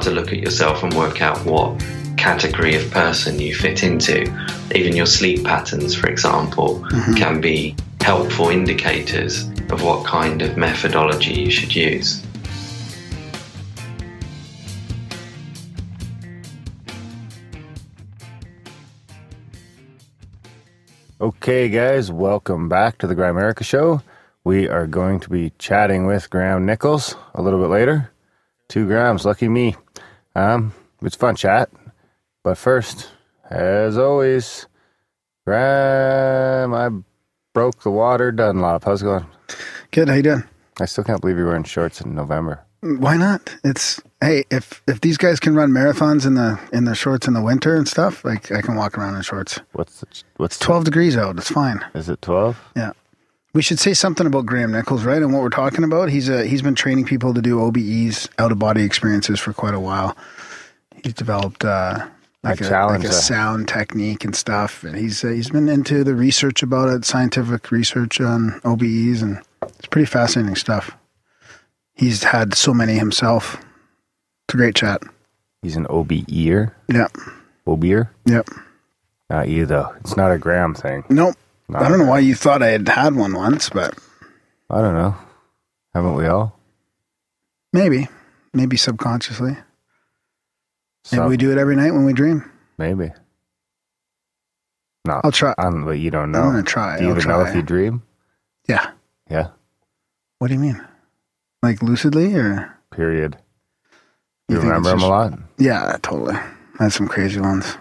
to look at yourself and work out what category of person you fit into. Even your sleep patterns, for example, can be helpful indicators of what kind of methodology you should use. Okay, guys, welcome back to the Grimerica show. We are going to be chatting with Graham Nicholls a little bit later. 2 grams, lucky me. It's fun chat. But first, as always, Graham, I broke the water Dunlop. How's it going? Good, how you doing? I still can't believe you're wearing shorts in November. Why not? Hey, if these guys can run marathons in the shorts in the winter and stuff, like I can walk around in shorts. What's 12 degrees out. It's fine. Is it 12? Yeah. We should say something about Graham Nicholls, right? And what we're talking about. He's been training people to do OBEs, out of body experiences, for quite a while. He's developed like a sound technique and stuff, and he's been into the research about it, scientific research on OBEs, and it's pretty fascinating stuff. He's had so many himself. It's a great chat. He's an OBE-er? Yeah. OBE-er? Yep. Not you, though. It's not a Graham thing. Nope. I don't know why you thought I had one once, but... I don't know. Haven't we all? Maybe subconsciously. Maybe we do it every night when we dream. Maybe. No, I'll try. But you don't know. I'm going to try. Do you even know if you dream? Yeah. Yeah? What do you mean? Like lucidly or? Period. You remember them a lot? Yeah, totally. I had some crazy ones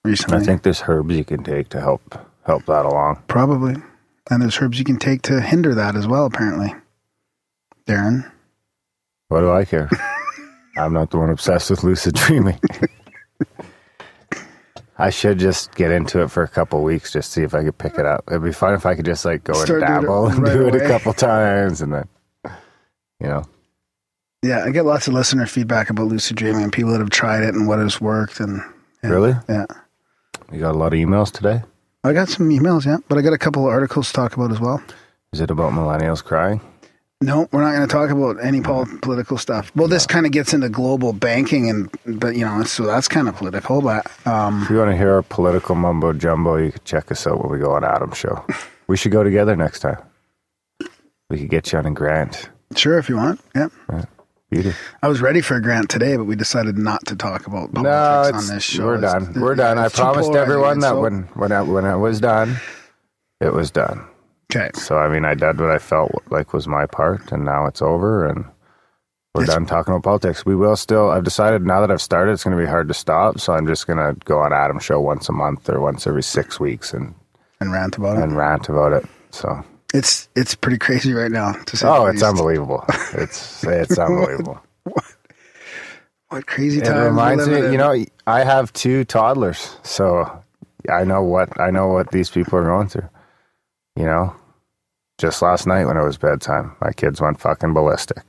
recently. I think there's herbs you can take to help that along. Probably. And there's herbs you can take to hinder that as well, apparently. Darren? What do I care? I'm not the one obsessed with lucid dreaming. I should just get into it for a couple of weeks, just see if I could pick it up. It'd be fun if I could just like go and dabble and do it a couple times and then, you know. Yeah, I get lots of listener feedback about lucid dreaming and people that have tried it and what has worked. And Really? Yeah. You got a lot of emails today? I got some emails, yeah, but I got a couple of articles to talk about as well. Is it about millennials crying? No, we're not going to talk about any political stuff. Well, this kind of gets into global banking, but you know, so that's kind of political. But if you want to hear our political mumbo jumbo, you can check us out when we go on Adam's show. We should go together next time. We could get you on a grant. Sure, if you want. Yeah. Right. Beauty. I was ready for a grant today, but we decided not to talk about politics on this show. We're done. We're done. I promised everyone that when it was done, it was done. Okay. So, I mean, I did what I felt like was my part, and now it's over, and we're done talking about politics. We will still, I've decided now that I've started, it's going to be hard to stop, so I'm just going to go on Adam's show once a month or once every 6 weeks and rant about it. And rant about it, so. It's pretty crazy right now, to say the least. It's unbelievable. It's unbelievable. What crazy times. It reminds me, you know, I have 2 toddlers, so I know what these people are going through. You know, just last night when it was bedtime, my kids went fucking ballistic.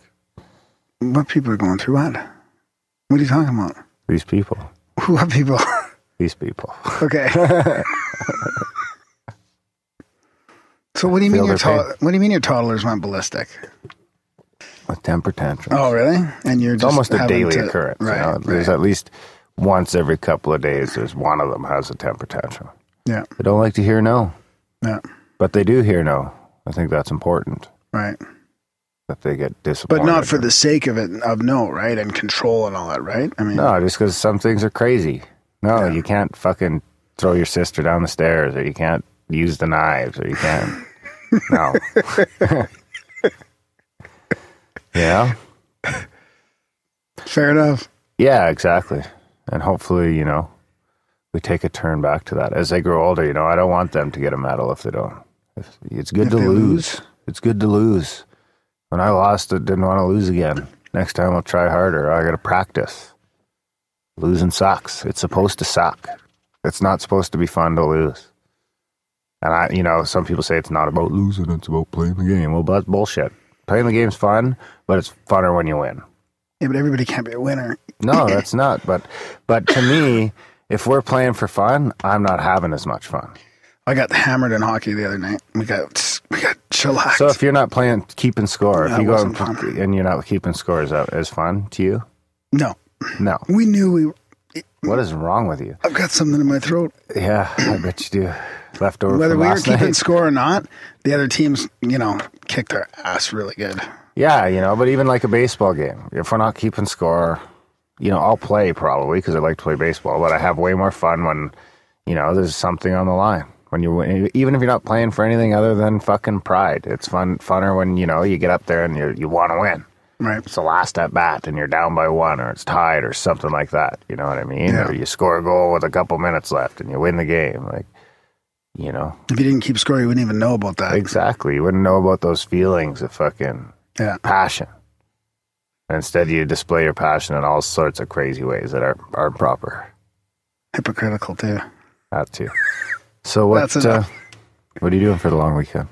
What people are going through? What are you talking about? These people. What people? These people. Okay. So what do you mean your toddlers went ballistic? With temper tantrums. Oh, really? And you're it's just almost a daily occurrence. Right, you know? There's at least once every couple of days, there's one of them has a temper tantrum. Yeah. They don't like to hear no. Yeah. But they do hear no. I think that's important. Right. That they get disappointed. But not for the sake of it, of no, right? And control and all that, right? I mean, no, just because some things are crazy. No, you can't fucking throw your sister down the stairs, or you can't use the knives, or you can't. No. Yeah. Fair enough. Yeah, exactly. And hopefully, you know, we take a turn back to that. As they grow older, you know, I don't want them to get a medal if they don't. It's good to lose. It's good to lose. When I lost, I didn't want to lose again. Next time I'll try harder. I got to practice. Losing sucks. It's supposed to suck. It's not supposed to be fun to lose. And you know, some people say it's not about losing, it's about playing the game. Well, that's bullshit. Playing the game's fun, but it's funner when you win. Yeah, but everybody can't be a winner. No, that's not. But to me, if we're playing for fun, I'm not having as much fun. I got hammered in hockey the other night. We got shellacked. So if you're not keeping score, if you go and you're not keeping score, is that fun to you? No. No. We knew we... What is wrong with you? I've got something in my throat. Yeah, I bet you do. Leftover Whether from we were last keeping night. score or not, the other teams, kicked their ass really good. Yeah, but even like a baseball game, if we're not keeping score, I'll play probably because I like to play baseball, but I have way more fun when, there's something on the line. When you win, even if you're not playing for anything other than fucking pride, it's funner when, you get up there and you want to win. Right. It's the last at bat and you're down by 1 or it's tied or something like that. You know what I mean? Yeah. Or you score a goal with a couple minutes left and you win the game. Like, If you didn't keep score, you wouldn't even know about that. Exactly. You wouldn't know about those feelings of fucking passion. And instead you display your passion in all sorts of crazy ways that aren't proper. Hypocritical too. That too. So what are you doing for the long weekend?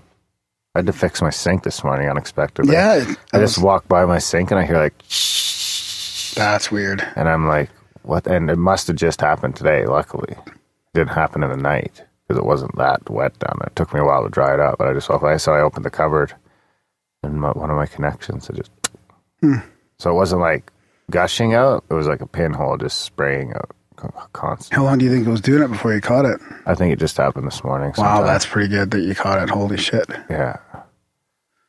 I had to fix my sink this morning unexpectedly. Yeah. I just walked by my sink and I hear like, shh. That's weird. And I'm like, what? And it must have just happened today, luckily. It didn't happen in the night because it wasn't that wet down there. It took me a while to dry it up, but I just walked by. So I opened the cupboard and one of my connections, it just... So it wasn't like gushing out. It was like a pinhole just spraying out constantly. How long do you think it was doing it before you caught it? I think it just happened this morning. Wow, that's pretty good that you caught it. Holy shit. Yeah.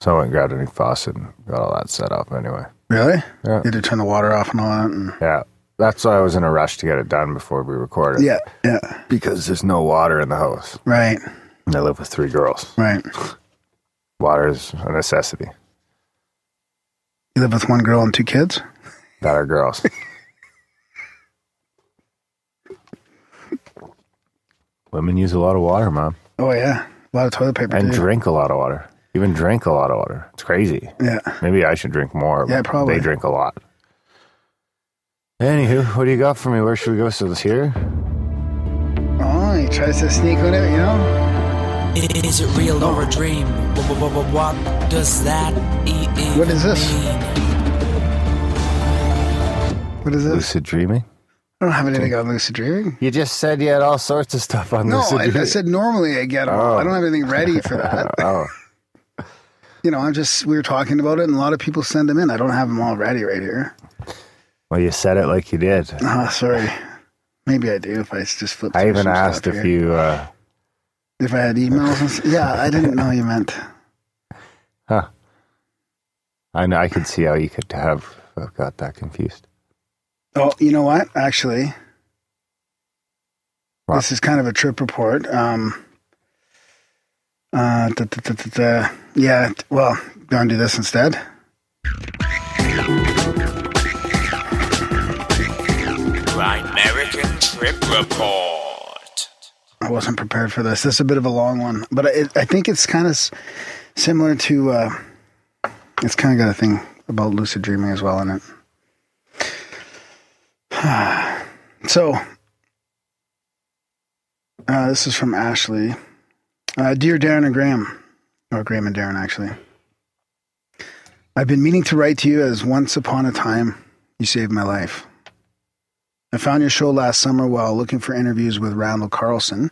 So I went and grabbed a new faucet and got all that set up anyway. Really? Yeah. You had to turn the water off and all that? Yeah. That's why I was in a rush to get it done before we recorded. Yeah, yeah. Because there's no water in the house. Right. And I live with 3 girls. Right. Water is a necessity. You live with 1 girl and 2 kids? That are girls. Women use a lot of water, Mom. Oh, yeah. A lot of toilet paper, and too. Drink a lot of water. Even drink a lot of water. It's crazy. Yeah. Maybe I should drink more. Yeah, probably. They drink a lot. Anywho, what do you got for me? Where should we go? So this here? Oh, he tries to sneak on it, Is it real or a dream? What does that even What is this? mean? What is this? Lucid dreaming? I don't have anything on lucid dreaming. You just said you had all sorts of stuff on No, lucid dreaming. I said normally I get them. I don't have anything ready for that. Oh. We were talking about it and a lot of people send them in. I don't have them all ready right here. Well, you said it like you did. Oh, sorry. Maybe I do if I just flip through I even some asked stuff if here. you... If I had emails and yeah, I didn't know you meant. Huh. I know. I could see how you could have got that confused. Oh, you know what? Actually, this is kind of a trip report. Yeah, well, going to do this instead. Grimerica Trip Report. I wasn't prepared for this. This is a bit of a long one, but I think it's kind of similar to, it's kind of got a thing about lucid dreaming as well in it. So, this is from Ashley. Dear Darren and Graham, or Graham and Darren, actually. I've been meaning to write to you as once upon a time you saved my life. I found your show last summer while looking for interviews with Randall Carlson,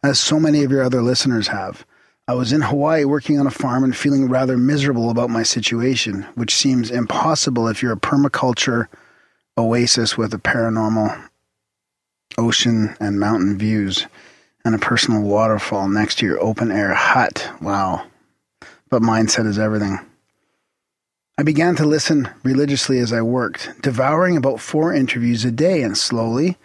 as so many of your other listeners have. I was in Hawaii working on a farm and feeling rather miserable about my situation, which seems impossible if you're a permaculture oasis with a paranormal ocean and mountain views and a personal waterfall next to your open air hut. Wow. But mindset is everything. I began to listen religiously as I worked, devouring about 4 interviews a day, and slowly,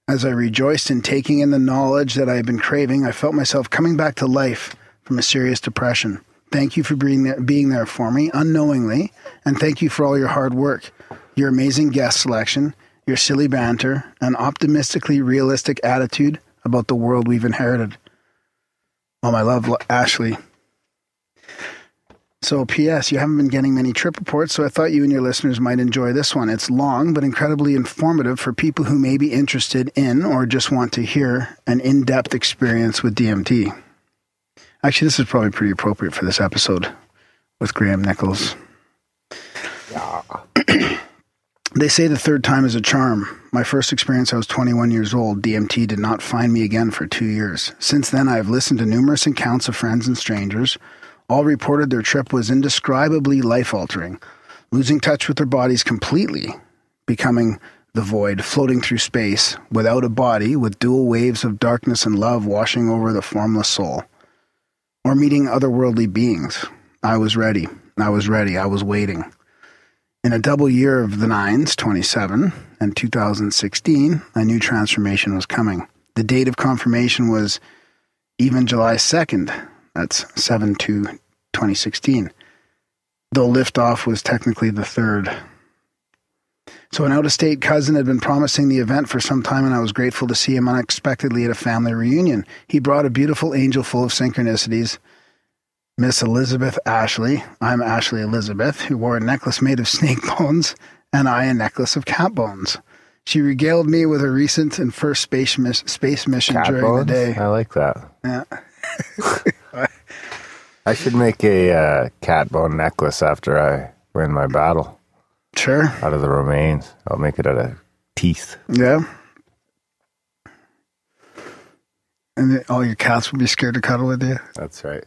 as I rejoiced in taking in the knowledge that I had been craving, I felt myself coming back to life from a serious depression. Thank you for being there for me unknowingly, and thank you for all your hard work, your amazing guest selection, your silly banter, and optimistically realistic attitude about the world we've inherited. Oh, my love, Ashley. So, P.S., you haven't been getting many trip reports, so I thought you and your listeners might enjoy this one. It's long, but incredibly informative for people who may be interested in or just want to hear an in-depth experience with DMT. Actually, this is probably pretty appropriate for this episode with Graham Nicholls. Yeah. They say the third time is a charm. My first experience, I was 21 years old. DMT did not find me again for 2 years. Since then, I have listened to numerous accounts of friends and strangers. All reported their trip was indescribably life-altering, losing touch with their bodies completely, becoming the void, floating through space, without a body, with dual waves of darkness and love washing over the formless soul. Or meeting otherworldly beings. I was ready. I was waiting. In a double year of the nines, 27, and 2016, I knew transformation was coming. The date of confirmation was even July 2nd. That's 7/2/2016. Though liftoff was technically the 3rd. So an out-of-state cousin had been promising the event for some time, and I was grateful to see him unexpectedly at a family reunion. He brought a beautiful angel full of synchronicities, Miss Elizabeth Ashley. I'm Ashley Elizabeth, who wore a necklace made of snake bones, and I a necklace of cat bones. She regaled me with her recent and first space mission cat during bones? The day. I like that. Yeah. I should make a cat bone necklace after I win my battle. Sure. Out of the remains. I'll make it out of teeth. Yeah. And all your cats will be scared to cuddle with you. That's right.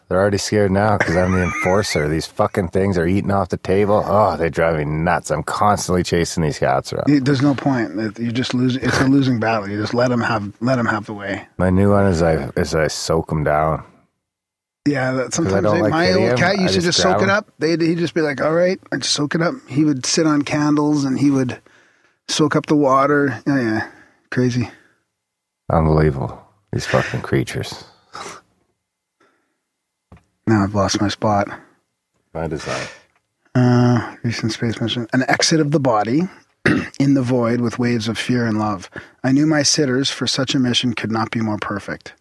They're already scared now because I'm the enforcer. These fucking things are eating off the table. Oh, they drive me nuts. I'm constantly chasing these cats around. There's no point. You just lose. It's a losing battle. You just let them have the way. My new one is I soak them down. Yeah, sometimes my old cat used to just soak it up. He'd just be like, all right, I just soak it up. He would sit on candles and he would soak up the water. Yeah, crazy. Unbelievable. These fucking creatures. Now I've lost my spot. By design. Recent space mission. An exit of the body in the void with waves of fear and love. I knew my sitters for such a mission could not be more perfect.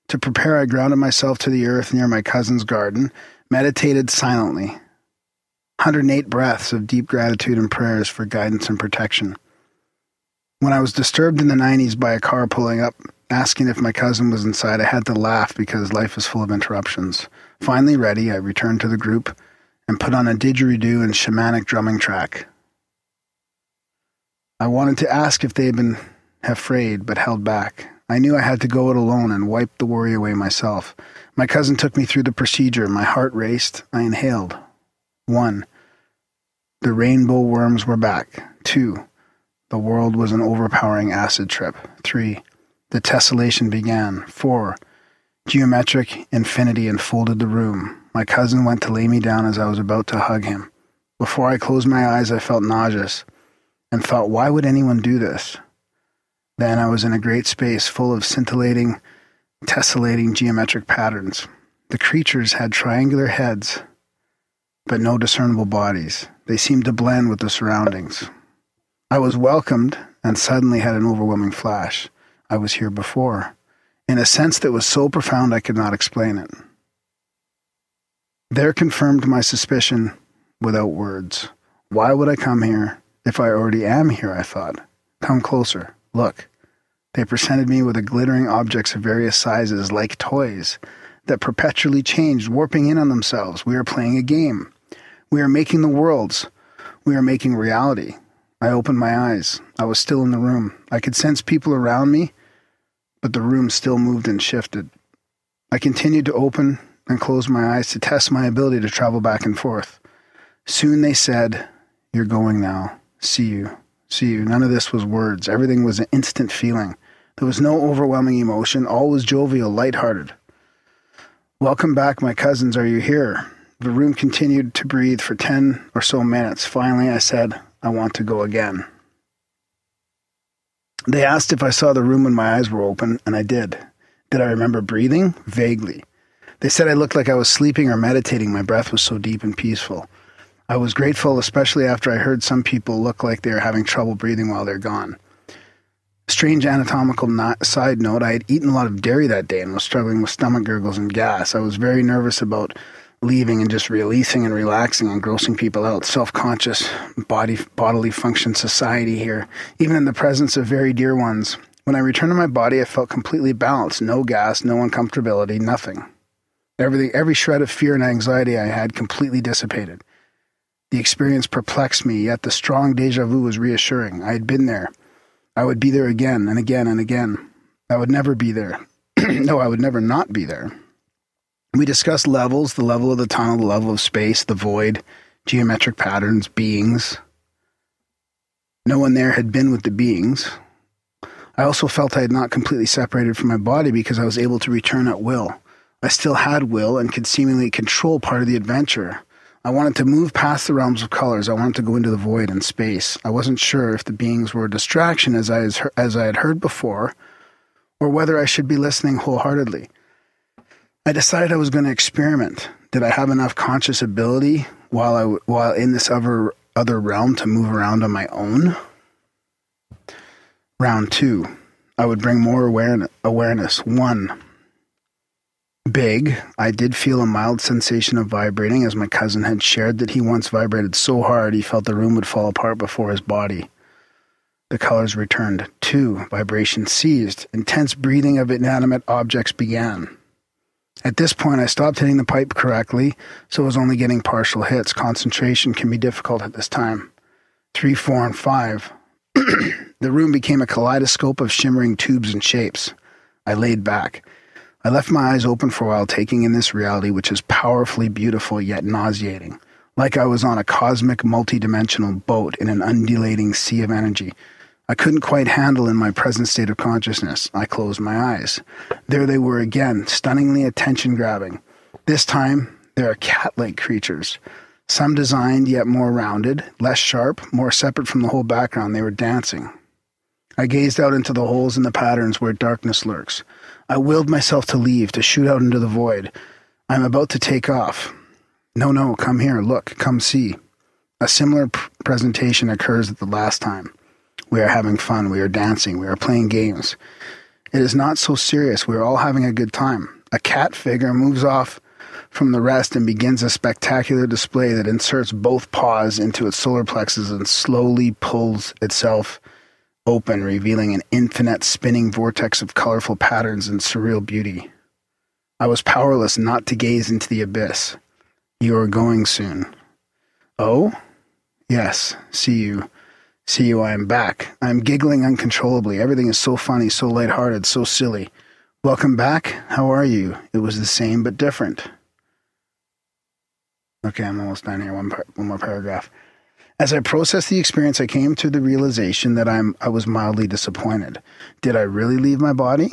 To prepare, I grounded myself to the earth near my cousin's garden, meditated silently. 108 breaths of deep gratitude and prayers for guidance and protection. When I was disturbed in the 90s by a car pulling up, asking if my cousin was inside, I had to laugh because life is full of interruptions. Finally ready, I returned to the group and put on a didgeridoo and shamanic drumming track. I wanted to ask if they had been afraid, but held back. I knew I had to go it alone and wipe the worry away myself. My cousin took me through the procedure. My heart raced. I inhaled. 1. The rainbow worms were back. 2. The world was an overpowering acid trip. 3. The tessellation began. 4. Geometric infinity enfolded the room. My cousin went to lay me down as I was about to hug him. Before I closed my eyes, I felt nauseous and thought, why would anyone do this? Then I was in a great space full of scintillating, tessellating geometric patterns. The creatures had triangular heads, but no discernible bodies. They seemed to blend with the surroundings. I was welcomed and suddenly had an overwhelming flash. I was here before, in a sense that was so profound I could not explain it. There confirmed my suspicion without words. Why would I come here if I already am here, I thought. Come closer. Look. They presented me with glittering objects of various sizes, like toys, that perpetually changed, warping in on themselves. We are playing a game. We are making the worlds. We are making reality. I opened my eyes. I was still in the room. I could sense people around me, but the room still moved and shifted. I continued to open and close my eyes to test my ability to travel back and forth. Soon they said, "You're going now. See you. See you." None of this was words. Everything was an instant feeling. There was no overwhelming emotion. All was jovial, lighthearted. "Welcome back, my cousins. Are you here?" The room continued to breathe for 10 or so minutes. Finally, I said, "I want to go again." They asked if I saw the room when my eyes were open, and I did. Did I remember breathing? Vaguely. They said I looked like I was sleeping or meditating. My breath was so deep and peaceful. I was grateful, especially after I heard some people look like they were having trouble breathing while they're gone. Strange anatomical side note, I had eaten a lot of dairy that day and was struggling with stomach gurgles and gas. I was very nervous about leaving and just releasing and relaxing and grossing people out. Self-conscious bodily function society here, even in the presence of very dear ones. When I returned to my body, I felt completely balanced. No gas, no uncomfortability, nothing. Every shred of fear and anxiety I had completely dissipated. The experience perplexed me, yet the strong déjà vu was reassuring. I had been there. I would be there again and again and again. I would never be there. No, I would never not be there. We discussed levels, the level of the tunnel, the level of space, the void, geometric patterns, beings. No one there had been with the beings. I also felt I had not completely separated from my body because I was able to return at will. I still had will and could seemingly control part of the adventure. I wanted to move past the realms of colors. I wanted to go into the void and space. I wasn't sure if the beings were a distraction as I had heard before, or whether I should be listening wholeheartedly. I decided I was going to experiment. Did I have enough conscious ability while in this other realm to move around on my own? Round 2. I would bring more awareness. 1. Big. I did feel a mild sensation of vibrating, as my cousin had shared that he once vibrated so hard he felt the room would fall apart before his body. The colors returned. 2. Vibration ceased. Intense breathing of inanimate objects began. At this point, I stopped hitting the pipe correctly, so I was only getting partial hits. Concentration can be difficult at this time. 3, 4, and 5. The room became a kaleidoscope of shimmering tubes and shapes. I laid back. I left my eyes open for a while, taking in this reality, which is powerfully beautiful yet nauseating, like I was on a cosmic, multidimensional boat in an undulating sea of energy. I couldn't quite handle in my present state of consciousness. I closed my eyes. There they were again, stunningly attention-grabbing. This time, they are cat-like creatures. Some designed, yet more rounded, less sharp, more separate from the whole background. They were dancing. I gazed out into the holes in the patterns where darkness lurks. I willed myself to leave, to shoot out into the void. I'm about to take off. No, come here, look, come see. A similar presentation occurs at the last time. We are having fun, we are dancing, we are playing games. It is not so serious, we are all having a good time. A cat figure moves off from the rest and begins a spectacular display that inserts both paws into its solar plexus and slowly pulls itself open, revealing an infinite spinning vortex of colorful patterns and surreal beauty. I was powerless not to gaze into the abyss. You are going soon. Oh? Yes, see you, I am back. I am giggling uncontrollably. Everything is so funny, so lighthearted, so silly. Welcome back. How are you? It was the same but different. Okay, I'm almost done here. One more paragraph. As I processed the experience, I came to the realization that I was mildly disappointed. Did I really leave my body?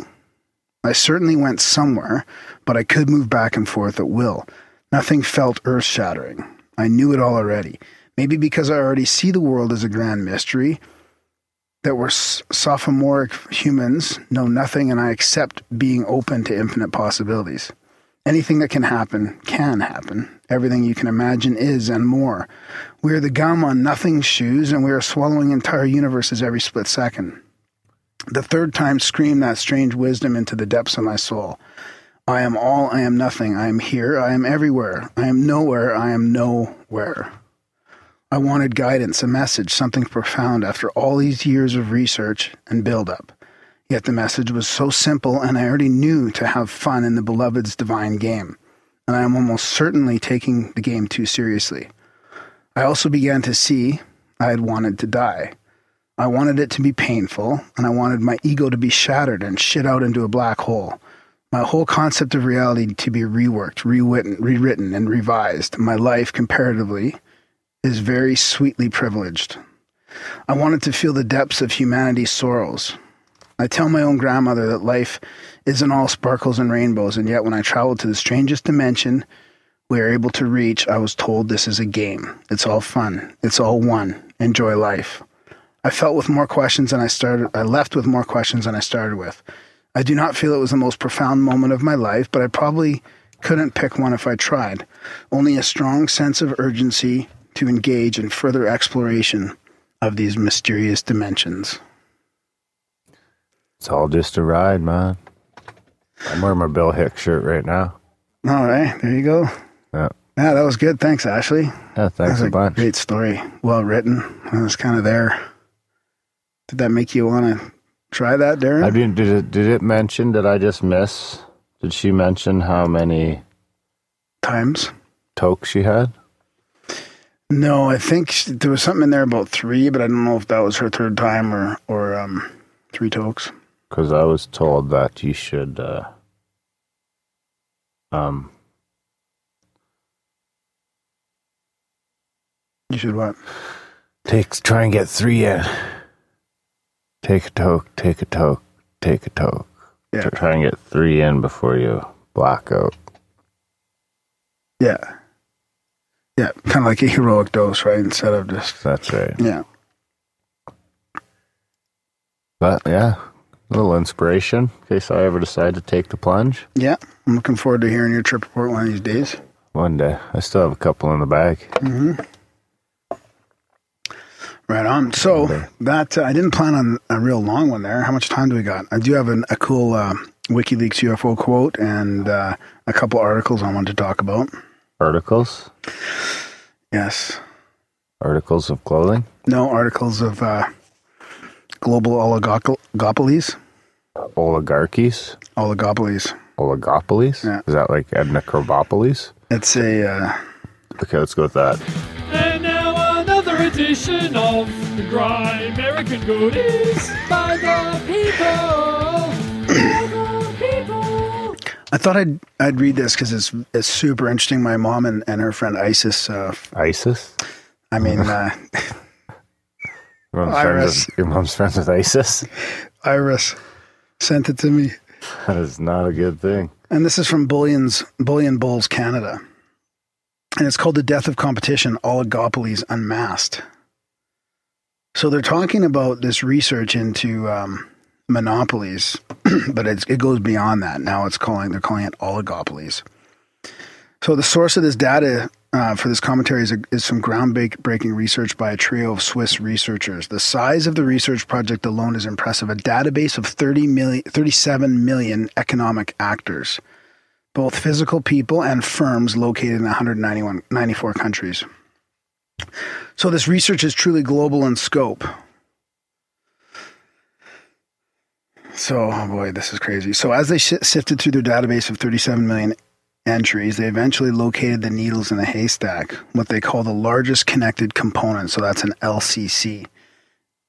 I certainly went somewhere, but I could move back and forth at will. Nothing felt earth-shattering. I knew it all already. Maybe because I already see the world as a grand mystery, that we're sophomoric humans, know nothing, and I accept being open to infinite possibilities. Anything that can happen, can happen. Everything you can imagine is, and more. We are the gum on nothing's shoes, and we are swallowing entire universes every split second. The third time screamed that strange wisdom into the depths of my soul. I am all, I am nothing. I am here, I am everywhere. I am nowhere, I am nowhere. I wanted guidance, a message, something profound after all these years of research and build-up. Yet the message was so simple, and I already knew to have fun in the beloved's divine game, and I am almost certainly taking the game too seriously. I also began to see I had wanted to die. I wanted it to be painful, and I wanted my ego to be shattered and shit out into a black hole. My whole concept of reality to be reworked, rewritten, and revised. My life, comparatively, is very sweetly privileged. I wanted to feel the depths of humanity's sorrows. I tell my own grandmother that life isn't all sparkles and rainbows, and yet when I traveled to the strangest dimension we are able to reach, I was told this is a game. It's all fun. It's all one. Enjoy life. I left with more questions than I started with. I do not feel it was the most profound moment of my life, but I probably couldn't pick one if I tried. Only a strong sense of urgency to engage in further exploration of these mysterious dimensions. It's all just a ride, man. I'm wearing my Bill Hicks shirt right now. All right, there you go. Yeah, that was good. Thanks, Ashley. Yeah, thanks a bunch. Great story. Well written. I was kind of there. Did that make you want to try that, Darren? I mean, did it mention, did I just miss? Did she mention how many times tokes she had? No, I think there was something in there about 3, but I don't know if that was her third time or 3 tokes. Because I was told that you should you should what? Try and get 3 in. Take a toke, take a toke, take a toke. Yeah. Try and get 3 in before you black out. Yeah. Yeah, kind of like a heroic dose, right? Instead of just... That's right. Yeah. But, yeah, a little inspiration in case I ever decide to take the plunge. Yeah, I'm looking forward to hearing your trip report one of these days. One day. I still have a couple in the bag. Mm-hmm. Right on. So, that I didn't plan on a real long one there. How much time do we got? I do have a cool WikiLeaks UFO quote and a couple articles I wanted to talk about. Articles? Yes. Articles of clothing? No, articles of global oligopolies. Oligarchies? Oligopolies. Oligopolies? Yeah. Is that like Edna Krabapolis? It's a... Okay, let's go with that. And now another edition of the Grimerican Goodies by the people. By the people. I thought I'd read this because it's super interesting. My mom and her friend Isis. ISIS? I mean, Iris. Your mom's friends with ISIS? Iris sent it to me. That is not a good thing. And this is from Bullion Bulls Canada. And it's called The Death of Competition, Oligopolies Unmasked. So they're talking about this research into monopolies, but it goes beyond that. Now they're calling it oligopolies. So the source of this data for this commentary is some groundbreaking research by a trio of Swiss researchers. The size of the research project alone is impressive. A database of 37 million economic actors, both physical people and firms located in 194 countries. So this research is truly global in scope. So, oh boy, this is crazy. So as they sifted through their database of 37 million entries, they eventually located the needles in the haystack, what they call the largest connected component. So that's an LCC.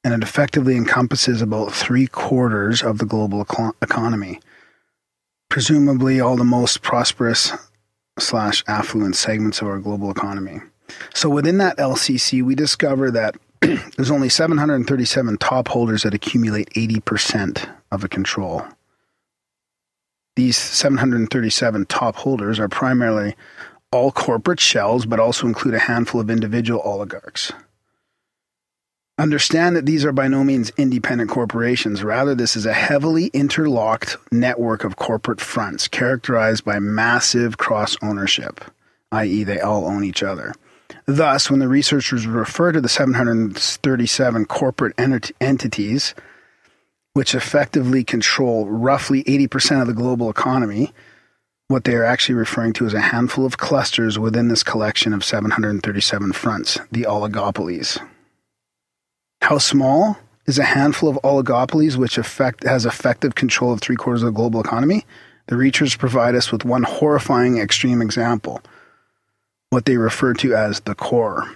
And it effectively encompasses about 3/4 of the global economy. Presumably all the most prosperous / affluent segments of our global economy. So within that LCC, we discover that there's only 737 top holders that accumulate 80% of the control. These 737 top holders are primarily all corporate shells, but also include a handful of individual oligarchs. Understand that these are by no means independent corporations. Rather, this is a heavily interlocked network of corporate fronts characterized by massive cross-ownership, i.e. they all own each other. Thus, when the researchers refer to the 737 corporate entities, which effectively control roughly 80% of the global economy, what they are actually referring to is a handful of clusters within this collection of 737 fronts, the oligopolies. How small is a handful of oligopolies which has effective control of 3/4 of the global economy? The researchers provide us with one horrifying extreme example, what they refer to as the core.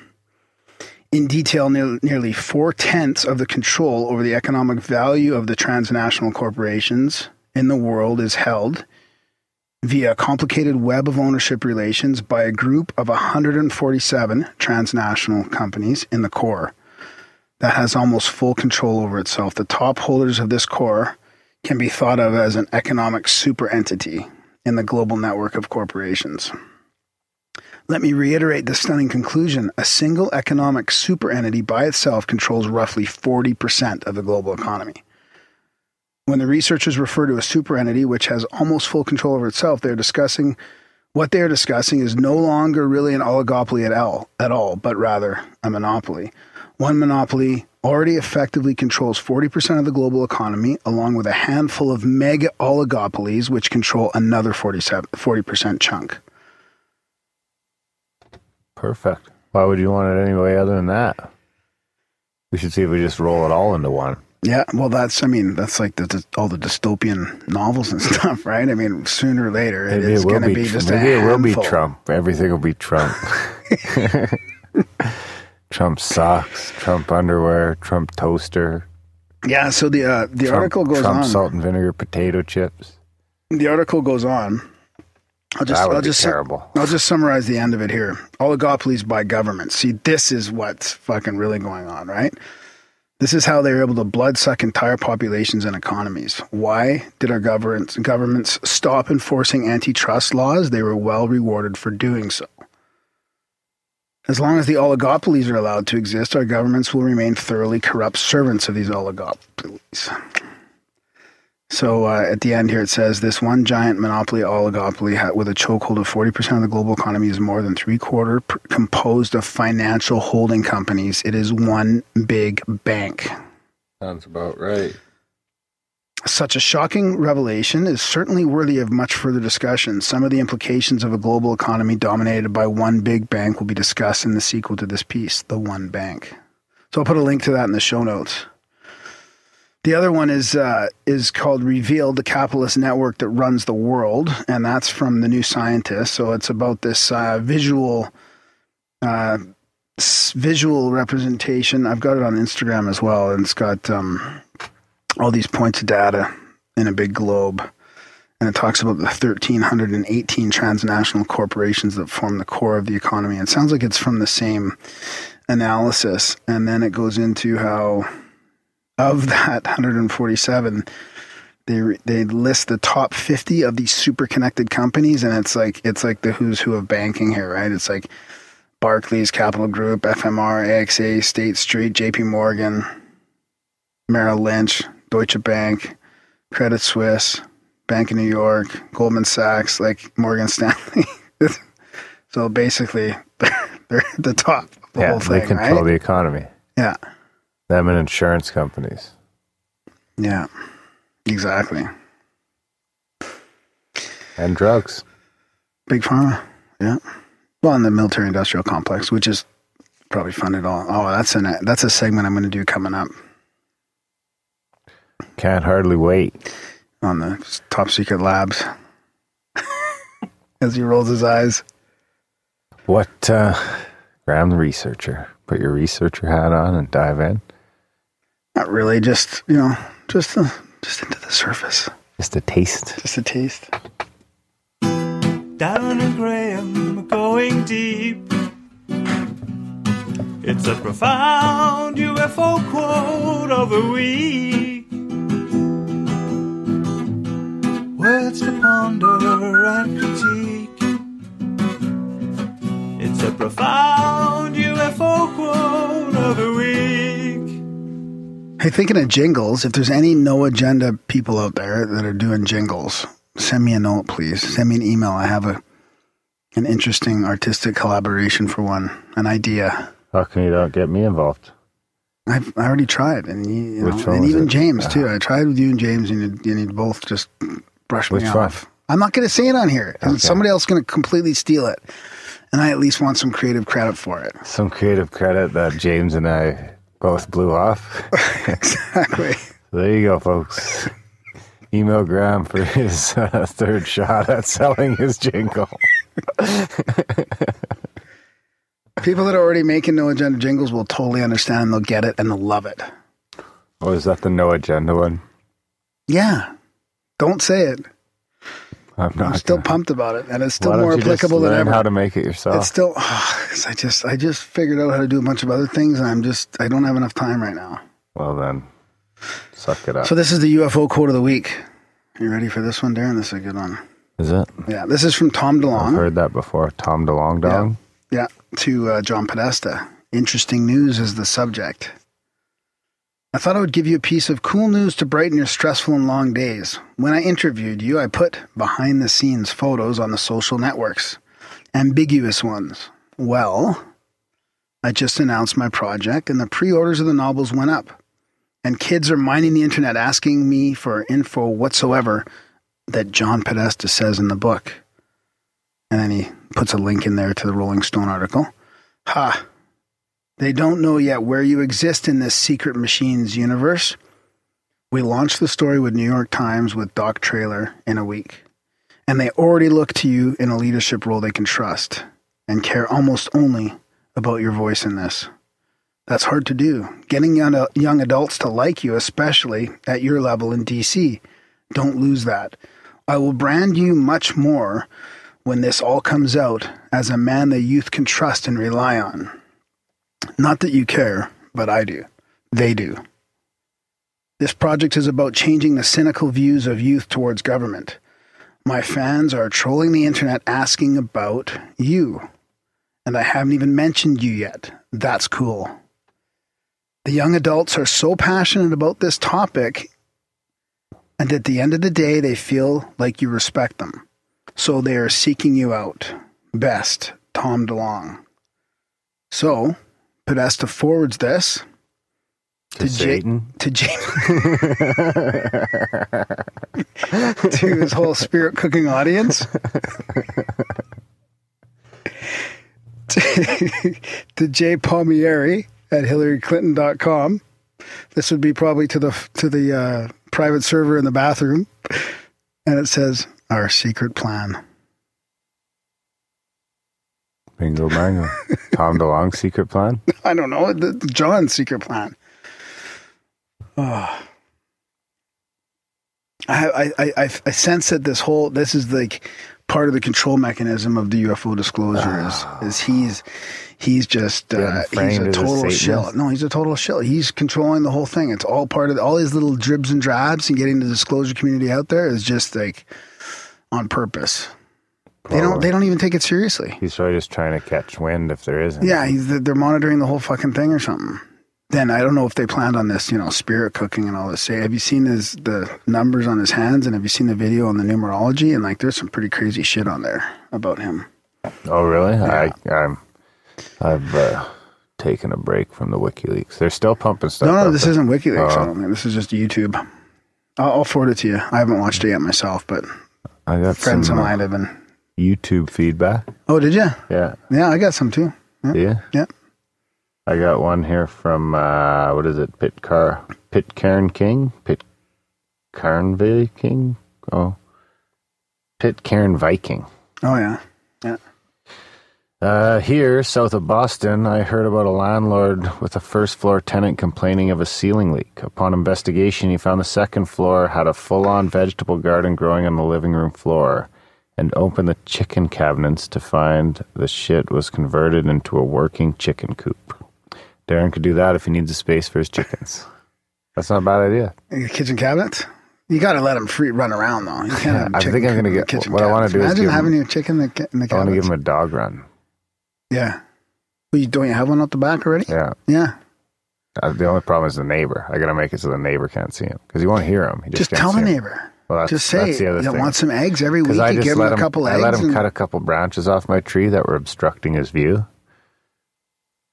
In detail, nearly 4/10 of the control over the economic value of the transnational corporations in the world is held via a complicated web of ownership relations by a group of 147 transnational companies in the core that has almost full control over itself. The top holders of this core can be thought of as an economic super entity in the global network of corporations. Let me reiterate the stunning conclusion. A single economic super entity by itself controls roughly 40% of the global economy. When the researchers refer to a super entity which has almost full control over itself, what they are discussing is no longer really an oligopoly at all, but rather a monopoly. One monopoly already effectively controls 40% of the global economy, along with a handful of mega oligopolies which control another 40% chunk. Perfect. Why would you want it any way other than that? We should see if we just roll it all into one. Yeah, well, that's like all the dystopian novels and stuff, right? I mean, sooner or later, it's going to be just a handful. Maybe it will be Trump. Everything will be Trump. Trump socks, Trump underwear, Trump toaster. Yeah, so the article goes on. Trump salt and vinegar potato chips. The article goes on That would be terrible. I'll just summarize the end of it here. Oligopolies by governments. See, this is what's fucking really going on, right? This is how they were able to bloodsuck entire populations and economies. Why did our governments stop enforcing antitrust laws? They were well rewarded for doing so. As long as the oligopolies are allowed to exist, our governments will remain thoroughly corrupt servants of these oligopolies. So at the end here it says, this one giant monopoly oligopoly with a chokehold of 40% of the global economy is more than three-quarter composed of financial holding companies. It is one big bank. Sounds about right. Such a shocking revelation is certainly worthy of much further discussion. Some of the implications of a global economy dominated by one big bank will be discussed in the sequel to this piece, The One Bank. So I'll put a link to that in the show notes. The other one is called Revealed, the Capitalist Network That Runs the World, and that's from The New Scientist. So it's about this visual representation. I've got it on Instagram as well, and it's got all these points of data in a big globe. And it talks about the 1,318 transnational corporations that form the core of the economy. It sounds like it's from the same analysis. And then it goes into how, of that 147, they list the top 50 of these super connected companies, and it's like the who's who of banking here, right? It's like Barclays, Capital Group, FMR, AXA, State Street, JP Morgan, Merrill Lynch, Deutsche Bank, Credit Suisse, Bank of New York, Goldman Sachs, like Morgan Stanley. So basically, they're at the top of the whole thing, they control the economy. Yeah. Them and insurance companies. Yeah, exactly. And drugs. Big pharma, yeah. Well, in the military-industrial complex, which is probably funded all. Oh, that's a segment I'm going to do coming up. Can't hardly wait. On the top secret labs. As he rolls his eyes. What, Graham the researcher, put your researcher hat on and dive in? Not really, just into the surface. Just a taste. Just a taste. Down in Graham, going deep. It's a profound UFO quote of the week. Words to ponder and critique. It's a profound UFO quote of the week. Hey, thinking of jingles, if there's any no agenda people out there that are doing jingles, send me a note, please. Send me an email. I have an interesting artistic collaboration for one, an idea. How come you don't get me involved? I already tried, and and even James too. I tried with you and James, and you both just brushed me off. I'm not going to say it on here. Okay. Somebody else is going to completely steal it, and I at least want some creative credit for it. Some creative credit that James and I both blew off. Exactly. So there you go, folks. Email Graham for his third shot at selling his jingle. People that are already making no agenda jingles will totally understand. They'll get it and they'll love it. Oh, is that the no agenda one? Yeah. Don't say it. I'm still pumped about it, and it's still more applicable than ever. How to make it yourself? It's still. I just figured out how to do a bunch of other things, and I don't have enough time right now. Well then, suck it up. So this is the UFO quote of the week. Are you ready for this one, Darren? This is a good one. Is it? Yeah. This is from Tom DeLonge. I've heard that before. Tom DeLonge Dong. Yeah. To John Podesta. Interesting news is the subject. I thought I would give you a piece of cool news to brighten your stressful and long days. When I interviewed you, I put behind-the-scenes photos on the social networks. Ambiguous ones. Well, I just announced my project, and the pre-orders of the novels went up. And kids are mining the internet asking me for info whatsoever that John Podesta says in the book. And then he puts a link in there to the Rolling Stone article. Ha! They don't know yet where you exist in this secret machines universe. We launched the story with New York Times with Doc Trailer in a week. And they already look to you in a leadership role they can trust and care almost only about your voice in this. That's hard to do. Getting young adults to like you, especially at your level in DC. Don't lose that. I will brand you much more when this all comes out as a man the youth can trust and rely on. Not that you care, but I do. They do. This project is about changing the cynical views of youth towards government. My fans are trolling the internet asking about you. And I haven't even mentioned you yet. That's cool. The young adults are so passionate about this topic, and at the end of the day, they feel like you respect them. So they are seeking you out. Best, Tom DeLong. So, Podesta forwards this to Satan? to his whole spirit cooking audience. to Jay Palmieri at HillaryClinton.com. This would be probably to the private server in the bathroom. And it says, our secret plan. Bingo bango. Tom DeLong's secret plan? I don't know. John's secret plan. Oh. I sense that this is like part of the control mechanism of the UFO disclosure is he's just he's a total shill. No, he's a total shill. He's controlling the whole thing. It's all part of all these little dribs and drabs and getting the disclosure community out there is just like on purpose. Probably. They don't even take it seriously. He's probably just trying to catch wind if there isn't. Yeah, they're monitoring the whole fucking thing or something. Then I don't know if they planned on this, spirit cooking and all this. Have you seen the numbers on his hands, and have you seen the video on the numerology? And like, there's some pretty crazy shit on there about him. Oh, really? Yeah. I've taken a break from the WikiLeaks. They're still pumping stuff. No, this isn't WikiLeaks. I don't think. This is just YouTube. I'll forward it to you. I haven't watched it yet myself, but I got friends of mine have been. YouTube feedback. Oh, did you? Yeah. Yeah, I got some too. Yeah. Yeah. Yeah. I got one here from, what is it? Pitcairn King? Pitcairn King? Oh. Pitcairn Viking. Oh, yeah. Yeah. Here, south of Boston, I heard about a landlord with a first-floor tenant complaining of a ceiling leak. Upon investigation, he found the second floor had a full-on vegetable garden growing on the living room floor, and opened the chicken cabinets to find the shit was converted into a working chicken coop. Darren could do that if he needs a space for his chickens. That's not a bad idea. Kitchen cabinets? You got to let them free run around, though. You can't have I think I'm going to get... What I want to do is imagine having your chicken in the cabinets. I want to give him a dog run. Yeah. Well, don't you have one out the back already? Yeah. Yeah. The only problem is the neighbor. I got to make it so the neighbor can't see him because he won't hear him. He just tell the neighbor. Well, just say, you want some eggs every week? You give him a couple eggs. I let him cut a couple branches off my tree that were obstructing his view.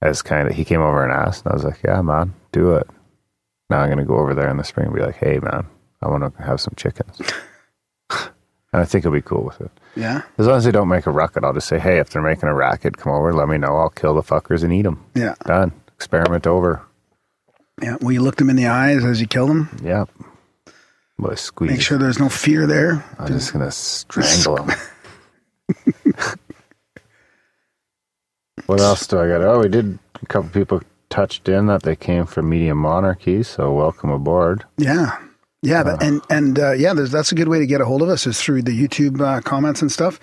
He came over and asked, and I was like, yeah, man, do it. Now I'm going to go over there in the spring and be like, hey, man, I want to have some chickens. And I think he'll be cool with it. Yeah? As long as they don't make a racket, I'll just say, hey, if they're making a racket, come over, let me know. I'll kill the fuckers and eat them. Yeah. Done. Experiment over. Yeah. Will you look them in the eyes as you kill them? Yep. Well, squeeze. Make sure there's no fear there. I'm just going to strangle them. What else do I got? Oh, a couple people touched in that they came from Media Monarchy, so welcome aboard. Yeah. Yeah, that's a good way to get a hold of us is through the YouTube comments and stuff.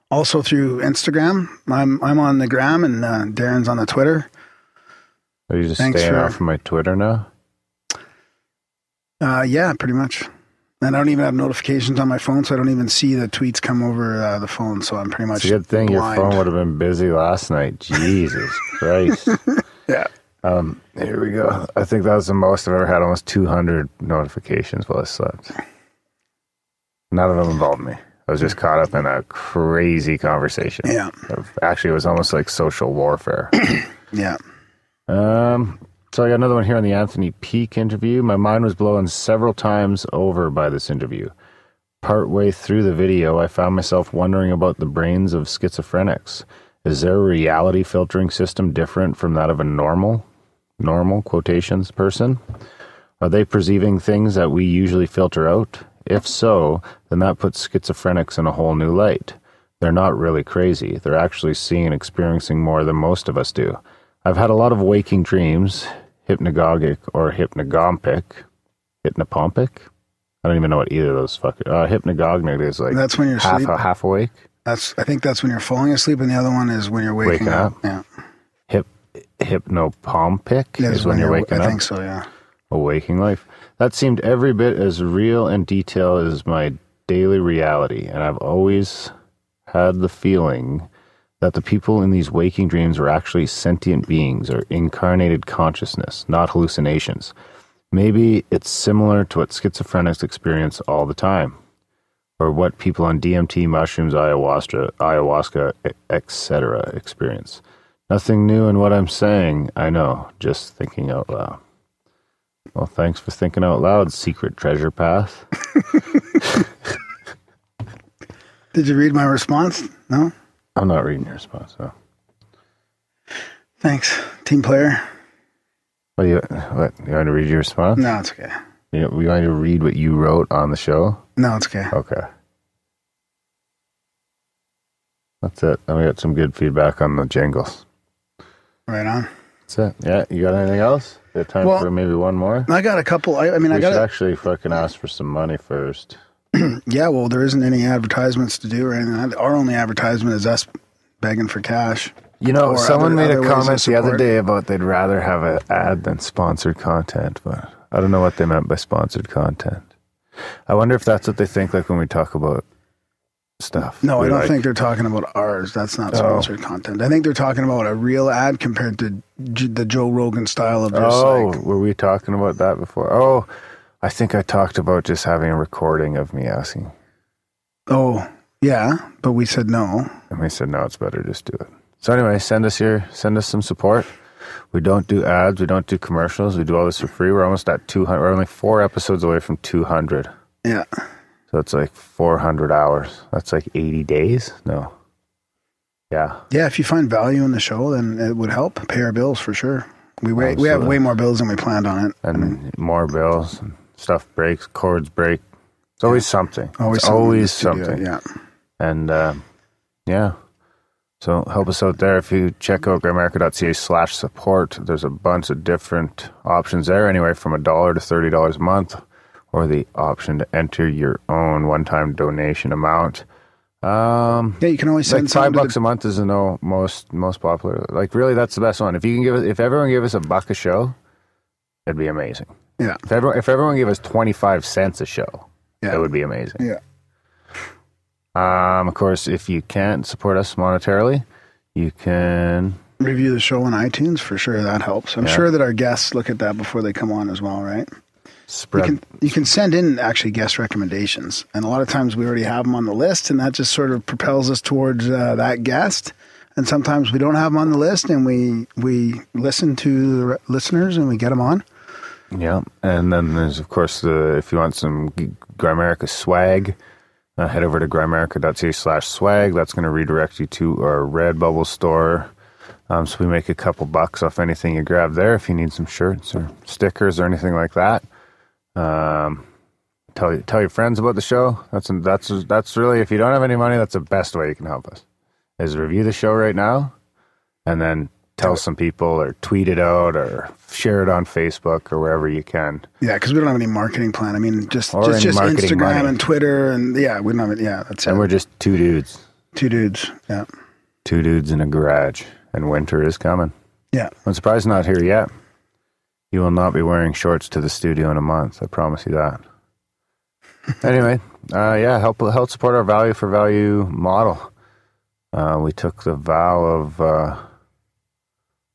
Also through Instagram. I'm on the gram and Darren's on the Twitter. Are you just staying off of my Twitter now? Yeah, pretty much. And I don't even have notifications on my phone, so I don't even see the tweets come over the phone. So I'm pretty much. It's a good thing blind. Your phone would have been busy last night. Jesus Christ. Yeah. Here we go. I think that was the most I've ever had. Almost 200 notifications while I slept. None of them involved me. I was just caught up in a crazy conversation. Yeah. Actually, it was almost like social warfare. Yeah. So I got another one here on the Anthony Peake interview. My mind was blown several times over by this interview. Partway through the video, I found myself wondering about the brains of schizophrenics. Is their reality filtering system different from that of a normal quotations person? Are they perceiving things that we usually filter out? If so, then that puts schizophrenics in a whole new light. They're not really crazy. They're actually seeing and experiencing more than most of us do. I've had a lot of waking dreams, hypnagogic or hypnagompic. Hypnopompic? I don't even know what either of those hypnagogic is like. That's when you're half awake. I think that's when you're falling asleep, and the other one is when you're waking up. Yeah. Hypnopompic is when you're waking up. I think so, yeah. A waking life. That seemed every bit as real and detailed as my daily reality, and I've always had the feeling that the people in these waking dreams were actually sentient beings or incarnated consciousness, not hallucinations. Maybe it's similar to what schizophrenics experience all the time, or what people on DMT, mushrooms, ayahuasca, etc. experience. Nothing new in what I'm saying, I know, just thinking out loud. Well, thanks for thinking out loud, Secret Treasure Path. Did you read my response? No? I'm not reading your response, no. Thanks, team player. What, you want to read your response? No, it's okay. We want to read what you wrote on the show? No, it's okay. Okay. That's it. And we got some good feedback on the jingles. Right on. That's it. Yeah, you got anything else? You have time for maybe one more? I got a couple. I should actually fucking ask for some money first. Yeah, well, there isn't any advertisements to do or anything. Our only advertisement is us begging for cash. You know, someone made a comment the other day about they'd rather have an ad than sponsored content, but I don't know what they meant by sponsored content. I wonder if that's what they think like when we talk about stuff. No, I don't think they're talking about ours. That's not sponsored content. I think they're talking about a real ad compared to the Joe Rogan style of just were we talking about that before? Oh, I think I talked about just having a recording of me asking. Oh, yeah, but we said no. And we said, no, it's better just do it. So anyway, send us some support. We don't do ads. We don't do commercials. We do all this for free. We're almost at 200. We're only 4 episodes away from 200. Yeah. So it's like 400 hours. That's like 80 days? No. Yeah. Yeah, if you find value in the show, then it would help pay our bills for sure. We have way more bills than we planned on it. And more bills. And stuff breaks. Cords break. It's always something. Always something. Yeah. And, yeah. So help us out there. If you check out grimerica.ca/support, there's a bunch of different options there, anywhere from $1 to $30 a month, or the option to enter your own one-time donation amount. Yeah, you can always send like $5 a month is the most popular. Like really, that's the best one. If everyone gave us $1 a show, it'd be amazing. Yeah. If everyone gave us 25 cents a show, that would be amazing. Yeah. Of course, if you can't support us monetarily, you can review the show on iTunes for sure. That helps. I'm sure that our guests look at that before they come on as well, right? You can send in actually guest recommendations, and a lot of times we already have them on the list, and that just sort of propels us towards that guest. And sometimes we don't have them on the list, and we listen to the listeners and we get them on. Yeah, and then there's of course if you want some Grimerica swag. Head over to grimerica.ca/swag. That's going to redirect you to our Redbubble store. So we make a couple bucks off anything you grab there. If you need some shirts or stickers or anything like that, tell your friends about the show. That's really, if you don't have any money, that's the best way you can help us. Is review the show right now, and then tell some people or tweet it out or share it on Facebook or wherever you can. Yeah, because we don't have any marketing plan. I mean, just Instagram money. And Twitter and we don't have it. Yeah, that's it. And we're just two dudes. Yeah. 2 dudes in a garage, and winter is coming. Yeah. I'm surprised not here yet. You will not be wearing shorts to the studio in a month. I promise you that. Anyway, help support our value for value model. We took the vow of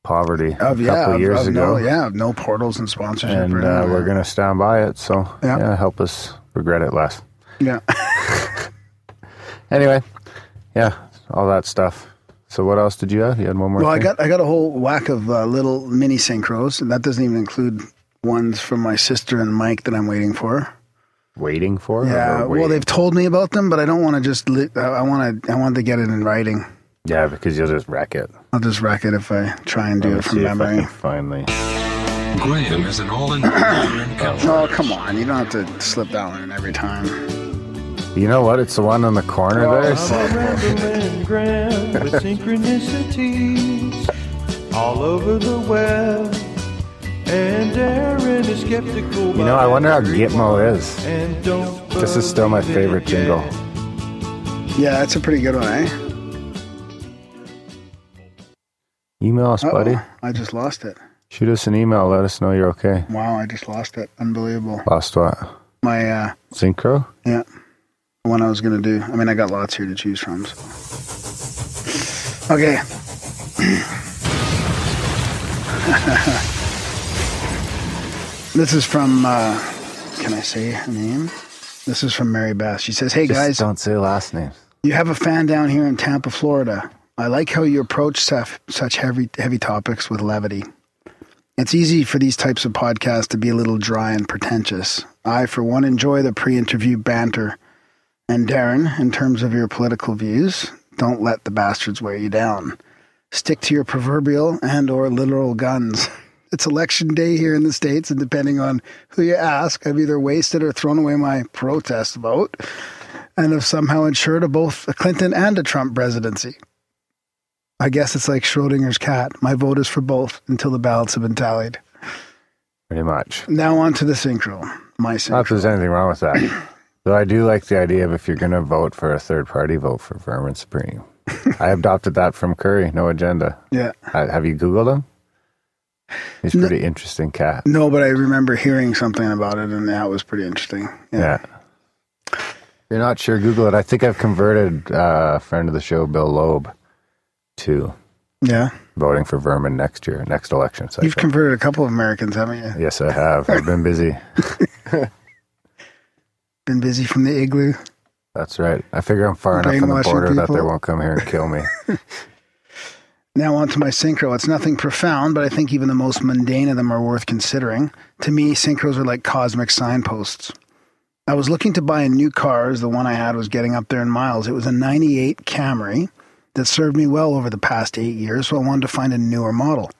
poverty a couple years ago. No portals and sponsorship. And we're going to stand by it. So help us regret it less. Yeah. Anyway, all that stuff. So what else did you have? You had one more thing? Well, I got a whole whack of little mini synchros, and that doesn't even include ones from my sister and Mike that I'm waiting for. Waiting for? Yeah. Well, they've told me about them, but I don't want to just. I want to get it in writing. Yeah, because you'll just wreck it. I'll just wreck it if I try and do it from memory. Finally. Graham is an all-in. Oh, come on. You don't have to slip that one in every time. You know what? It's the one on the corner there. Graham with synchronicities all over the web. And Aaron is skeptical. You know, I wonder how Gitmo is. This is still my favorite jingle. Yeah, that's a pretty good one, eh? Email us, buddy. I just lost it. Shoot us an email. Let us know you're okay. Wow, I just lost it. Unbelievable. Lost what? My synchro? Yeah. The one I was going to do. I mean, I got lots here to choose from. So. Okay. This is from, can I say her name? This is from Mary Beth. She says, hey, guys. Don't say last names. You have a fan down here in Tampa, Florida. I like how you approach such heavy topics with levity. It's easy for these types of podcasts to be a little dry and pretentious. I, for one, enjoy the pre-interview banter. And Darren, in terms of your political views, don't let the bastards wear you down. Stick to your proverbial and or literal guns. It's election day here in the States, and depending on who you ask, I've either wasted or thrown away my protest vote and have somehow ensured a both a Clinton and a Trump presidency. I guess it's like Schrodinger's cat. My vote is for both until the ballots have been tallied. Pretty much. Now on to the synchro. My synchro. Not that there's anything wrong with that. Though I do like the idea of if you're going to vote for a third party, vote for Vermin Supreme. I adopted that from Curry. No agenda. Yeah. Have you Googled him? He's a pretty interesting cat. No, but I remember hearing something about it, and that was pretty interesting. Yeah. You're not sure, Google it. I think I've converted a friend of the show, Bill Loeb, to voting for Vermin next election cycle. You've converted a couple of Americans, haven't you? Yes, I have. I've been busy. Been busy from the igloo. That's right. I figure I'm far enough from the border that they won't come here and kill me. Now on to my synchro. It's nothing profound, but I think even the most mundane of them are worth considering. To me, synchros are like cosmic signposts. I was looking to buy a new car as the one I had was getting up there in miles. It was a 98 Camry that served me well over the past 8 years, so I wanted to find a newer model.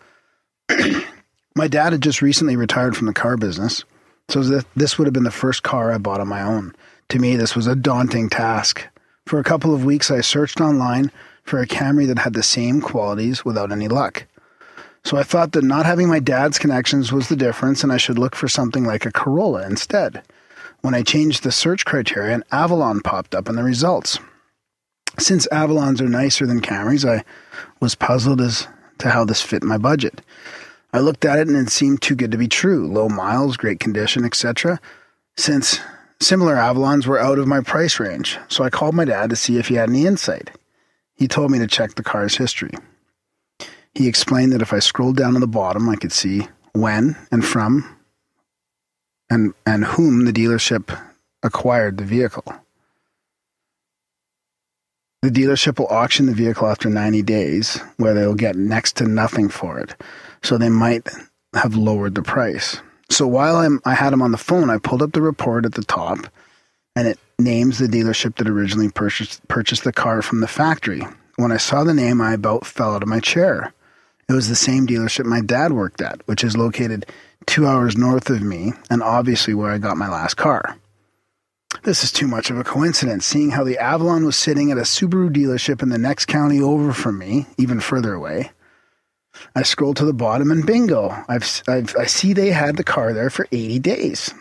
My dad had just recently retired from the car business, so this would have been the first car I bought on my own. To me, this was a daunting task. For a couple of weeks, I searched online for a Camry that had the same qualities without any luck. So I thought that not having my dad's connections was the difference, and I should look for something like a Corolla instead. When I changed the search criteria, an Avalon popped up in the results. Since Avalons are nicer than Camrys, I was puzzled as to how this fit my budget. I looked at it and it seemed too good to be true. Low miles, great condition, etc. Since similar Avalons were out of my price range, so I called my dad to see if he had any insight. He told me to check the car's history. He explained that if I scrolled down to the bottom, I could see when and from and whom the dealership acquired the vehicle. The dealership will auction the vehicle after 90 days, where they'll get next to nothing for it. So they might have lowered the price. So while I had him on the phone, I pulled up the report at the top, and it names the dealership that originally purchased the car from the factory. When I saw the name, I about fell out of my chair. It was the same dealership my dad worked at, which is located 2 hours north of me, and obviously where I got my last car. This is too much of a coincidence, seeing how the Avalon was sitting at a Subaru dealership in the next county over from me, even further away. I scrolled to the bottom and bingo, I see they had the car there for 80 days.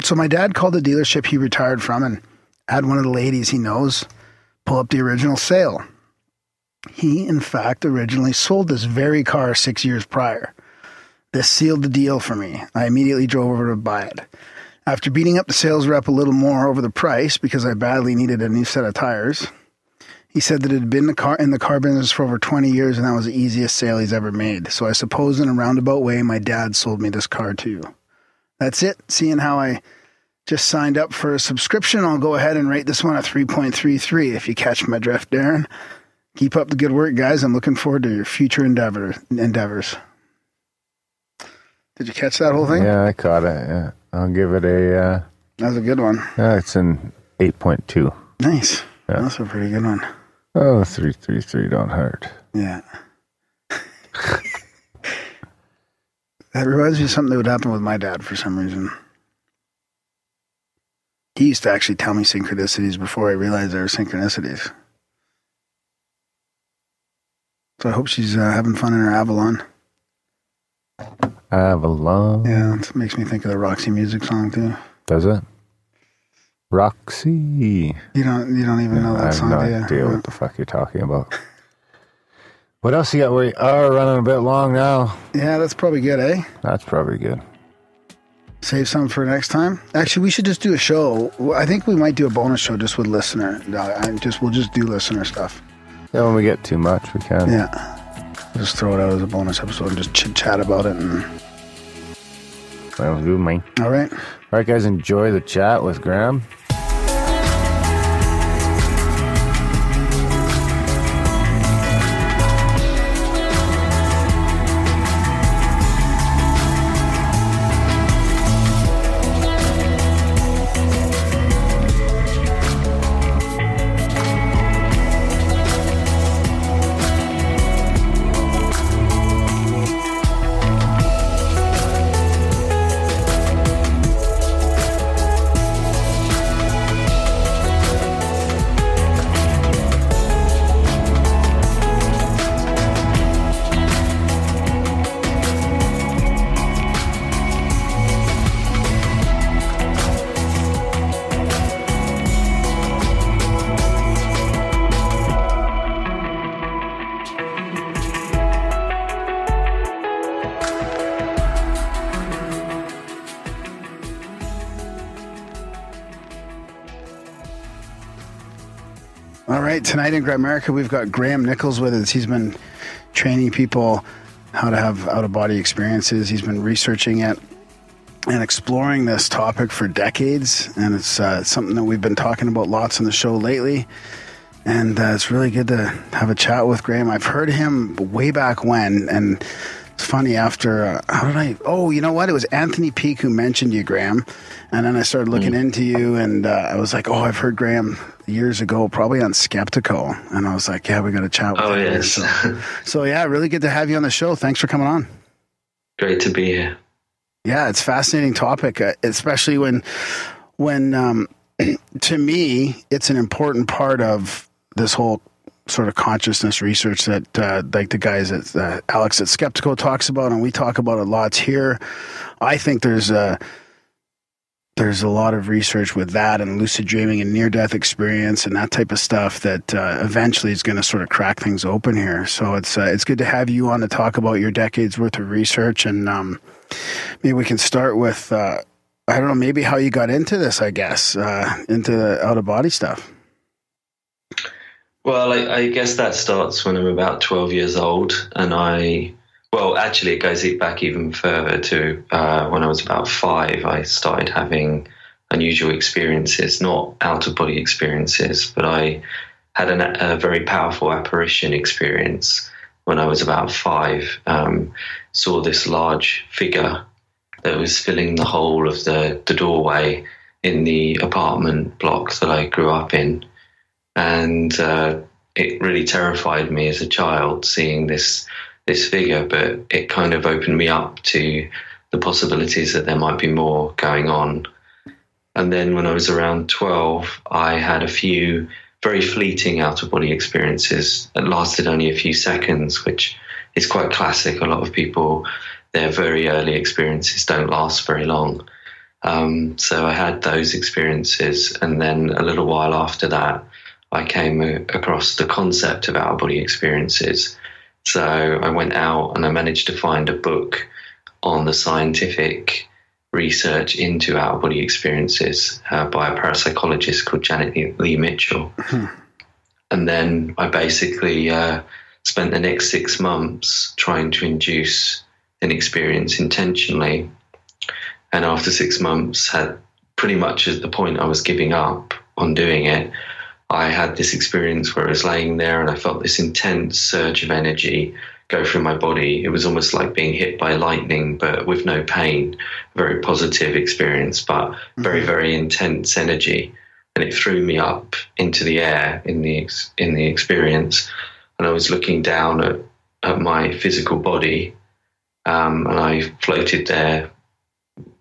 So my dad called the dealership he retired from and had one of the ladies he knows pull up the original sale. He, in fact, originally sold this very car 6 years prior. This sealed the deal for me. I immediately drove over to buy it. After beating up the sales rep a little more over the price because I badly needed a new set of tires, he said that it had been in the car business for over 20 years and that was the easiest sale he's ever made. So I suppose in a roundabout way, my dad sold me this car too. That's it. Seeing how I just signed up for a subscription, I'll go ahead and rate this one a 3.33 if you catch my drift, Darren. Keep up the good work, guys. I'm looking forward to your future endeavors. Did you catch that whole thing? Yeah, I caught it. Yeah, I'll give it a... that was a good one. Yeah, it's an 8.2. Nice. Yeah. That's a pretty good one. Oh, 333 don't hurt. Yeah. That reminds me of something that would happen with my dad for some reason. He used to actually tell me synchronicities before I realized they were synchronicities. So I hope she's having fun in her Avalon. Avalon. Yeah, it makes me think of the Roxy Music song too. Does it? Roxy. You don't even know that song, do you? I have no idea what the fuck you're talking about. What else you got? We are running a bit long now. Yeah, that's probably good, eh? That's probably good. Save some for next time. Actually, we should just do a show. I think we might do a bonus show just with listener. We'll just do listener stuff. Yeah, when we get too much, we can. Yeah. Just throw it out as a bonus episode and just chit-chat about it. Sounds good, man. All right. All right, guys, enjoy the chat with Graham. Tonight in Grimerica, we've got Graham Nicholls with us. He's been training people how to have out-of-body experiences. He's been researching it and exploring this topic for decades, and it's something that we've been talking about lots on the show lately. And it's really good to have a chat with Graham. I've heard him way back when, and it's funny after, you know what? It was Anthony Peake who mentioned you, Graham. And then I started looking into you, and I was like, I've heard Graham years ago, probably on Skeptical. And I was like, yeah, we got to chat with him. Yes. So, yeah, really good to have you on the show. Thanks for coming on. Great to be here. Yeah, it's a fascinating topic, especially when to me, it's an important part of this whole sort of consciousness research that like the guys that Alex at Skeptical talks about, and we talk about it lots here. I think there's a lot of research with that and lucid dreaming and near-death experience and that type of stuff that eventually is going to sort of crack things open here. So it's good to have you on to talk about your decades worth of research, and maybe we can start with I don't know, maybe how you got into this, I guess, into the out-of-body stuff. Well, I guess that starts when I'm about 12 years old, and actually, it goes back even further to when I was about 5. I started having unusual experiences, not out-of-body experiences, but I had a very powerful apparition experience when I was about 5. Saw this large figure that was filling the whole of the doorway in the apartment block that I grew up in. And it really terrified me as a child, seeing this figure, but it kind of opened me up to the possibilities that there might be more going on. And then when I was around 12, I had a few very fleeting out-of-body experiences that lasted only a few seconds, which is quite classic. A lot of people, their very early experiences don't last very long. So I had those experiences, and then a little while after that, I came across the concept of out-of-body experiences. So I went out and I managed to find a book on the scientific research into out-of-body experiences by a parapsychologist called Janet Lee Mitchell. And then I basically spent the next 6 months trying to induce an experience intentionally. And after 6 months, had pretty much at the point I was giving up on doing it, I had this experience where I was laying there and I felt this intense surge of energy go through my body. It was almost like being hit by lightning, but with no pain. A very positive experience, but very, very intense energy. And it threw me up into the air in the experience. And I was looking down at my physical body, and I floated there,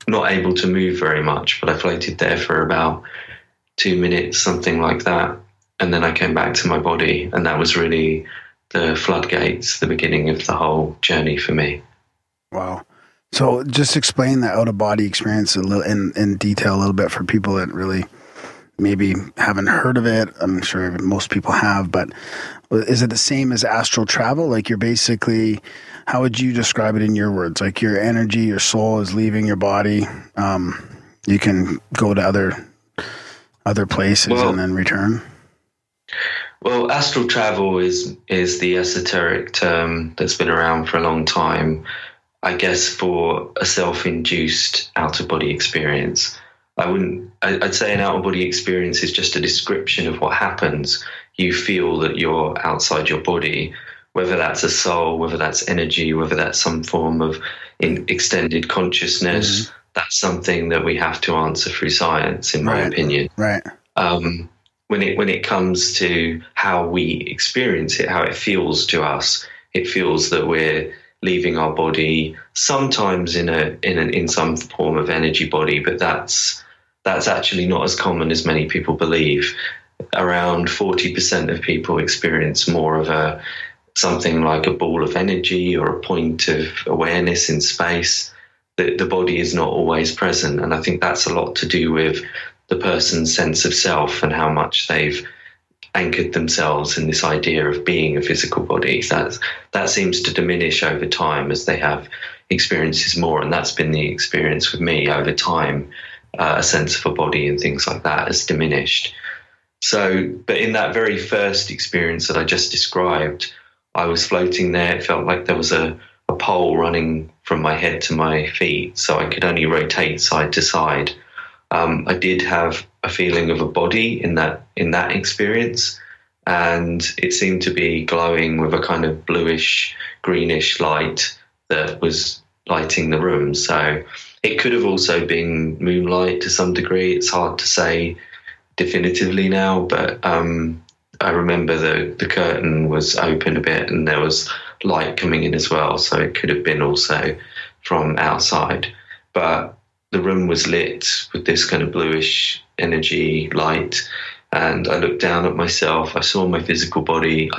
not able to move very much, but I floated there for about 2 minutes, something like that. And then I came back to my body, and that was really the floodgates, the beginning of the whole journey for me. Wow. So just explain the out-of-body experience a little in detail a little bit for people that really maybe haven't heard of it. I'm sure most people have, but is it the same as astral travel? Like you're basically, how would you describe it in your words? Like your energy, your soul is leaving your body. You can go to other places and then return. Well, astral travel is the esoteric term that's been around for a long time, I guess, for a self-induced out-of-body experience. I'd say an out-of-body experience is just a description of what happens. You feel that you're outside your body, whether that's a soul, whether that's energy, whether that's some form of extended consciousness. Mm-hmm. That's something that we have to answer through science, in my opinion. Right. When it comes to how we experience it, how it feels to us, it feels that we're leaving our body, sometimes in some form of energy body, but that's actually not as common as many people believe. Around 40% of people experience more of something like a ball of energy or a point of awareness in space. The body is not always present, and I think that's a lot to do with the person's sense of self and how much they've anchored themselves in this idea of being a physical body. That seems to diminish over time as they have experiences more, and that's been the experience with me over time. A sense of a body and things like that has diminished. So, but in that very first experience that I just described, I was floating there. It felt like there was a pole running from my head to my feet, so I could only rotate side to side. I did have a feeling of a body in that experience, and it seemed to be glowing with a kind of bluish, greenish light that was lighting the room. So it could have also been moonlight to some degree. It's hard to say definitively now, but I remember the curtain was open a bit and there was light coming in as well, so it could have been also from outside. But the room was lit with this kind of bluish energy light, and I looked down at myself. I saw my physical body.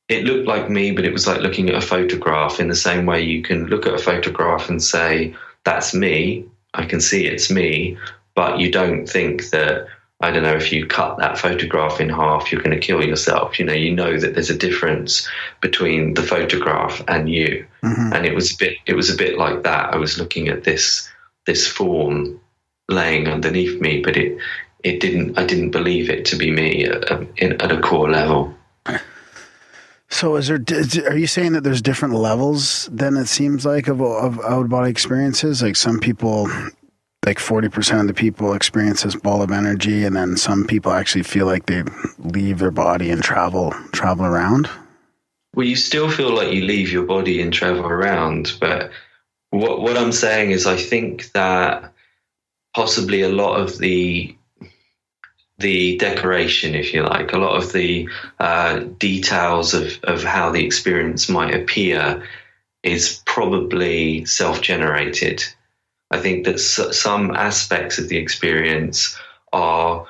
It looked like me, but it was like looking at a photograph, in the same way you can look at a photograph and say, that's me, I can see it's me, but you don't think that, I don't know, if you cut that photograph in half, you're going to kill yourself. You know that there's a difference between the photograph and you. Mm-hmm. And it was a bit like that. I was looking at this form laying underneath me, but I didn't believe it to be me at a core level. So are you saying that there's different levels then, it seems like, of out-of-body experiences? Like some people, like 40% of the people experience this ball of energy, and then some people actually feel like they leave their body and travel around? Well, you still feel like you leave your body and travel around, but what I'm saying is I think that possibly a lot of the decoration, if you like, a lot of the details of how the experience might appear is probably self-generated. I think that some aspects of the experience are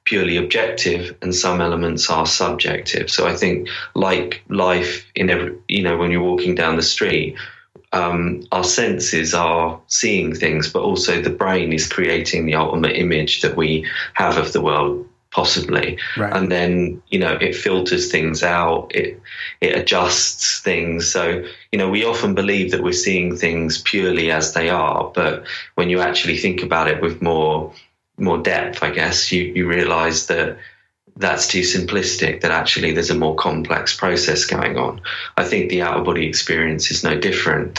purely objective and some elements are subjective. So I think, like life when you're walking down the street, our senses are seeing things, but also the brain is creating the ultimate image that we have of the world, possibly. Right. And then, it filters things out, it adjusts things. So, we often believe that we're seeing things purely as they are, but when you actually think about it with more depth, I guess, you realize that that's too simplistic, that actually there's a more complex process going on. I think the out-of-body experience is no different.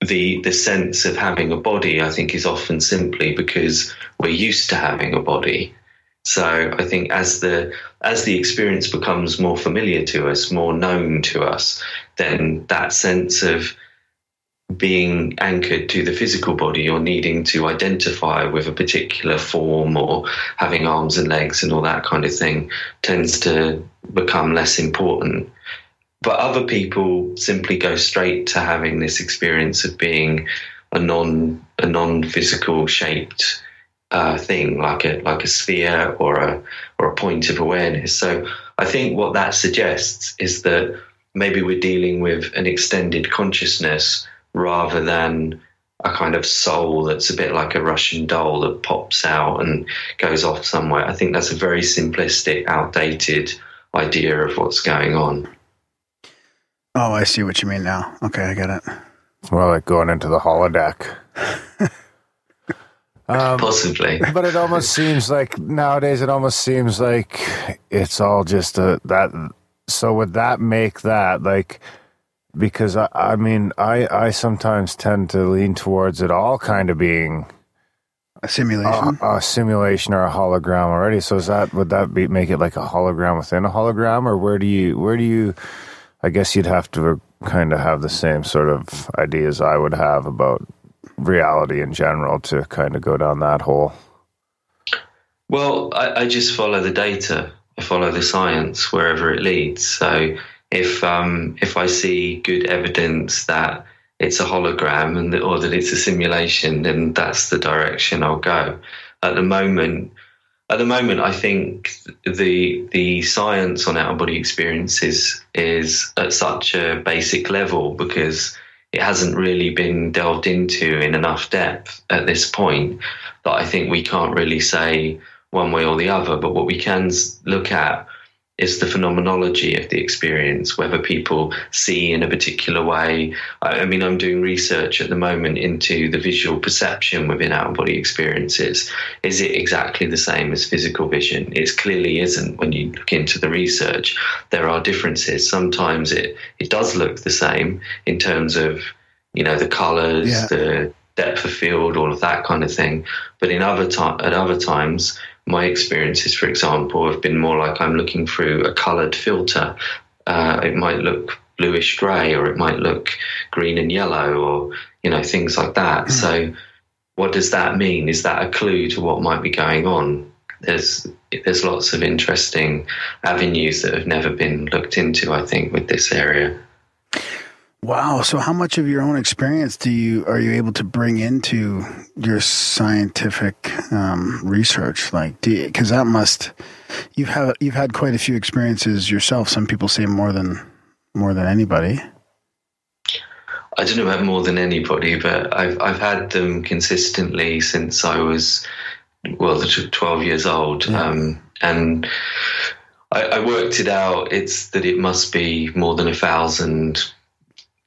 The sense of having a body, I think, is often simply because we're used to having a body. So I think as the experience becomes more familiar to us, more known to us, then that sense of being anchored to the physical body or needing to identify with a particular form or having arms and legs and all that kind of thing tends to become less important. But other people simply go straight to having this experience of being a non-physical shaped thing, like a sphere or a point of awareness. So I think what that suggests is that maybe we're dealing with an extended consciousness rather than kind of soul that's a bit like a Russian doll that pops out and goes off somewhere. I think that's a very simplistic, outdated idea of what's going on. Oh, I see what you mean now. Okay, I get it. It's more like going into the holodeck. Possibly. But it almost seems like nowadays it's all just that. So would that make that like, because I mean, I sometimes tend to lean towards it all kind of being a simulation, a simulation or a hologram already. So would that make it like a hologram within a hologram, or where do you, I guess you'd have to kind of have the same sort of ideas I would have about reality in general to kind of go down that hole. Well, I just follow the data. I follow the science wherever it leads. So if I see good evidence that it's a hologram or that it's a simulation, then that's the direction I'll go. At the moment, I think the science on out-of-body experiences is at such a basic level because it hasn't really been delved into in enough depth at this point that I think we can't really say one way or the other. But what we can look at is the phenomenology of the experience, whether people see in a particular way. I mean, I'm doing research at the moment into the visual perception within out-of-body experiences. Is it exactly the same as physical vision? It clearly isn't when you look into the research. There are differences. Sometimes it does look the same in terms of, the colours, the depth of field, all of that kind of thing. But at other times, my experiences, for example, have been more like I'm looking through a coloured filter. It might look bluish grey, or it might look green and yellow, or things like that. So what does that mean? Is that a clue to what might be going on? There's lots of interesting avenues that have never been looked into, I think, with this area. Wow. So how much of your own experience are you able to bring into your scientific research? Like, because you've had quite a few experiences yourself. Some people say more than anybody. I don't know about more than anybody, but I've had them consistently since I was 12 years old. Yeah. And I worked it out. It's that it must be more than 1,000.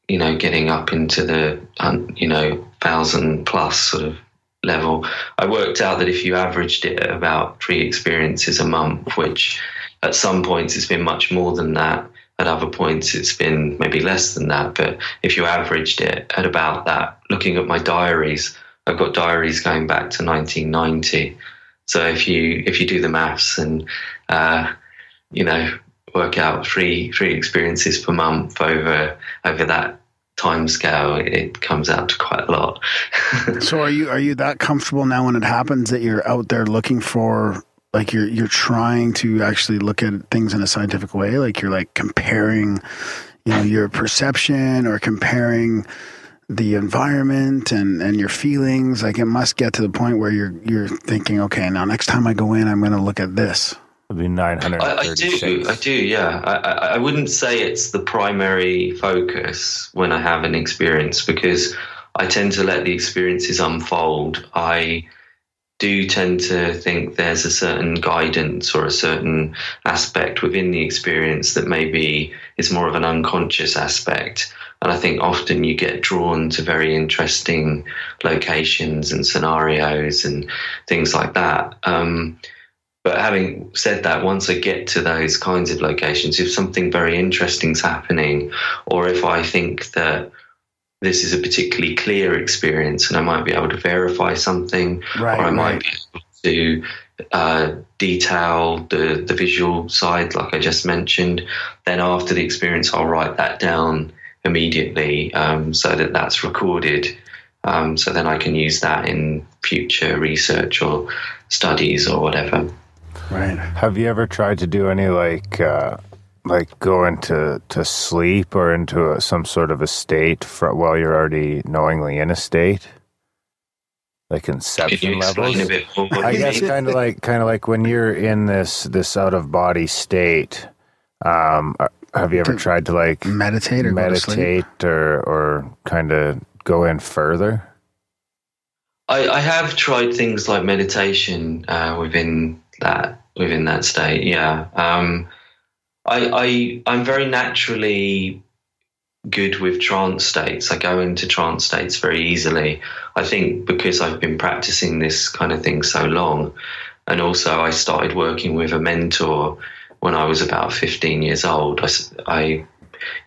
Getting up into the, 1,000 plus sort of level. I worked out that if you averaged it at about 3 experiences a month, which at some points it's been much more than that, at other points it's been maybe less than that, but if you averaged it at about that, looking at my diaries, I've got diaries going back to 1990. So if you do the maths and, work out three experiences per month over that time scale, it comes out to quite a lot. So are you that comfortable now when it happens that you're out there looking for, like you're trying to actually look at things in a scientific way? Like you're like comparing, your perception or comparing the environment and your feelings. Like it must get to the point where you're thinking, okay, now next time I go in, I'm going to look at this. It'd be 936. I do, yeah. I wouldn't say it's the primary focus when I have an experience, because I tend to let the experiences unfold. I do tend to think there's a certain guidance or a certain aspect within the experience that maybe is more of an unconscious aspect. And I think often you get drawn to very interesting locations and scenarios and things like that. But having said that, once I get to those kinds of locations, if something very interesting's happening, or if I think that this is a particularly clear experience and I might be able to verify something, or I might be able to detail the visual side, like I just mentioned, then after the experience, I'll write that down immediately so that that's recorded. So then I can use that in future research or studies or whatever. Right. Have you ever tried to do any like go into sleep or into some sort of a state while you're already knowingly in a state, like inception levels? I guess kind of like when you're in this out of body state. Have you ever tried to like meditate or kind of go in further? I have tried things like meditation within that state. Yeah, I'm very naturally good with trance states. I go into trance states very easily. I think because I've been practicing this kind of thing so long, and also I started working with a mentor when I was about 15 years old. I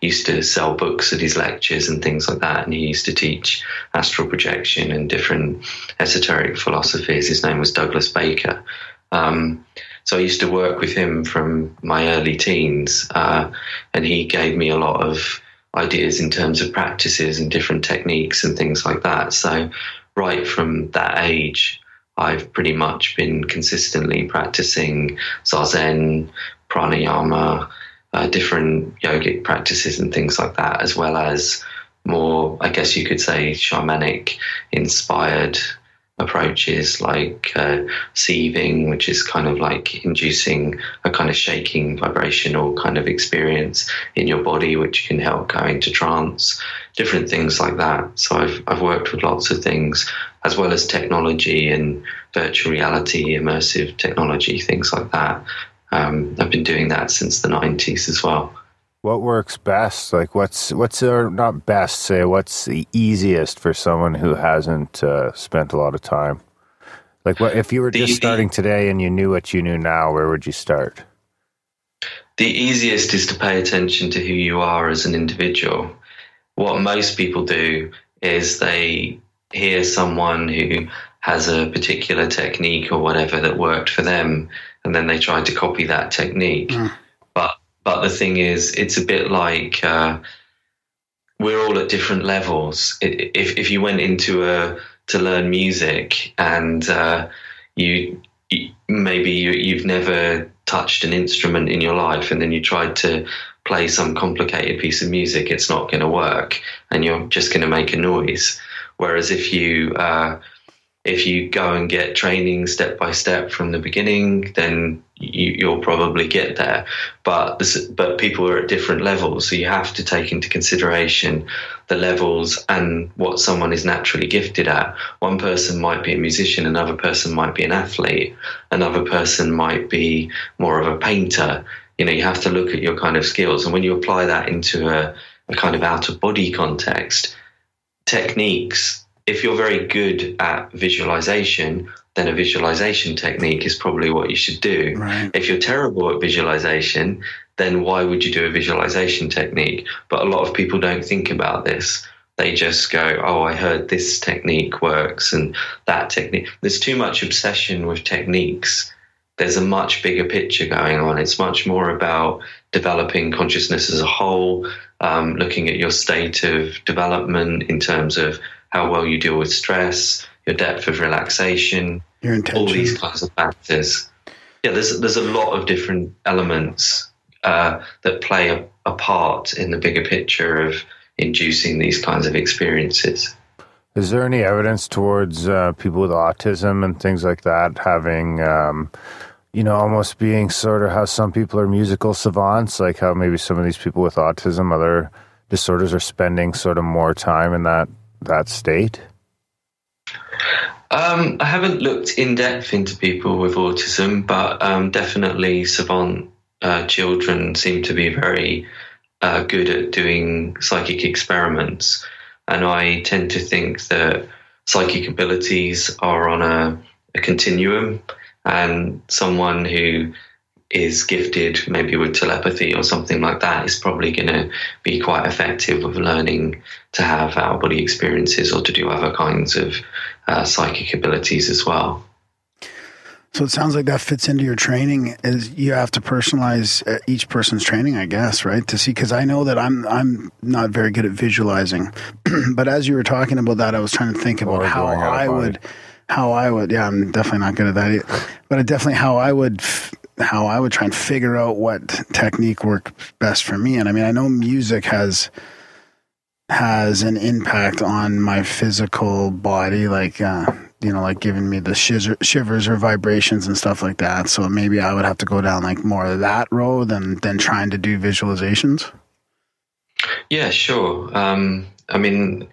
used to sell books at his lectures and things like that, and he used to teach astral projection and different esoteric philosophies. His name was Douglas Baker. So I used to work with him from my early teens, and he gave me a lot of ideas in terms of practices and different techniques and things like that. So right from that age, I've pretty much been consistently practicing Zazen, pranayama, different yogic practices and things like that, as well as more, I guess you could say, shamanic inspired approaches like sieving, which is kind of like inducing a kind of shaking vibrational kind of experience in your body, which can help go into trance, different things like that. So I've worked with lots of things, as well as technology and virtual reality, immersive technology, things like that. I've been doing that since the 90s as well. What works best? Like what's not best, say what's the easiest for someone who hasn't spent a lot of time? Like what if you were just starting today and you knew what you knew now, where would you start? The easiest is to pay attention to who you are as an individual. What most people do is they hear someone who has a particular technique or whatever that worked for them, and then they try to copy that technique. But the thing is, it's a bit like we're all at different levels. If you went into to learn music and you've never touched an instrument in your life, and then you tried to play some complicated piece of music, it's not going to work, and you're just going to make a noise. Whereas if you go and get training step by step from the beginning, then you'll probably get there. But people are at different levels, so you have to take into consideration the levels and what someone is naturally gifted at. One person might be a musician, another person might be an athlete, another person might be more of a painter. You know, you have to look at your kind of skills, and when you apply that into a kind of out-of-body context, techniques, if you're very good at visualization, then a visualization technique is probably what you should do. Right. If you're terrible at visualization, then why would you do a visualization technique? But a lot of people don't think about this. They just go, oh, I heard this technique works and that technique. There's too much obsession with techniques. There's a much bigger picture going on. It's much more about developing consciousness as a whole, looking at your state of development in terms of how well you deal with stress, your depth of relaxation, your intention, all these kinds of factors. Yeah, there's a lot of different elements that play a part in the bigger picture of inducing these kinds of experiences. Is there any evidence towards people with autism and things like that having, almost being sort of how some people are musical savants, like how maybe some of these people with autism, other disorders, are spending sort of more time in that state? I haven't looked in depth into people with autism, but definitely savant children seem to be very good at doing psychic experiments. And I tend to think that psychic abilities are on a continuum, and someone who is gifted maybe with telepathy or something like that is probably going to be quite effective with learning to have out-of-body experiences or to do other kinds of psychic abilities as well. So it sounds like that fits into your training, is you have to personalize each person's training, I guess, right? To see, because I know that I'm not very good at visualizing, but as you were talking about that, I was trying to think about how I would, yeah, I'm definitely not good at that either, but definitely how I would try and figure out what technique worked best for me. And I mean, I know music has an impact on my physical body, like, like giving me the shivers or vibrations and stuff like that. So maybe I would have to go down like more of that road than trying to do visualizations. Yeah, sure. I mean,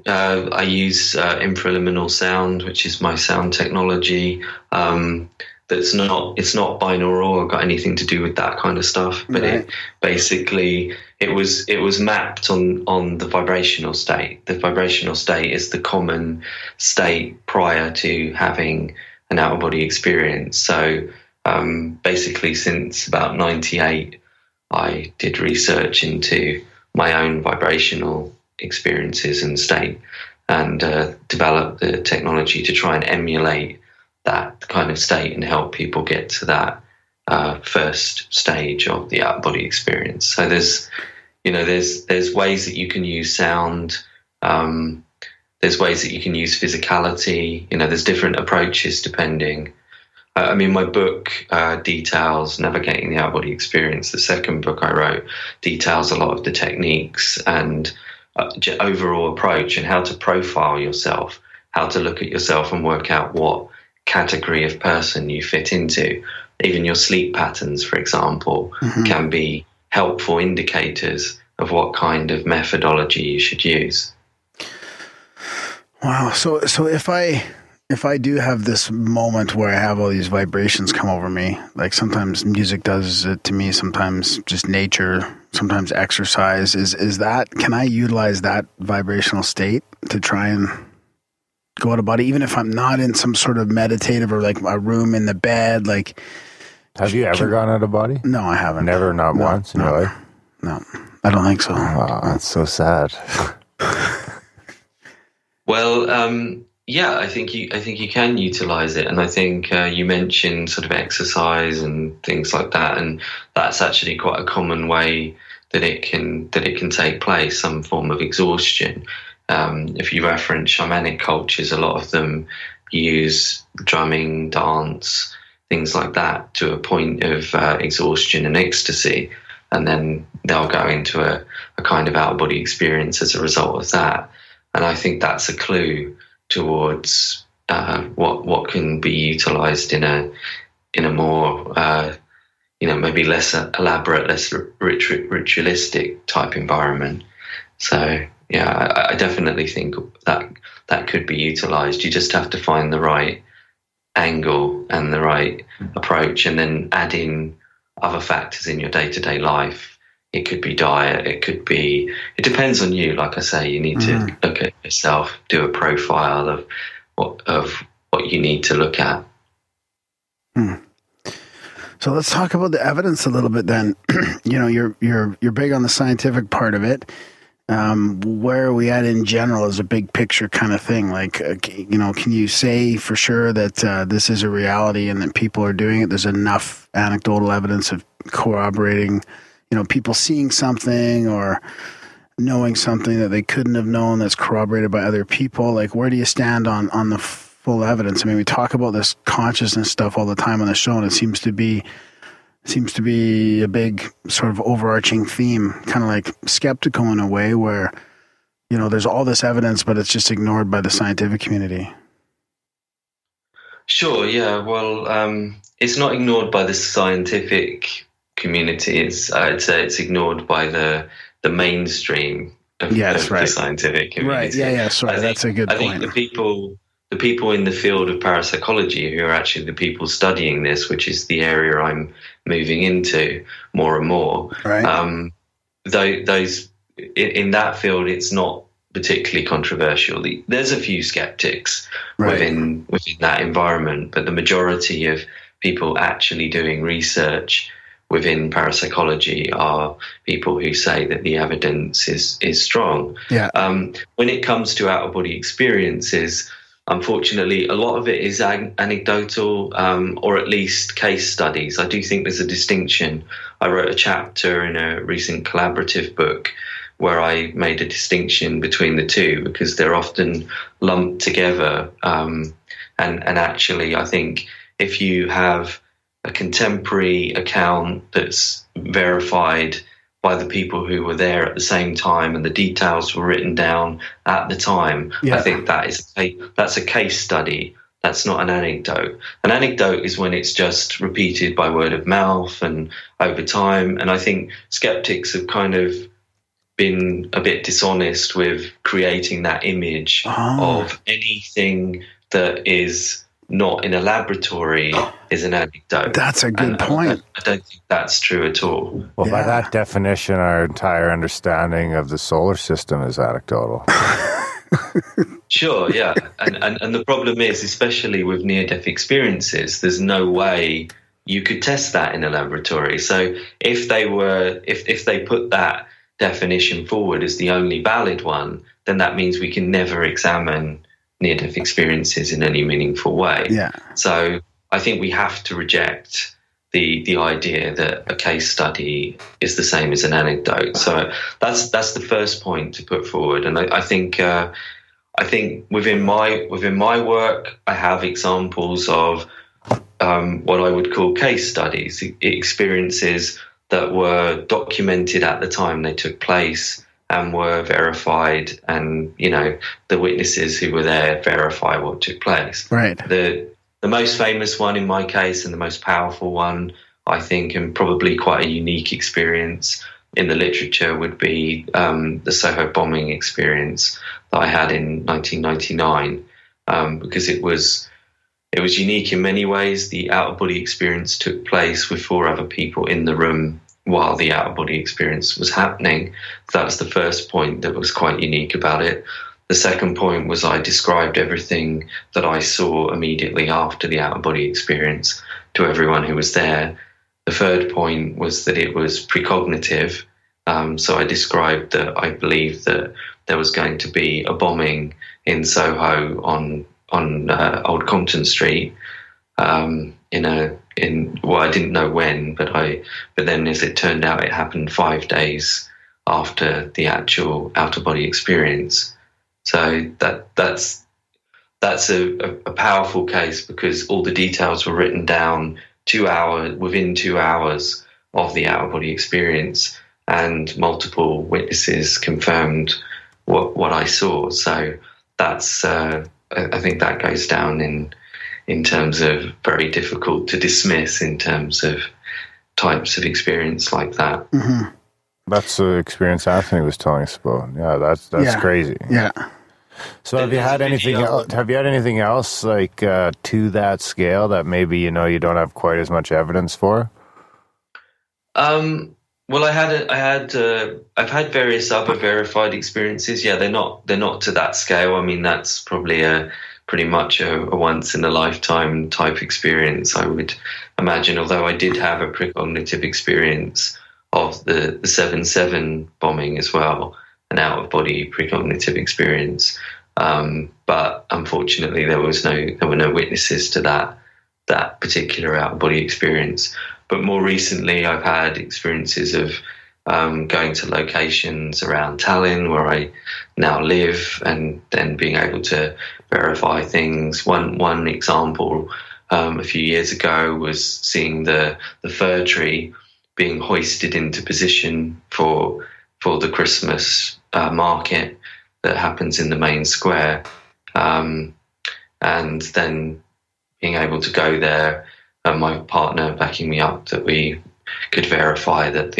I use Infra-Liminal sound, which is my sound technology. It's not binaural or got anything to do with that kind of stuff. But Right. it was mapped on the vibrational state. The vibrational state is the common state prior to having an out of body experience. So basically, since about 98, I did research into my own vibrational experiences and state, and developed the technology to try and emulate that kind of state and help people get to that first stage of the out of body experience. So there's ways that you can use sound. There's ways that you can use physicality. There's different approaches depending. My book details navigating the out of body experience. The second book I wrote details a lot of the techniques and overall approach and how to profile yourself, how to look at yourself and work out what category of person you fit into. Even your sleep patterns, for example, can be helpful indicators of what kind of methodology you should use. Wow. So if I do have this moment where I have all these vibrations come over me, like sometimes music does it to me, sometimes just nature, sometimes exercise, can I utilize that vibrational state to try and go out of body, even if I'm not in some sort of meditative or like a room in the bed? Like, have you ever gone out of body? No, I haven't. Never, not once in your life? No, I don't think so. Oh, that's so sad. Well, yeah, I think you can utilize it, and I think you mentioned sort of exercise and things like that, and that's actually quite a common way that it can take place. Some form of exhaustion. If you reference shamanic cultures, a lot of them use drumming, dance, things like that to a point of exhaustion and ecstasy, and then they'll go into a kind of out of body experience as a result of that. And I think that's a clue towards what can be utilized in a more maybe less elaborate, less ritualistic type environment. So yeah, I definitely think that could be utilized. You just have to find the right angle and the right approach, and then add in other factors in your day-to-day life. It could be diet. It depends on you. Like I say, you need to look at yourself, do a profile of what you need to look at. So let's talk about the evidence a little bit then. You're big on the scientific part of it. Where are we at in general as a big picture kind of thing? Like, can you say for sure that this is a reality and that people are doing it? There's enough anecdotal evidence of corroborating, people seeing something or knowing something that they couldn't have known that's corroborated by other people. Like, where do you stand on the full evidence? I mean, we talk about this consciousness stuff all the time on the show, and it seems to be a big sort of overarching theme, kind of like skeptical in a way where, there's all this evidence, but it's just ignored by the scientific community. Sure, yeah. Well, it's not ignored by the scientific community. I'd say it's ignored by the mainstream of the scientific community. Right, yeah, sorry, that's a good point. I think the people in the field of parapsychology who are actually the people studying this, which is the area I'm moving into more and more. Right. Those in that field, it's not particularly controversial. There's a few skeptics within that environment, but the majority of people actually doing research within parapsychology are people who say that the evidence is strong. Yeah. When it comes to out of body experiences, unfortunately, a lot of it is anecdotal, or at least case studies. I do think there's a distinction. I wrote a chapter in a recent collaborative book where I made a distinction between the two because they're often lumped together. And actually, I think if you have a contemporary account that's verified by the people who were there at the same time and the details were written down at the time, I think that's a case study. That's not an anecdote. An anecdote is when it's just repeated by word of mouth and over time. And I think skeptics have kind of been a bit dishonest with creating that image of anything that is not in a laboratory is an anecdote. That's a good point. I don't think that's true at all. Well, by that definition, our entire understanding of the solar system is anecdotal. Sure, yeah. And the problem is, especially with near-death experiences, there's no way you could test that in a laboratory. So if they put that definition forward as the only valid one, then that means we can never examine near-death experiences in any meaningful way. Yeah. So I think we have to reject the idea that a case study is the same as an anecdote. So that's the first point to put forward. And I think within my work, I have examples of what I would call case studies, experiences that were documented at the time they took place and were verified, and the witnesses who were there verify what took place. Right. The most famous one in my case, and the most powerful one, I think, and probably quite a unique experience in the literature, would be the Soho bombing experience that I had in 1999, because it was unique in many ways. The out-of-body experience took place with 4 other people in the room while the out-of-body experience was happening. That was the first point that was quite unique about it. The second point was I described everything that I saw immediately after the out-of-body experience to everyone who was there. The third point was that it was precognitive. So I described that I believed that there was going to be a bombing in Soho on Old Compton Street. I didn't know when, but then as it turned out, it happened 5 days after the actual out-of-body experience. So that's a powerful case, because all the details were written down within 2 hours of the out-of-body experience, and multiple witnesses confirmed what I saw. So that's I think that goes down in terms of very difficult to dismiss in terms of types of experience like that. Mm-hmm. That's the experience Anthony was telling us about. Yeah, that's crazy. Yeah. So have you had anything else? Have you had anything else like to that scale that maybe you don't have quite as much evidence for? Well, I've had various other verified experiences. Yeah, they're not to that scale. I mean, that's probably pretty much a once in a lifetime type experience, I would imagine. Although I did have a precognitive experience of the 7/7 bombing as well, an out of body precognitive experience. But unfortunately, there were no witnesses to that particular out of body experience. But more recently, I've had experiences of going to locations around Tallinn, where I now live, and then being able to verify things. One example a few years ago was seeing the fir tree being hoisted into position for the Christmas market that happens in the main square, and then being able to go there, and my partner backing me up, that we could verify that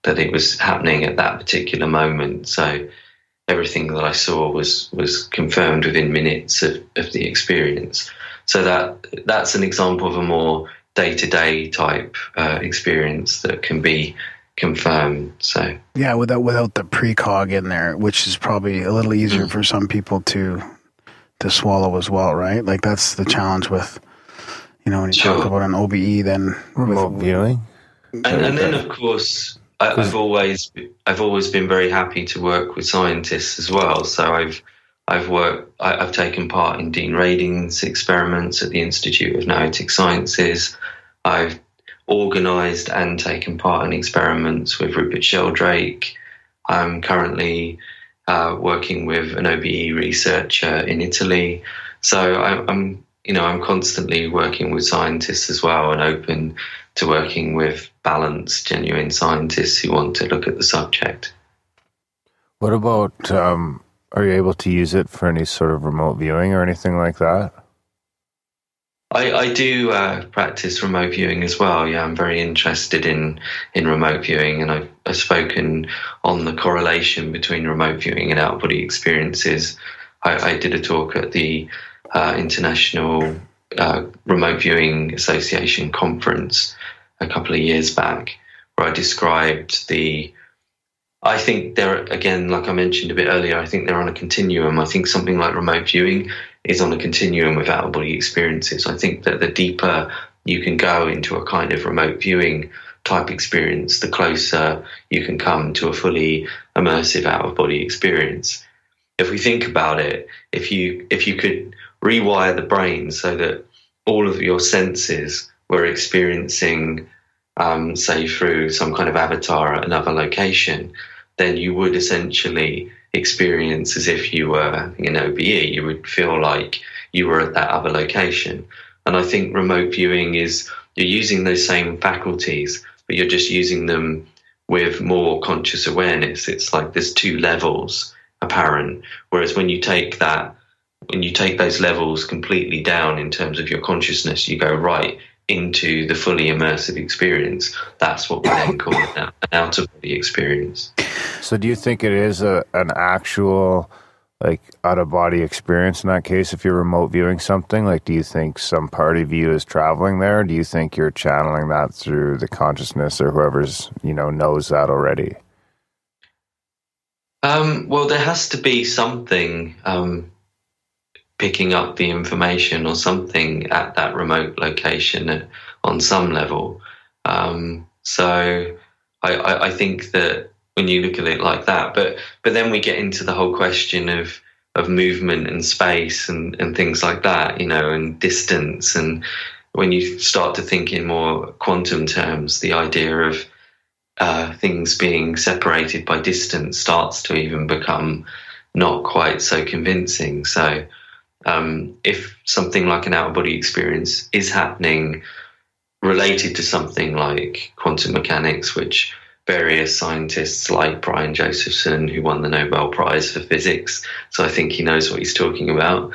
that it was happening at that particular moment. So everything that I saw was confirmed within minutes of the experience. So that's an example of a more day-to-day type experience that can be confirmed. So yeah, without the precog in there, which is probably a little easier for some people to swallow as well, right? Like that's the challenge with, when you talk about an OBE, then remote viewing. And then of course, I've always been very happy to work with scientists as well. So I've taken part in Dean Radin's experiments at the Institute of Noetic Sciences. I've organised and taken part in experiments with Rupert Sheldrake. I'm currently working with an OBE researcher in Italy. So I'm constantly working with scientists as well, and open to working with balanced, genuine scientists who want to look at the subject. What about, are you able to use it for any sort of remote viewing or anything like that? I do practice remote viewing as well. Yeah, I'm very interested in remote viewing, and I've spoken on the correlation between remote viewing and out-of-body experiences. I did a talk at the International Remote Viewing Association conference a couple of years back, where I described I think they're, again, like I mentioned a bit earlier, I think they're on a continuum. I think something like remote viewing is on a continuum with out-of-body experiences. I think that the deeper you can go into a kind of remote viewing type experience, the closer you can come to a fully immersive out-of-body experience. If we think about it, if you could rewire the brain so that all of your senses were experiencing, say, through some kind of avatar at another location, then you would essentially experience as if you were having an OBE. You would feel like you were at that other location. And I think remote viewing is, you're using those same faculties, but you're just using them with more conscious awareness. It's like there's two levels apparent. Whereas when you take those levels completely down in terms of your consciousness, you go right into the fully immersive experience. That's what we then call an out-of-body experience. So do you think it is an actual, like, out-of-body experience in that case if you're remote viewing something? Like, do you think some part of you is traveling there? Or do you think you're channeling that through the consciousness or whoever's, knows that already? Well, there has to be something picking up the information or something at that remote location on some level. So I think that when you look at it like that, but then we get into the whole question of movement and space and things like that, and distance. And when you start to think in more quantum terms, the idea of things being separated by distance starts to even become not quite so convincing. So if something like an out-of-body experience is happening related to something like quantum mechanics, which various scientists like Brian Josephson, who won the Nobel Prize for Physics, so I think he knows what he's talking about,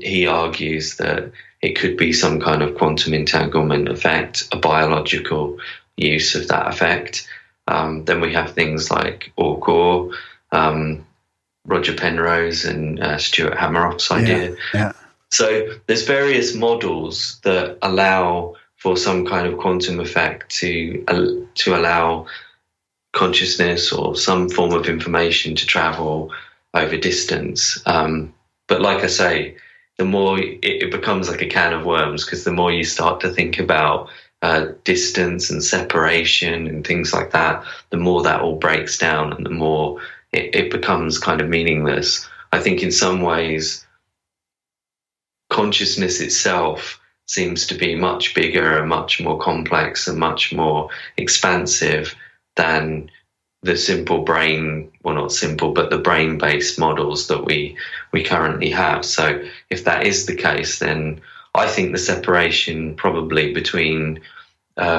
he argues that it could be some kind of quantum entanglement effect, a biological use of that effect. Then we have things like Orr, Roger Penrose and Stuart Hameroff's idea. Yeah. So there's various models that allow for some kind of quantum effect to allow consciousness or some form of information to travel over distance. But like I say, the more it becomes like a can of worms, because the more you start to think about distance and separation and things like that, the more that all breaks down and the more it becomes kind of meaningless. I think in some ways, consciousness itself seems to be much bigger and much more complex and much more expansive than the simple brain, well, not simple, but the brain-based models that we currently have. So if that is the case, then I think the separation probably between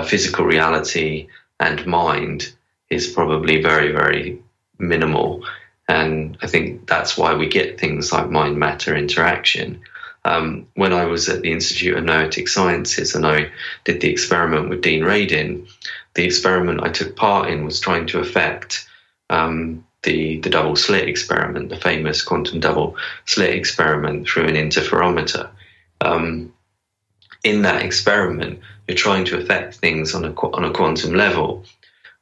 physical reality and mind is probably very, very minimal. And I think that's why we get things like mind-matter interaction. When I was at the Institute of Noetic Sciences and I did the experiment with Dean Radin, the experiment I took part in was trying to affect the double slit experiment, the famous quantum double slit experiment through an interferometer. In that experiment, you're trying to affect things on a quantum level.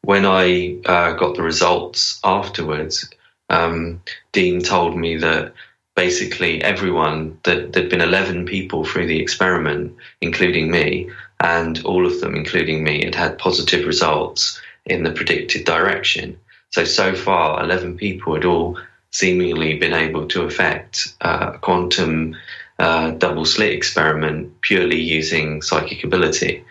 When I got the results afterwards, Dean told me that basically everyone, that there'd been 11 people through the experiment, including me, and all of them, including me, had positive results in the predicted direction. So far, 11 people had all seemingly been able to affect a quantum double slit experiment purely using psychic ability.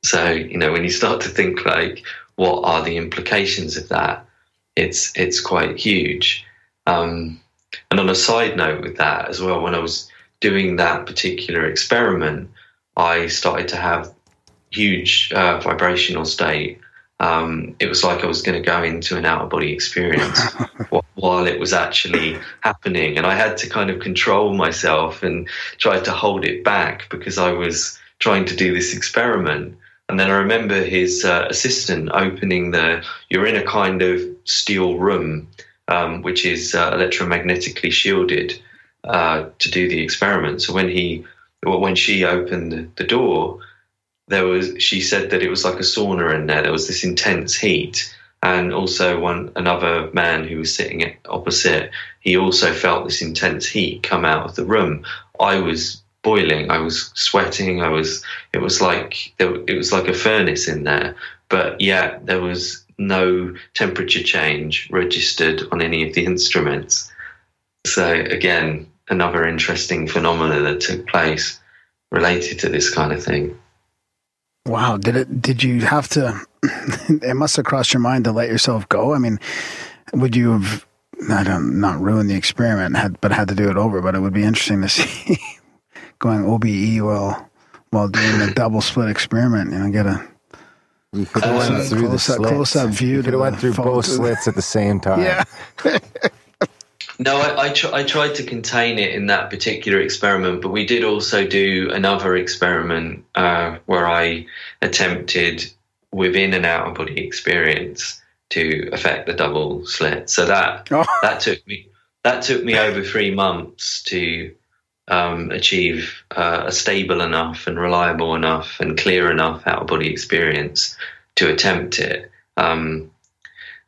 So, when you start to think like, what are the implications of that? It's quite huge. And on a side note with that as well, when I was doing that particular experiment, I started to have huge vibrational state. It was like I was going to go into an out-of-body experience. What while it was actually happening. And I had to kind of control myself and try to hold it back because I was trying to do this experiment. And then I remember his assistant opening you're in a kind of steel room, which is electromagnetically shielded to do the experiment. So when she opened the door, she said that it was like a sauna in there. There was this intense heat. And also another man who was sitting opposite, he also felt this intense heat come out of the room. I was boiling. I was sweating. It was like a furnace in there. But yeah, there was no temperature change registered on any of the instruments. So again, another interesting phenomena that took place related to this kind of thing. Wow. Did you have to, it must have crossed your mind to let yourself go? I mean, would you have, not ruined the experiment, but had to do it over, but it would be interesting to see going OBE while doing the double split experiment, you could have went through the slits. Close-up view. You could have went through both slits at the same time. Yeah. No, I tried to contain it in that particular experiment, but we did also do another experiment where I attempted within an out-of-body experience to affect the double slit. So that took me over 3 months to achieve a stable enough and reliable enough and clear enough out-of-body experience to attempt it.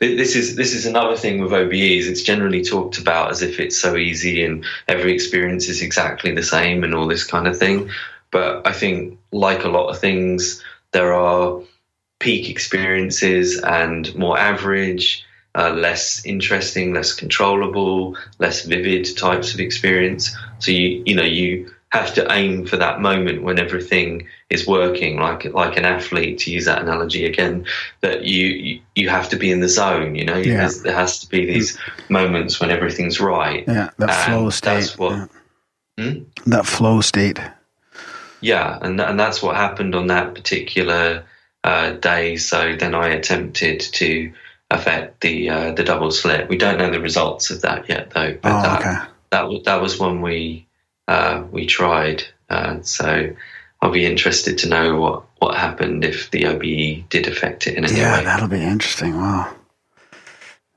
This is another thing with OBEs. It's generally talked about as if it's so easy and every experience is exactly the same and all this kind of thing. But I think, like a lot of things, there are peak experiences and more average, less interesting, less controllable, less vivid types of experience. So you have to aim for that moment when everything is working, like an athlete, to use that analogy again, that you have to be in the zone, there has to be these moments when everything's right. Yeah, that flow state. That's what, that flow state. Yeah, and that's what happened on that particular day. So then I attempted to affect the double slit. We don't know the results of that yet, though. But that was one we tried. So I'll be interested to know what happened if the OBE did affect it in any way. Yeah, that'll be interesting. Wow.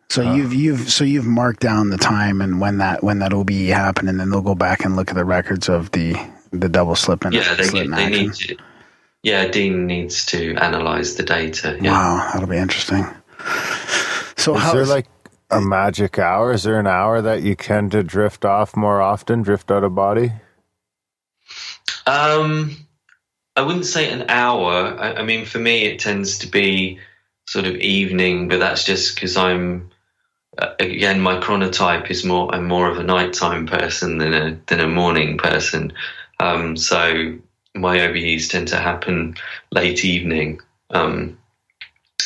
So you've marked down the time and when that OBE happened, and then they'll go back and look at the records of the double slip and they need to. Yeah, Dean needs to analyze the data. Yeah. Wow, that'll be interesting. So is there like a magic hour? Is there an hour that you tend to drift off more often, drift out of body? I wouldn't say an hour. I mean, for me, it tends to be sort of evening, but that's just because I'm, again, my chronotype is I'm more of a nighttime person than a morning person. So my OBEs tend to happen late evening,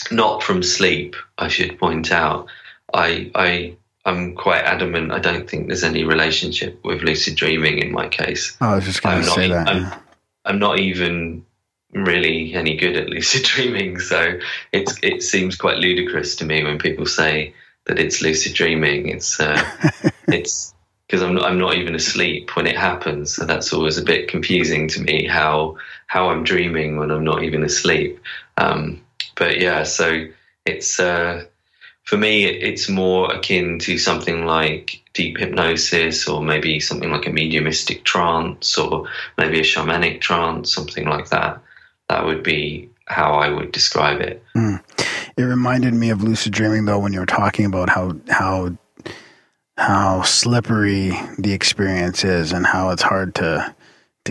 not from sleep, I should point out. I'm quite adamant. I don't think there's any relationship with lucid dreaming in my case. I was just going to say that. I'm not even really any good at lucid dreaming, so it seems quite ludicrous to me when people say that it's lucid dreaming. It's because I'm not even asleep when it happens, so that's always a bit confusing to me how I'm dreaming when I'm not even asleep. But yeah, so it's for me, it's more akin to something like deep hypnosis, or maybe something like a mediumistic trance, or maybe a shamanic trance, something like that. That would be how I would describe it. It reminded me of lucid dreaming, though, when you were talking about how slippery the experience is and how it's hard to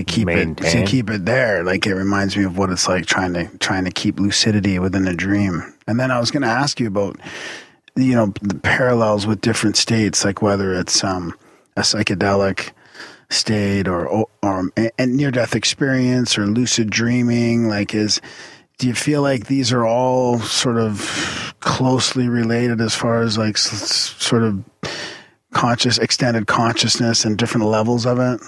keep it there. Like, it reminds me of what it's like trying to keep lucidity within a dream. And then I was going to ask you about, the parallels with different states, like whether it's a psychedelic state or a near-death experience or lucid dreaming. Do you feel like these are all sort of closely related as far as like sort of extended consciousness and different levels of it?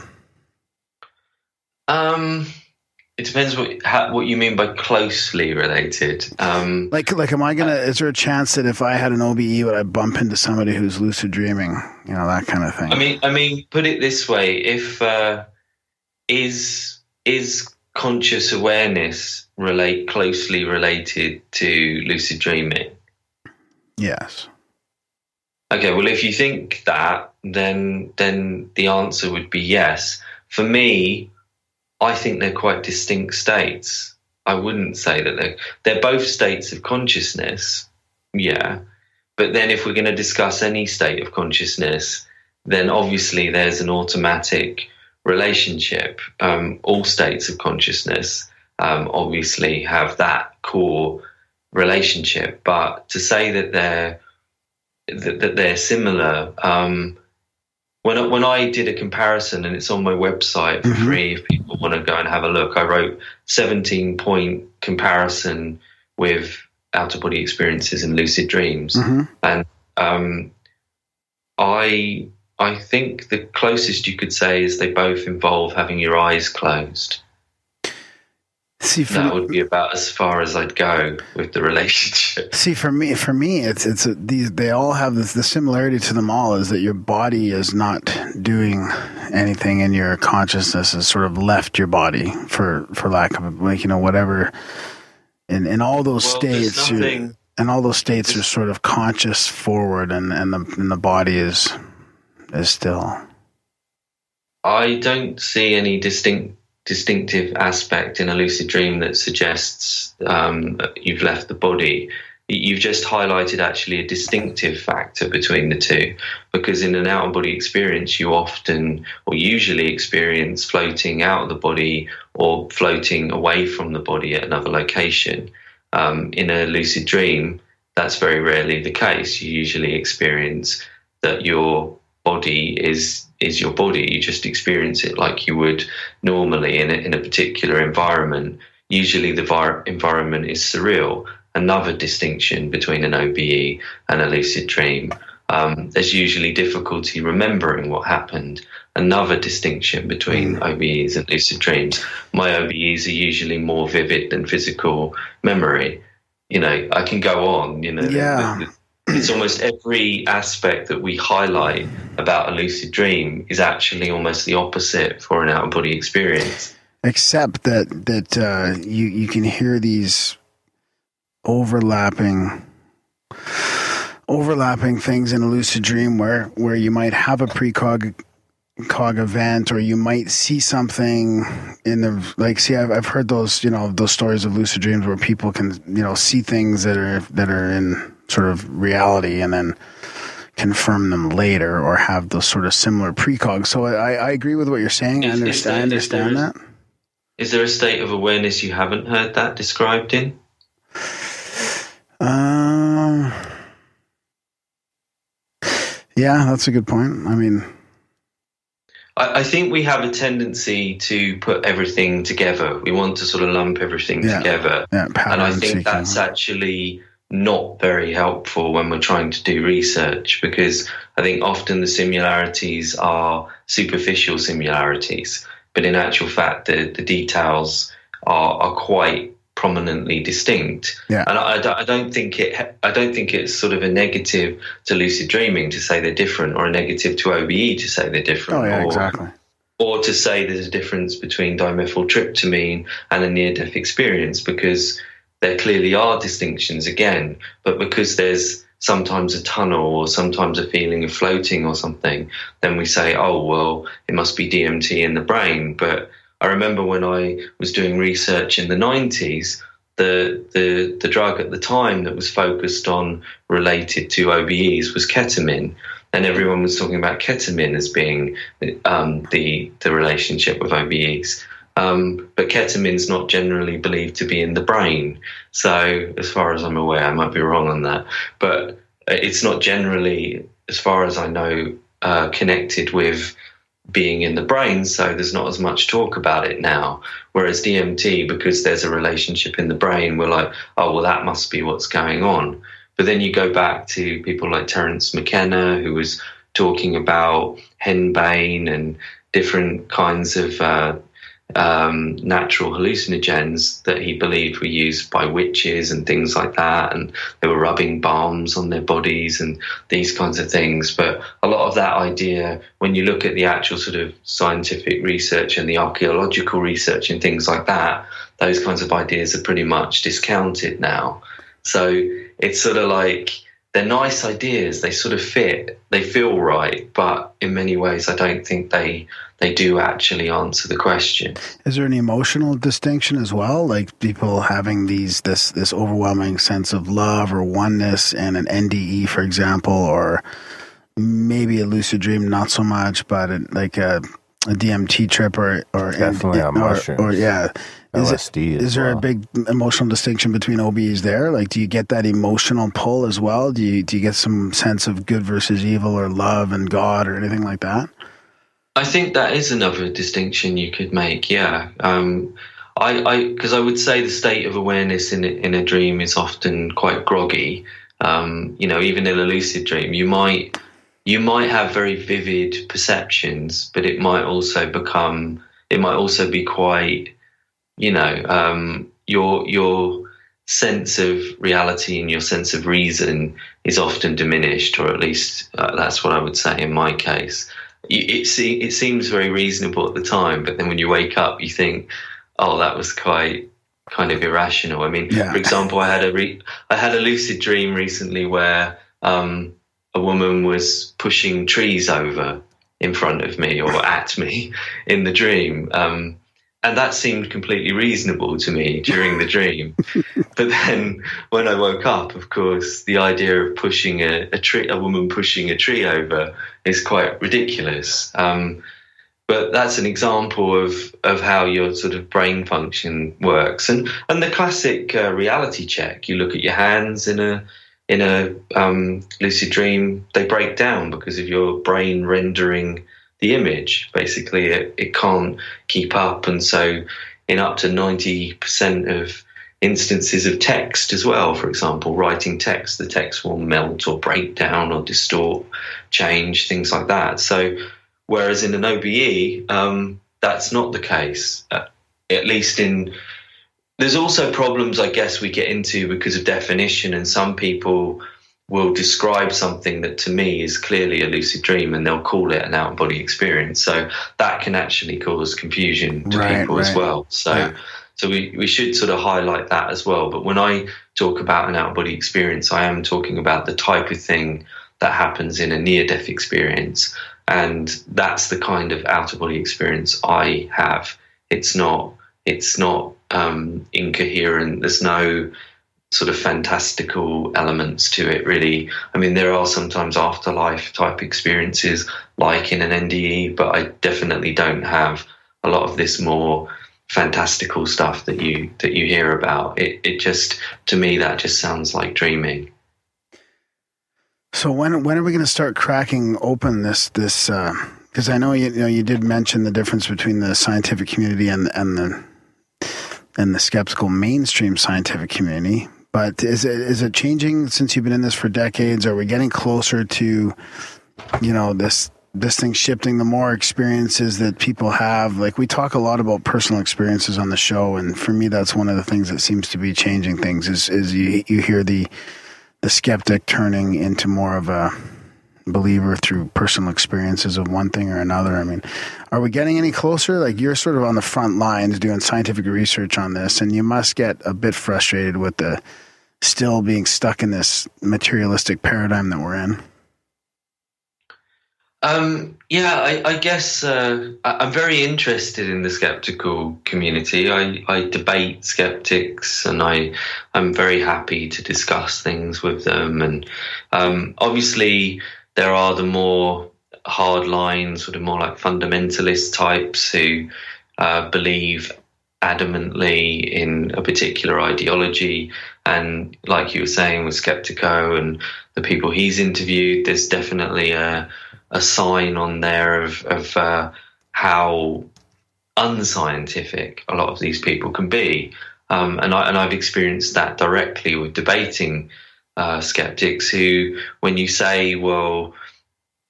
It depends what you mean by closely related. Like, am I gonna? Is there a chance that if I had an OBE, would I bump into somebody who's lucid dreaming? You know, that kind of thing. I mean, put it this way: if is conscious awareness closely related to lucid dreaming? Yes. Okay. Well, if you think that, then the answer would be yes. For me, I think they're quite distinct states. I wouldn't say that they're both states of consciousness, yeah. But then if we're going to discuss any state of consciousness, then obviously there's an automatic relationship. All states of consciousness obviously have that core relationship. But to say that they're similar, when I did a comparison, and it's on my website for free if people want to go and have a look, I wrote 17-point comparison with out-of-body experiences and lucid dreams. And I think the closest you could say is they both involve having your eyes closed. See, that would be about as far as I'd go with the relationship. See, for me, they all have the similarity to them all is that your body is not doing anything, and your consciousness has sort of left your body for lack of whatever. In all those states, and all those states are sort of conscious forward, and the body is still. I don't see any distinctive aspect in a lucid dream that suggests you've left the body. You've just highlighted actually a distinctive factor between the two, because in an out-of-body experience you often or usually experience floating out of the body or floating away from the body at another location. In a lucid dream, that's very rarely the case. You usually experience that your body is your body. You just experience it like you would normally in a particular environment. Usually the environment is surreal. Another distinction between an OBE and a lucid dream. There's usually difficulty remembering what happened. Another distinction between OBEs and lucid dreams. My OBEs are usually more vivid than physical memory. I can go on, Yeah. It's almost every aspect that we highlight about a lucid dream is actually almost the opposite for an out-of-body experience. Except that you can hear these overlapping things in a lucid dream where you might have a precog event, or you might see something in the I've heard those those stories of lucid dreams where people can see things that are in sort of reality and then confirm them later, or have those sort of similar precog. So I agree with what you're saying. I understand that. Is there a state of awareness you haven't heard that described in? Yeah, that's a good point. I mean, I think we have a tendency to put everything together. We want to sort of lump everything together. Yeah, and I think that's actually not very helpful when we're trying to do research, because I think often the similarities are superficial similarities, but in actual fact the details are quite prominently distinct. Yeah. And I don't think it's sort of a negative to lucid dreaming to say they're different, or a negative to OBE to say they're different. Oh yeah, exactly. Or to say there's a difference between dimethyltryptamine and a near-death experience, because there clearly are distinctions again, but because there's sometimes a tunnel or sometimes a feeling of floating or something, then we say, oh, well, it must be DMT in the brain. But I remember when I was doing research in the 90s, the drug at the time that was focused on related to OBEs was ketamine. And everyone was talking about ketamine as being the relationship with OBEs. But ketamine's not generally believed to be in the brain. So as far as I'm aware, I might be wrong on that, but it's not generally, as far as I know, connected with being in the brain. So there's not as much talk about it now. Whereas DMT, because there's a relationship in the brain, we're like, oh, well, that must be what's going on. But then you go back to people like Terence McKenna, who was talking about henbane and different kinds of natural hallucinogens that he believed were used by witches and things like that, and they were rubbing balms on their bodies and these kinds of things. But a lot of that idea, when you look at the actual sort of scientific research and the archaeological research and things like that, those kinds of ideas are pretty much discounted now. So it's sort of like, they're nice ideas, they sort of fit, they feel right, but in many ways I don't think they do actually answer the question. Is there an emotional distinction as well? Like people having this overwhelming sense of love or oneness and an NDE, for example, or maybe a lucid dream, not so much, but like a DMT trip or definitely a mushroom. Or yeah. LSD Is there a big emotional distinction between OBEs there? Like, do you get that emotional pull as well? Do you get some sense of good versus evil or love and God or anything like that? I think that is another distinction you could make, yeah. Because I would say the state of awareness in a dream is often quite groggy. Even in a lucid dream, you might have very vivid perceptions, but it might also be quite, your sense of reality and your sense of reason is often diminished, or at least that's what I would say in my case. It seems very reasonable at the time, but then when you wake up, you think, oh, that was quite kind of irrational. I mean, For example, I had a lucid dream recently where a woman was pushing trees over in front of me or at me in the dream. And that seemed completely reasonable to me during the dream. But then when I woke up, of course, the idea of pushing a woman pushing a tree over is quite ridiculous. But that's an example of how your sort of brain function works. And the classic reality check, you look at your hands in a lucid dream, they break down because of your brain rendering the image. Basically, it can't keep up, and so in up to 90% of instances of text as well, for example, writing text, the text will melt or break down or distort, change, things like that. So whereas in an OBE, that's not the case, at least there's also problems, I guess, we get into because of definition, and some people will describe something that to me is clearly a lucid dream and they'll call it an out-of-body experience. So that can actually cause confusion to people as well. So we should sort of highlight that as well. But when I talk about an out-of-body experience, I am talking about the type of thing that happens in a near-death experience. And that's the kind of out-of-body experience I have. It's not incoherent. There's no sort of fantastical elements to it, really. I mean, there are sometimes afterlife type experiences like in an NDE, but I definitely don't have a lot of this more fantastical stuff that you hear about. It just, to me, that just sounds like dreaming. So when are we going to start cracking open this because I know you did mention the difference between the scientific community and the skeptical mainstream scientific community. But is it changing since you've been in this for decades? Are we getting closer to, this thing shifting, the more experiences that people have? Like, we talk a lot about personal experiences on the show, and for me, that's one of the things that seems to be changing things is you hear the skeptic turning into more of a believer through personal experiences of one thing or another. I mean, are we getting any closer? Like, you're sort of on the front lines doing scientific research on this, and you must get a bit frustrated with the still being stuck in this materialistic paradigm that we're in. I guess I'm very interested in the skeptical community. I debate skeptics, and I'm very happy to discuss things with them. And obviously, there are the more hardline, sort of more like fundamentalist types who believe adamantly in a particular ideology. And like you were saying with Skeptico and the people he's interviewed, there's definitely a sign on there of how unscientific a lot of these people can be. And I've experienced that directly with debating skeptics who, when you say, well,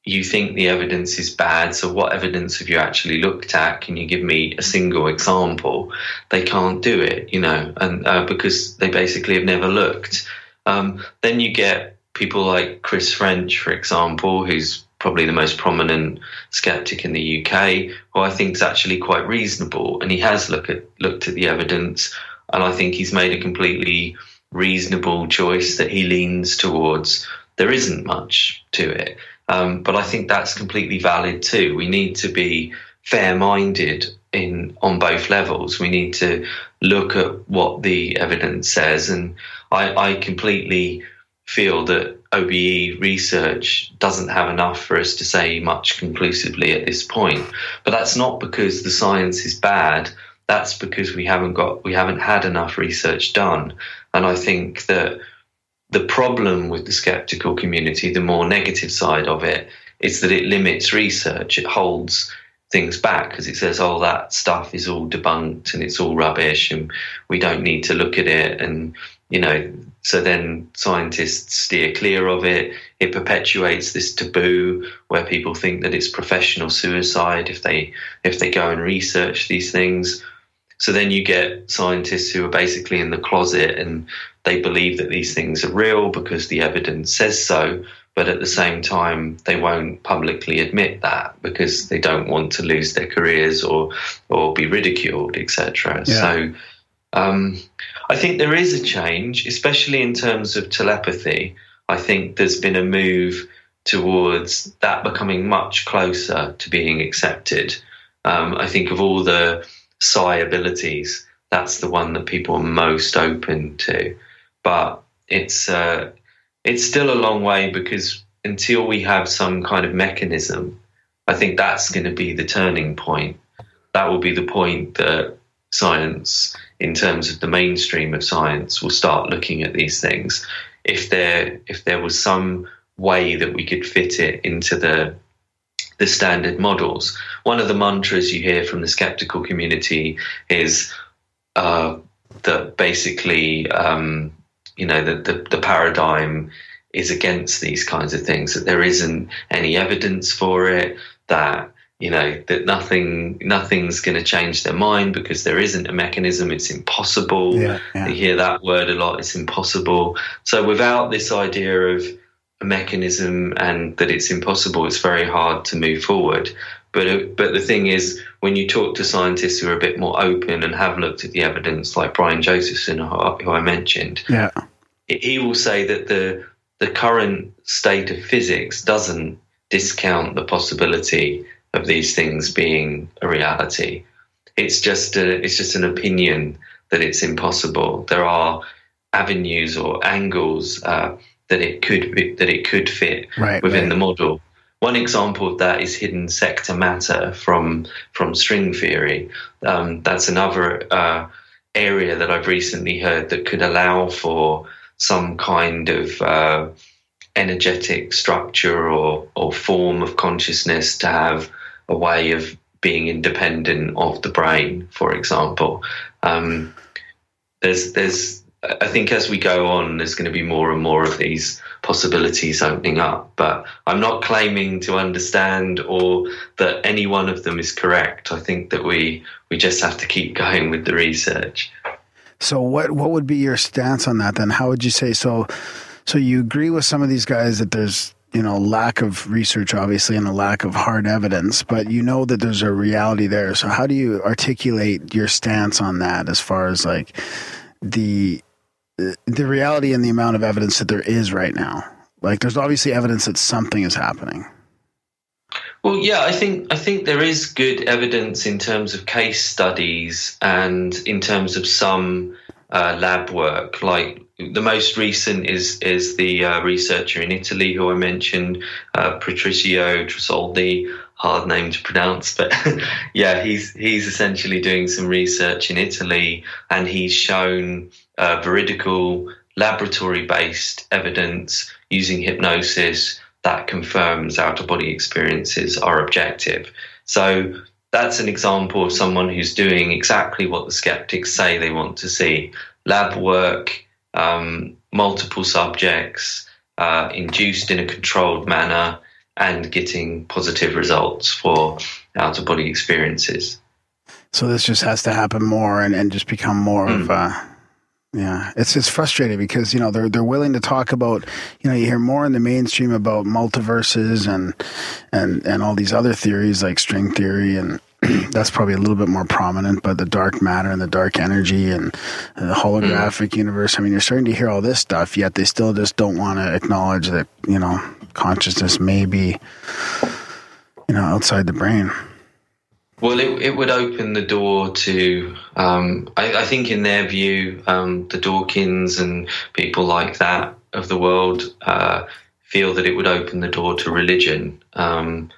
you think the evidence is bad, so what evidence have you actually looked at? Can you give me a single example? They can't do it, and because they basically have never looked. Then you get people like Chris French, for example, who's probably the most prominent skeptic in the UK, who I think is actually quite reasonable, and he has looked at the evidence, and I think he's made a completely reasonable choice that he leans towards there isn't much to it. But I think that's completely valid too. We need to be fair-minded on both levels. We need to look at what the evidence says, and I completely feel that OBE research doesn't have enough for us to say much conclusively at this point. But that's not because the science is bad. That's because we haven't had enough research done. And I think that the problem with the skeptical community, the more negative side of it, is that it limits research. It holds things back because it says, oh, that stuff is all debunked and it's all rubbish and we don't need to look at it. And, so then scientists steer clear of it. It perpetuates this taboo where people think that it's professional suicide if they go and research these things. So then you get scientists who are basically in the closet and they believe that these things are real because the evidence says so, but at the same time they won't publicly admit that because they don't want to lose their careers or be ridiculed, etc. Yeah. So I think there is a change, especially in terms of telepathy. I think there's been a move towards that becoming much closer to being accepted. I think of all the psi abilities, that's the one that people are most open to. But it's still a long way because until we have some kind of mechanism, I think that's going to be the turning point. That will be the point that science, in terms of the mainstream of science, will start looking at these things. If there was some way that we could fit it into the standard models. One of the mantras you hear from the skeptical community is that basically, the paradigm is against these kinds of things, that there isn't any evidence for it, that nothing's going to change their mind because there isn't a mechanism. It's impossible. Yeah. You hear that word a lot. It's impossible. So without this idea of a mechanism and that it's impossible, it's very hard to move forward. But the thing is, when you talk to scientists who are a bit more open and have looked at the evidence, like Brian Josephson, who I mentioned, he will say that the current state of physics doesn't discount the possibility of these things being a reality. It's just an opinion that it's impossible. There are avenues or angles that it could fit within the model. One example of that is hidden sector matter from string theory. That's another area that I've recently heard that could allow for some kind of energetic structure or form of consciousness to have a way of being independent of the brain, for example. There's I think as we go on, there's going to be more and more of these possibilities opening up. But I'm not claiming to understand or that any one of them is correct. I think that we just have to keep going with the research. So what would be your stance on that then? How would you say so you agree with some of these guys that there's, lack of research, obviously, and a lack of hard evidence, but that there's a reality there. So how do you articulate your stance on that as far as like the reality and the amount of evidence that there is right now? Like there's obviously evidence that something is happening. Well, yeah, I think there is good evidence in terms of case studies and in terms of some lab work. Like the most recent is the researcher in Italy who I mentioned, Patrizio Trasoldi, hard name to pronounce, but yeah, he's essentially doing some research in Italy, and he's shown veridical laboratory-based evidence using hypnosis that confirms out-of-body experiences are objective. So that's an example of someone who's doing exactly what the skeptics say they want to see. Lab work, multiple subjects, induced in a controlled manner, and getting positive results for out-of-body experiences. So this just has to happen more and just become more of it's frustrating because, they're willing to talk about, you hear more in the mainstream about multiverses and all these other theories like string theory, and that's probably a little bit more prominent, but the dark matter and the dark energy and the holographic universe. I mean, you're starting to hear all this stuff, yet they still just don't want to acknowledge that, consciousness may be, outside the brain. Well, it would open the door to, I think in their view, the Dawkins and people like that of the world feel that it would open the door to religion. And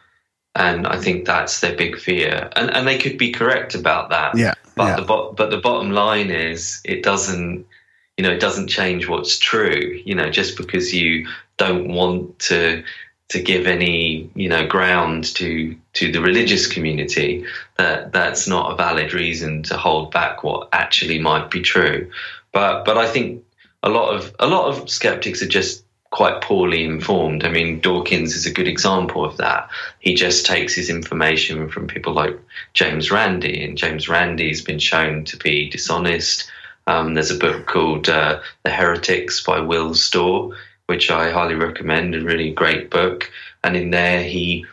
I think that's their big fear. And they could be correct about that. Yeah. But the bottom line is it doesn't change what's true. Just because you don't want to give any ground to the religious community, that's not a valid reason to hold back what actually might be true. But I think a lot of skeptics are just quite poorly informed. I mean, Dawkins is a good example of that. He just takes his information from people like James Randi, and James Randi's been shown to be dishonest. There's a book called The Heretics by Will Storr, which I highly recommend, a really great book. And in there, he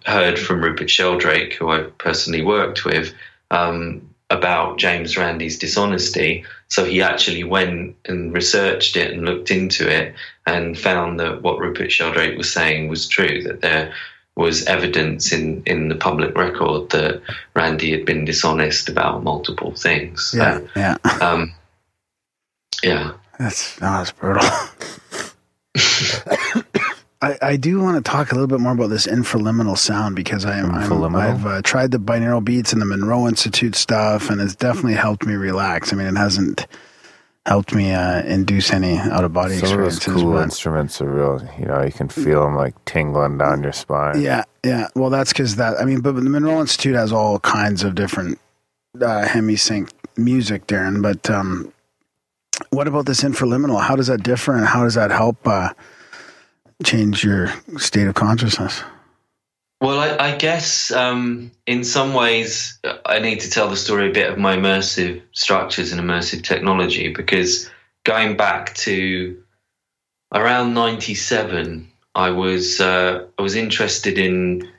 heard from Rupert Sheldrake, who I personally worked with, about James Randi's dishonesty. So he actually went and researched it and looked into it and found that what Rupert Sheldrake was saying was true, that there was evidence in the public record that Randi had been dishonest about multiple things. So, That's brutal. I do want to talk a little bit more about this infra-liminal sound because I've tried the binaural beats and the Monroe Institute stuff, and it's definitely helped me relax. I mean, it hasn't helped me induce any out-of-body experiences. Some of those cool instruments are real. You can feel them like tingling down your spine. Yeah. Well, that's because but the Monroe Institute has all kinds of different hemi-sync music, Darren. But what about this infra-liminal? How does that differ, and how does that help change your state of consciousness? Well, I guess in some ways I need to tell the story a bit of my immersive structures and immersive technology, because going back to around 97, I was interested in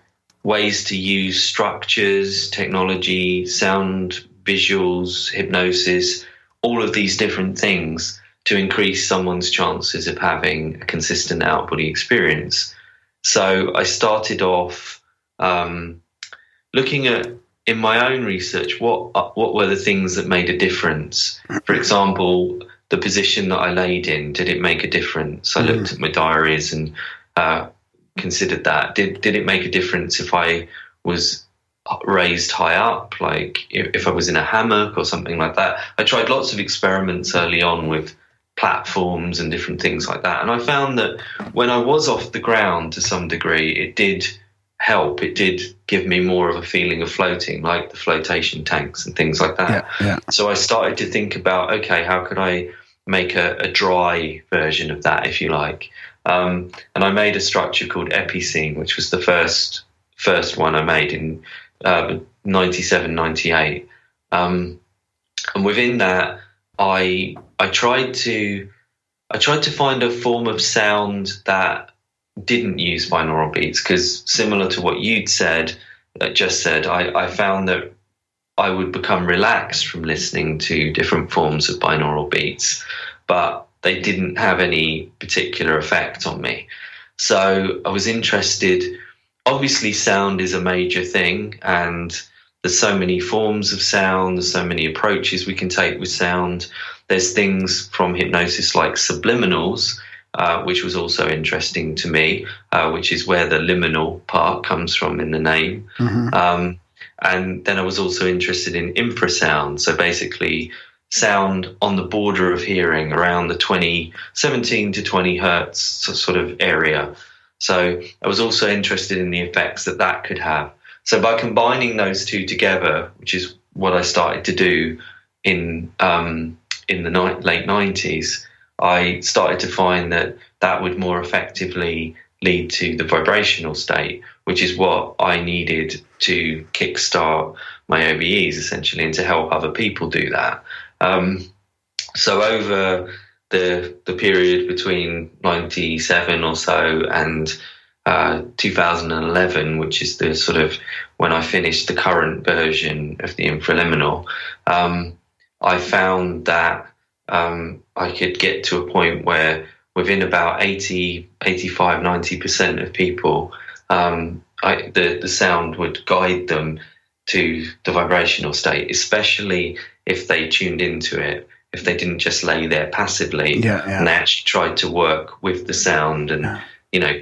ways to use structures, technology, sound, visuals, hypnosis, all of these different things to increase someone's chances of having a consistent out-body experience. So I started off looking at, in my own research, what were the things that made a difference. For example, the position that I laid in, did it make a difference? I looked at my diaries and considered that. Did it make a difference if I was raised high up, like if I was in a hammock or something like that? I tried lots of experiments early on with platforms and different things like that, and I found that when I was off the ground to some degree, it did help. It did give me more of a feeling of floating, like the flotation tanks and things like that. Yeah. So I started to think about, okay, how could I make a dry version of that, if you like? And I made a structure called Epicene, which was the first one I made in 97, 98. And within that, I tried to find a form of sound that didn't use binaural beats, because similar to what you'd said, I found that I would become relaxed from listening to different forms of binaural beats, but they didn't have any particular effect on me. So I was interested. Obviously, sound is a major thing, and there's so many forms of sound, there's so many approaches we can take with sound. There's things from hypnosis like subliminals, which was also interesting to me, which is where the liminal part comes from in the name. And then I was also interested in infrasound, so basically sound on the border of hearing, around the 17 to 20 hertz sort of area. So I was also interested in the effects that could have. So by combining those two together, which is what I started to do in the late 90s, I started to find that would more effectively lead to the vibrational state, which is what I needed to kickstart my OBEs, essentially, and to help other people do that. So over the period between 97 or so and 2011, which is the sort of when I finished the current version of the Infra-Liminal, I found that I could get to a point where within about 85, 90% of people, the sound would guide them to the vibrational state, especially if they tuned into it, if they didn't just lay there passively and they actually tried to work with the sound and,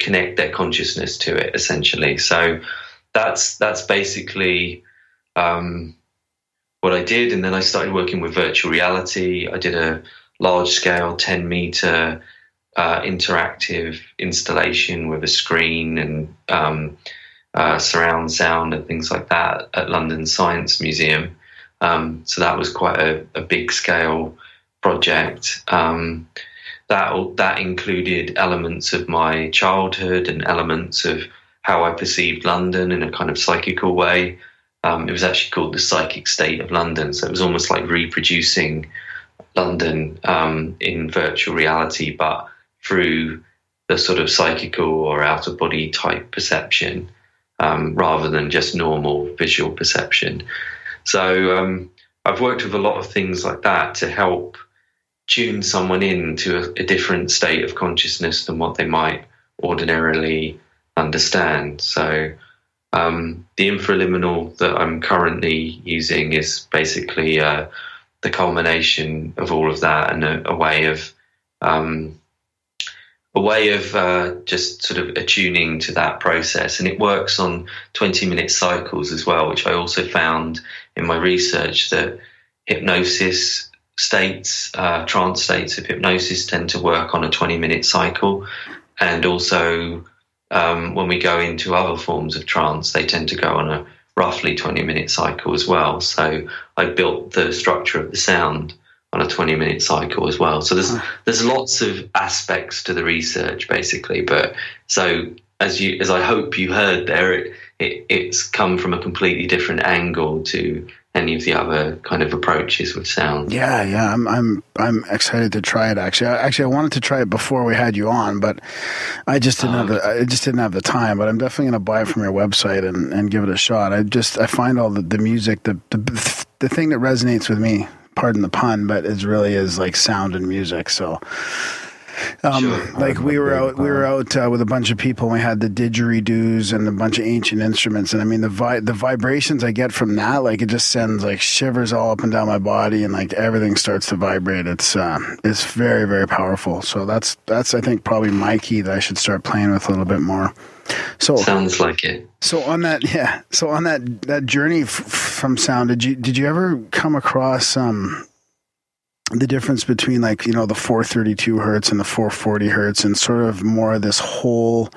connect their consciousness to it, essentially. So that's basically what I did. And then I started working with virtual reality. I did a large-scale 10-meter interactive installation with a screen and surround sound and things like that at London Science Museum. So that was quite a big-scale project. That included elements of my childhood and elements of how I perceived London in a kind of psychical way. It was actually called the Psychic State of London. So it was almost like reproducing London in virtual reality, but through the sort of psychical or out-of-body type perception, rather than just normal visual perception. So I've worked with a lot of things like that to help tune someone into a different state of consciousness than what they might ordinarily understand. So the Infra-Liminal that I'm currently using is basically the culmination of all of that, and a way of just sort of attuning to that process. And it works on 20-minute cycles as well, which I also found in my research that hypnosis states, trance states of hypnosis tend to work on a 20-minute cycle. And also when we go into other forms of trance, they tend to go on a roughly 20-minute cycle as well. So I built the structure of the sound on a 20-minute cycle as well. So there's lots of aspects to the research, basically. But so as I hope you heard there, it's come from a completely different angle to any of the other kind of approaches with sound. Yeah. I'm excited to try it. Actually, I wanted to try it before we had you on, but I just didn't have the time. But I'm definitely going to buy it from your website and give it a shot. I find all the music, the thing that resonates with me, pardon the pun, but it really is like sound and music. So, Sure. Like we were out with a bunch of people, and we had the didgeridoos and a bunch of ancient instruments. And I mean, the vibrations I get from that, like it just sends like shivers all up and down my body, and like everything starts to vibrate. It's very, very powerful. So that's I think probably my key that I should start playing with a little bit more. So sounds like it. So on that journey from sound, did you ever come across the difference between like, the 432 hertz and the 440 hertz, and sort of more of this whole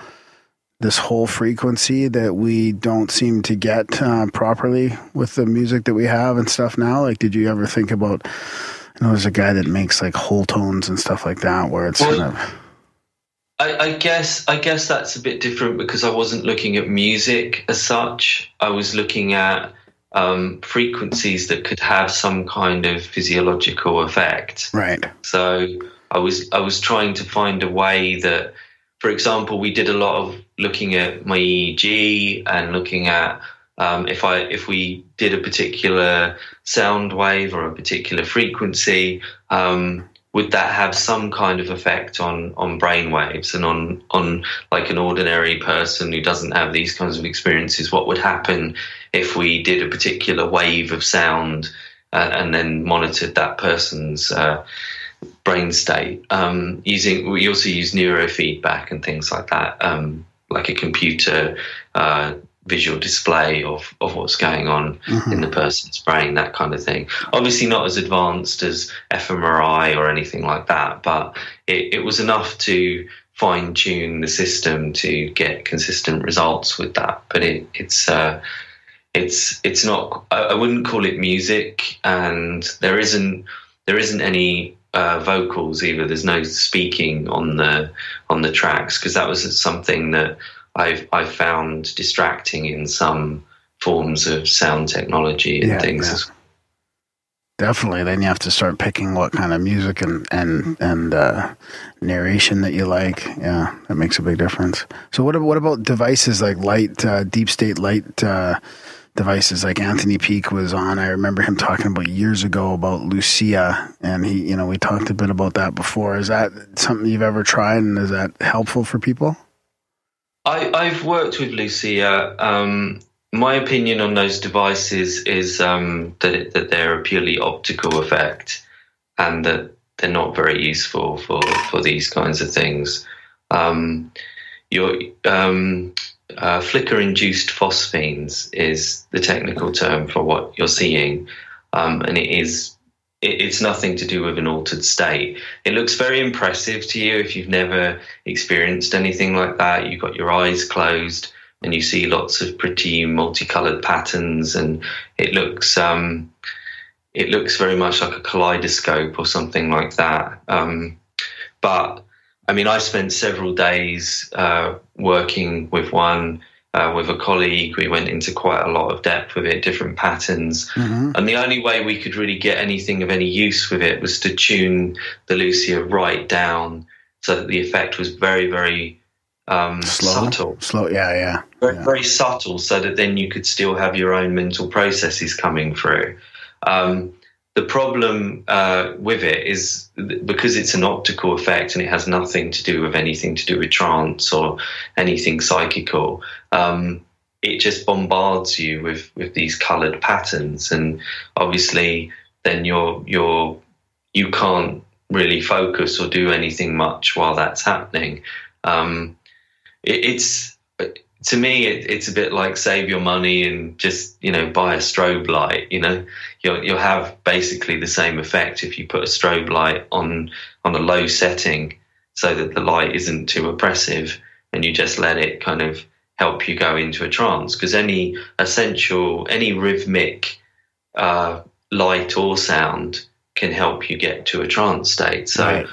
frequency that we don't seem to get properly with the music that we have and stuff now? Like, did you ever think about, there's a guy that makes like whole tones and stuff like that, where it's kind of... I guess that's a bit different, because I wasn't looking at music as such. I was looking at frequencies that could have some kind of physiological effect. Right. So I was trying to find a way that, for example, we did a lot of looking at my EEG and looking at if we did a particular sound wave or a particular frequency, would that have some kind of effect on brain waves, and on like an ordinary person who doesn't have these kinds of experiences? What would happen if we did a particular wave of sound and then monitored that person's brain state? We also use neurofeedback and things like that, like a computer visual display of what's going on in the person's brain, that kind of thing. Obviously not as advanced as fMRI or anything like that, but it was enough to fine-tune the system to get consistent results with that. But it's not, I wouldn't call it music, and there isn't any vocals either. There's no speaking on the tracks, because that was something that I've found distracting in some forms of sound technology and things. Yeah. Definitely. Then you have to start picking what kind of music and narration that you like. Yeah, that makes a big difference. So what about devices like deep state light devices like Anthony Peake was on? I remember him talking about years ago about Lucia, and we talked a bit about that before. Is that something you've ever tried, and is that helpful for people? I've worked with Lucia. My opinion on those devices is that they're a purely optical effect, and that they're not very useful for these kinds of things. Your flicker-induced phosphenes is the technical term for what you're seeing, and it's nothing to do with an altered state. It looks very impressive to you if you've never experienced anything like that. You've got your eyes closed and you see lots of pretty multicolored patterns, and it looks very much like a kaleidoscope or something like that. But I mean, I spent several days working with one, with a colleague. We went into quite a lot of depth with it, different patterns. Mm-hmm. And the only way we could really get anything of any use with it was to tune the Lucia right down so that the effect was very, very subtle. Slow, yeah. Very subtle, so that then you could still have your own mental processes coming through. The problem with it is because it's an optical effect and it has nothing to do with anything to do with trance or anything psychical. It just bombards you with these coloured patterns, and obviously then you can't really focus or do anything much while that's happening. To me, it's a bit like save your money and just, buy a strobe light. You'll have basically the same effect if you put a strobe light on a low setting so that the light isn't too oppressive, and you just let it kind of help you go into a trance. Because any rhythmic light or sound can help you get to a trance state. So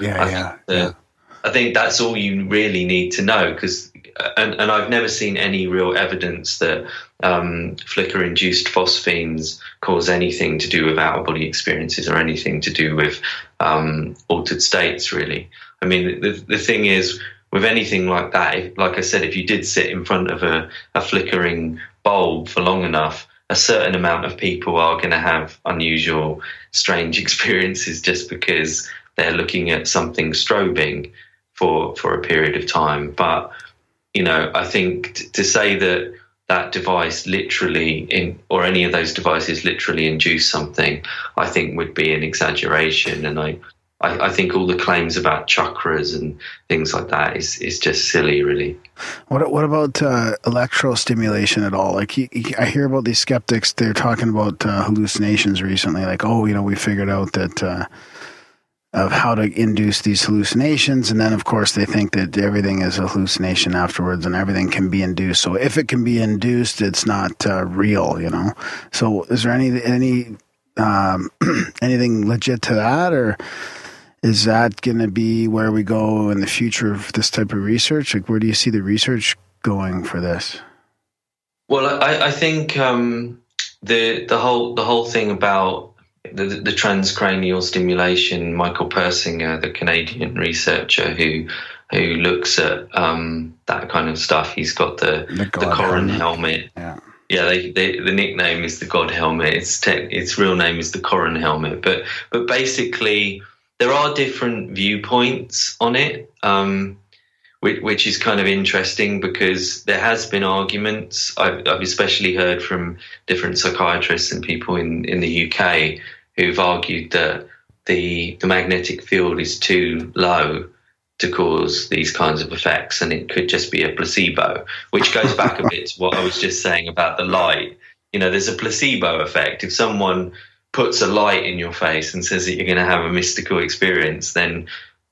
I think that's all you really need to know, because and I've never seen any real evidence that flicker-induced phosphenes cause anything to do with out-of-body experiences or anything to do with altered states, really. I mean, the thing is, with anything like that, like I said, if you did sit in front of a flickering bulb for long enough, a certain amount of people are going to have unusual, strange experiences just because they're looking at something strobing for a period of time. But I think to say that device literally or any of those devices literally induce something, I think would be an exaggeration. And I think all the claims about chakras and things like that is just silly, really. What about electrostimulation at all? Like I hear about these skeptics, they're talking about hallucinations recently. Like, we figured out that of how to induce these hallucinations, and then of course they think that everything is a hallucination afterwards, and everything can be induced. So if it can be induced, it's not real, So is there anything legit to that, or is that going to be where we go in the future of this type of research? Like, where do you see the research going for this? Well, I think the whole thing about the transcranial stimulation, Michael Persinger, the Canadian researcher who looks at that kind of stuff, he's got the Corin helmet. Yeah, the nickname is the God helmet. Its real name is the Corin helmet. But basically, there are different viewpoints on it, which is kind of interesting, because there has been arguments. I've especially heard from different psychiatrists and people in the UK who've argued that the magnetic field is too low to cause these kinds of effects, and it could just be a placebo, which goes back a bit to what I was just saying about the light. There's a placebo effect. If someone puts a light in your face and says that you're going to have a mystical experience, then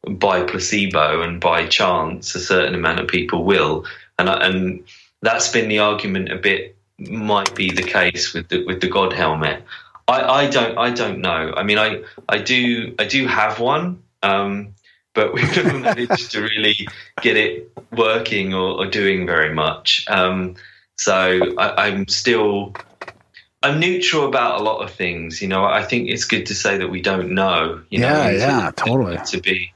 by placebo and by chance, a certain amount of people will. And that's been the argument a bit, might be the case with the God helmet. I don't know. I mean, I do have one, but we haven't managed to really get it working or doing very much. So I'm neutral about a lot of things. You know, I think it's good to say that we don't know. Totally. To be,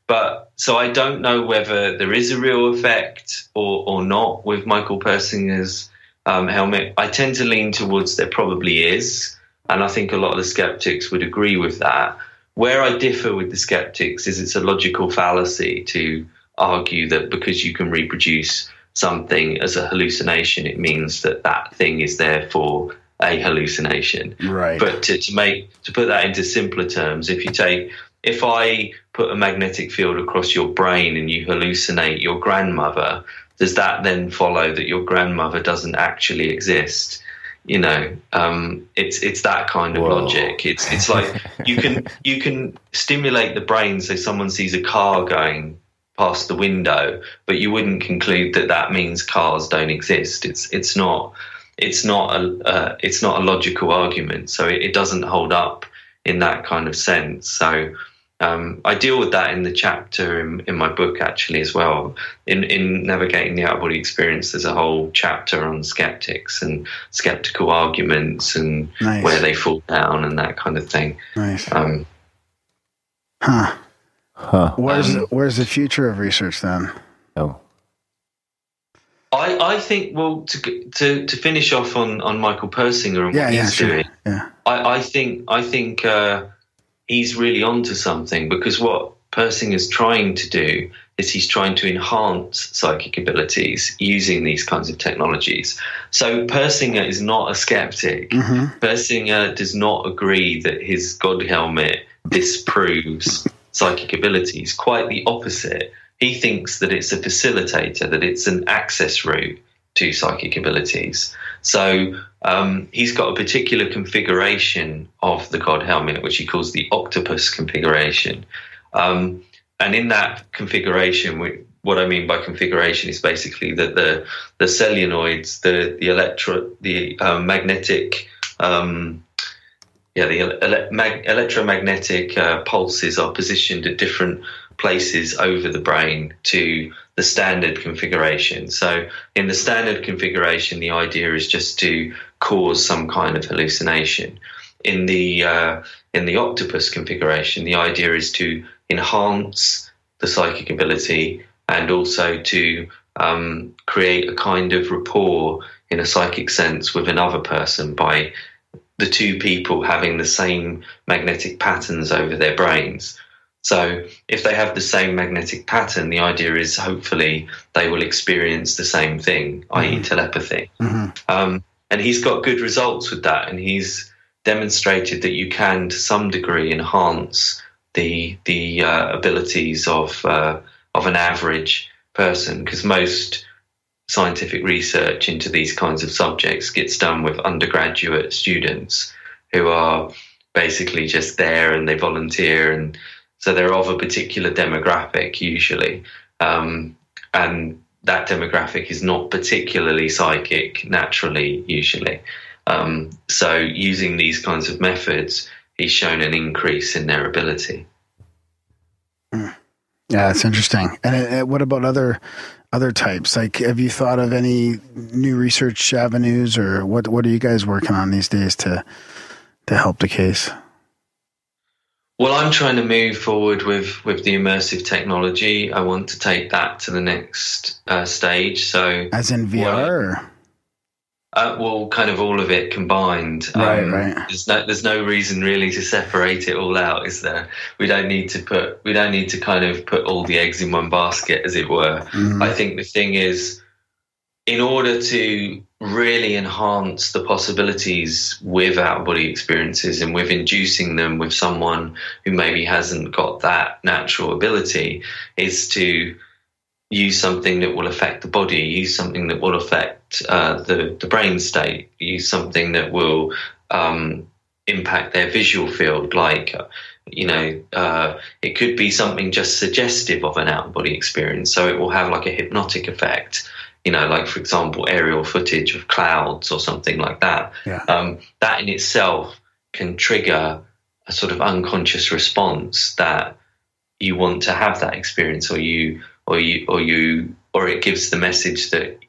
but so I don't know whether there is a real effect or not with Michael Persinger's helmet. I tend to lean towards there probably is, and I think a lot of the skeptics would agree with that. Where I differ with the skeptics is it's a logical fallacy to argue that because you can reproduce something as a hallucination, it means that that thing is therefore a hallucination. Right. But to put that into simpler terms, if I put a magnetic field across your brain and you hallucinate your grandmother, does that then follow that your grandmother doesn't actually exist? You know, it's that kind of logic. It's like you can stimulate the brain so someone sees a car going past the window, but you wouldn't conclude that that means cars don't exist. It's not a logical argument, so it doesn't hold up in that kind of sense. So I deal with that in the chapter in my book actually as well. In Navigating the Out-of-Body Experience, there's a whole chapter on skeptics and skeptical arguments and where they fall down and that kind of thing. Nice. Where's the future of research then? Oh, I think, well, to finish off on Michael Persinger and what he's doing, I think he's really onto something, because what Persinger's trying to do is he's trying to enhance psychic abilities using these kinds of technologies. So Persinger is not a skeptic. Mm-hmm. Persinger does not agree that his God helmet disproves psychic abilities. Quite the opposite. He thinks that it's a facilitator, that it's an access route to psychic abilities. So he's got a particular configuration of the God helmet, which he calls the octopus configuration. And in that configuration, what I mean by configuration is basically that the solenoids, the electromagnetic pulses are positioned at different places over the brain to the standard configuration. So in the standard configuration, the idea is just to cause some kind of hallucination. In the octopus configuration, the idea is to enhance the psychic ability and also to create a kind of rapport in a psychic sense with another person by the two people having the same magnetic patterns over their brains. So if they have the same magnetic pattern, the idea is hopefully they will experience the same thing, i.e. telepathy. Mm-hmm. And he's got good results with that, and he's demonstrated that you can, to some degree, enhance the abilities of an average person, because most scientific research into these kinds of subjects gets done with undergraduate students who are basically just there and they volunteer, and so they're of a particular demographic usually, and that demographic is not particularly psychic naturally usually. So using these kinds of methods, he's shown an increase in their ability. Yeah, that's interesting. And what about other types? Like, have you thought of any new research avenues, or what are you guys working on these days to help the case? Well, I'm trying to move forward with the immersive technology. I want to take that to the next stage. So, as in VR? Well, kind of all of it combined. Right. There's no reason really to separate it all out, is there? We don't need to kind of put all the eggs in one basket, as it were. Mm-hmm. I think the thing is, in order to really enhance the possibilities with out-of-body experiences and with inducing them with someone who maybe hasn't got that natural ability, is to use something that will affect the body, use something that will affect the brain state, use something that will impact their visual field, like, it could be something just suggestive of an out-of-body experience, so it will have like a hypnotic effect. like, for example, aerial footage of clouds or something like that. Yeah. That in itself can trigger a sort of unconscious response that you want to have that experience, or it gives the message that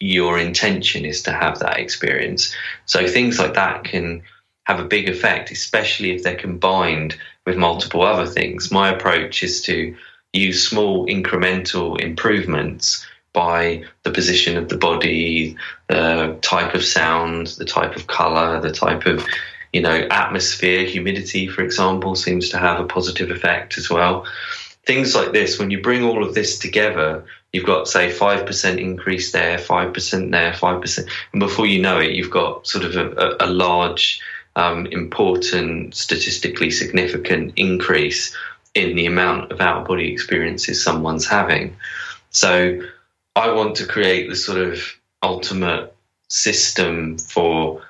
your intention is to have that experience. So things like that can have a big effect, especially if they're combined with multiple other things. My approach is to use small incremental improvements by the position of the body, the type of sound, the type of color, the type of, atmosphere. Humidity, for example, seems to have a positive effect as well. Things like this, when you bring all of this together, you've got, say, 5% increase there, 5% there, 5%. And before you know it, you've got sort of a large, important, statistically significant increase in the amount of out-of-body experiences someone's having. So I want to create the sort of ultimate system for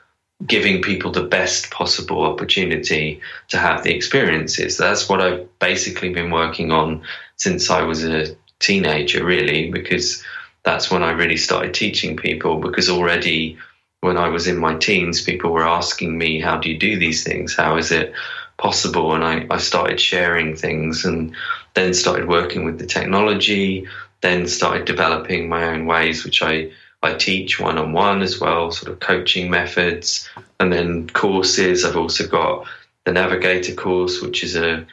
giving people the best possible opportunity to have the experiences. That's what I've basically been working on since I was a teenager, really, because that's when I really started teaching people, because already when I was in my teens, people were asking me, how do you do these things? How is it possible? And I started sharing things, and then started working with the technology, then started developing my own ways, which I teach one-on-one as well, sort of coaching methods, and then courses. I've also got the Navigator course, which is a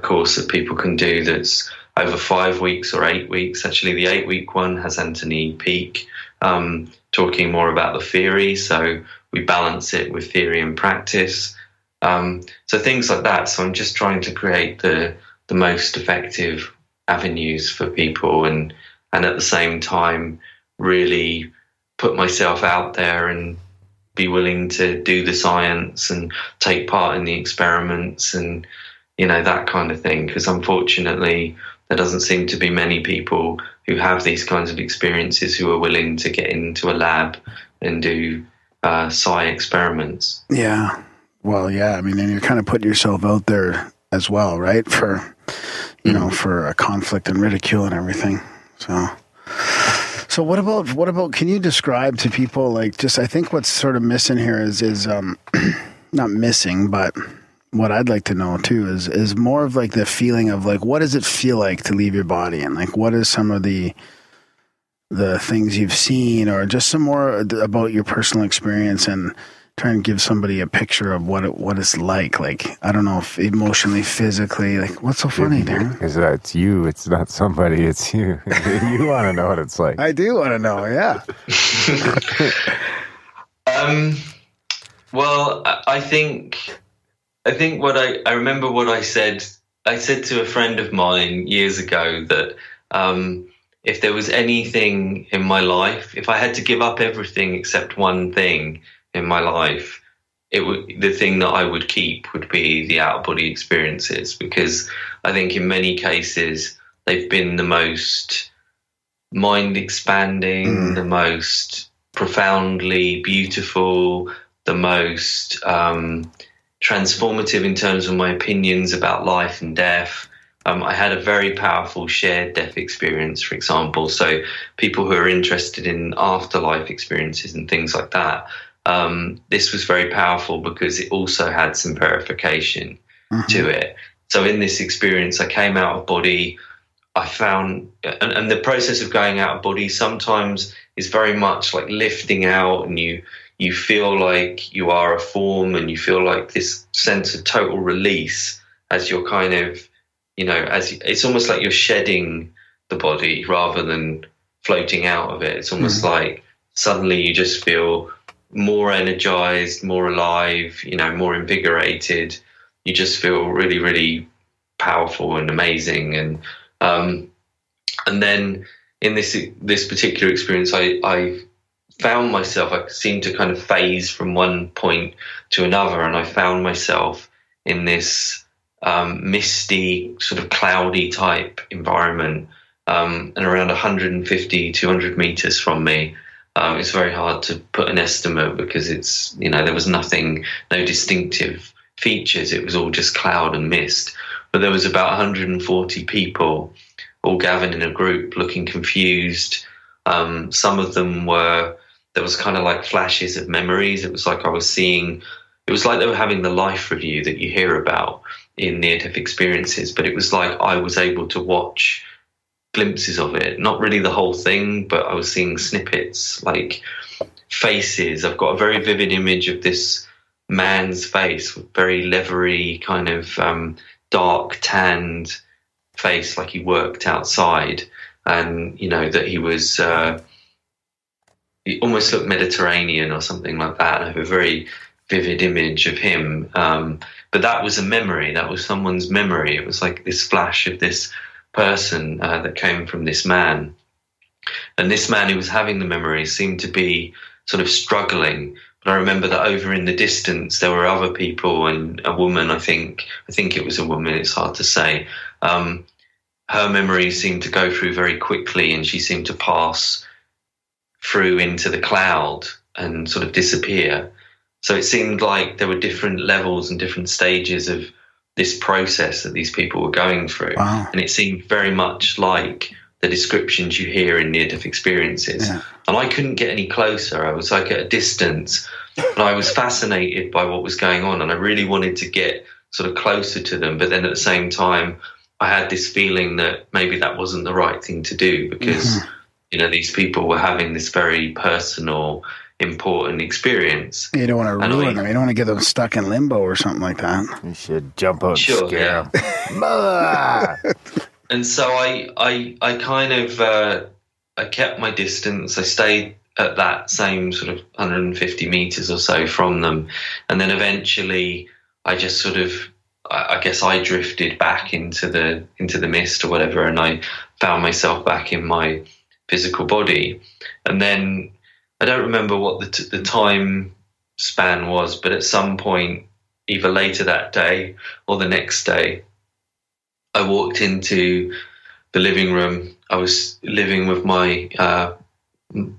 course that people can do that's over 5 weeks or 8 weeks. Actually, the 8-week one has Anthony Peake talking more about the theory, so we balance it with theory and practice. So things like that. So I'm just trying to create the most effective avenues for people, and at the same time really put myself out there and be willing to do the science and take part in the experiments and, that kind of thing. Because unfortunately, there doesn't seem to be many people who have these kinds of experiences who are willing to get into a lab and do psi experiments. Yeah. Well, yeah. I mean, and you're kind of putting yourself out there as well, right? For, for a conflict and ridicule and everything. So what about, can you describe to people, like, just, I think what's sort of missing here is not missing, but what I'd like to know too is more of like the feeling of like, what does it feel like to leave your body? And like, what is some of the things you've seen, or just some more about your personal experience, and try and give somebody a picture of what it's like. Like, I don't know, if emotionally, physically, like, what's so funny, Darren? Because it's you, it's not somebody, it's you. You want to know what it's like. I do want to know, yeah. Well, I think what I remember what I said to a friend of mine years ago that if there was anything in my life, if I had to give up everything except one thing in my life, the thing that I would keep would be the out-of-body experiences, because I think in many cases they've been the most mind-expanding, the most profoundly beautiful, the most transformative in terms of my opinions about life and death. I had a very powerful shared death experience, for example. So people who are interested in afterlife experiences and things like that, this was very powerful because it also had some purification to it. So in this experience, I came out of body. I found, and the process of going out of body sometimes is very much like lifting out, and you feel like you are a form, and you feel like this sense of total release as you're kind of, it's almost like you're shedding the body rather than floating out of it. It's almost like suddenly you just feel more energized, more alive, more invigorated. You just feel really, really powerful and amazing. And then in this particular experience, I found myself, I seemed to kind of phase from one point to another, and I found myself in this misty, sort of cloudy type environment, and around 150, 200 meters from me. It's very hard to put an estimate because it's, there was no distinctive features. It was all just cloud and mist. But there was about 140 people all gathered in a group looking confused. Some of them there was kind of like flashes of memories. It was like I was seeing, it was like they were having the life review that you hear about in near-death experiences, but it was like I was able to watch glimpses of it, not really the whole thing, but I was seeing snippets, like faces. I've got a very vivid image of this man's face, with very leathery, kind of dark tanned face, like he worked outside, and that he was he almost looked Mediterranean or something like that. I have a very vivid image of him, but that was a memory. That was someone's memory. It was like this flash of this person that came from this man, and this man who was having the memory seemed to be sort of struggling. But I remember that over in the distance there were other people, and a woman. I think it was a woman. It's hard to say. Her memory seemed to go through very quickly, and she seemed to pass through into the cloud and sort of disappear. So it seemed like there were different levels and different stages of this process that these people were going through. Wow. And it seemed very much like the descriptions you hear in near-death experiences. Yeah. And I couldn't get any closer. I was like at a distance, but I was fascinated by what was going on, and I really wanted to get sort of closer to them. But then at the same time, I had this feeling that maybe that wasn't the right thing to do, because these people were having this very personal, important experience. You don't want to ruin them. You don't want to get them stuck in limbo or something like that. You should jump out and scare them. And so I kind of I kept my distance. I stayed at that same sort of 150 meters or so from them, and then eventually I just sort of, I guess I drifted back into the mist or whatever, and I found myself back in my physical body. And then I don't remember what the time span was, but at some point, either later that day or the next day, I walked into the living room. I was living with my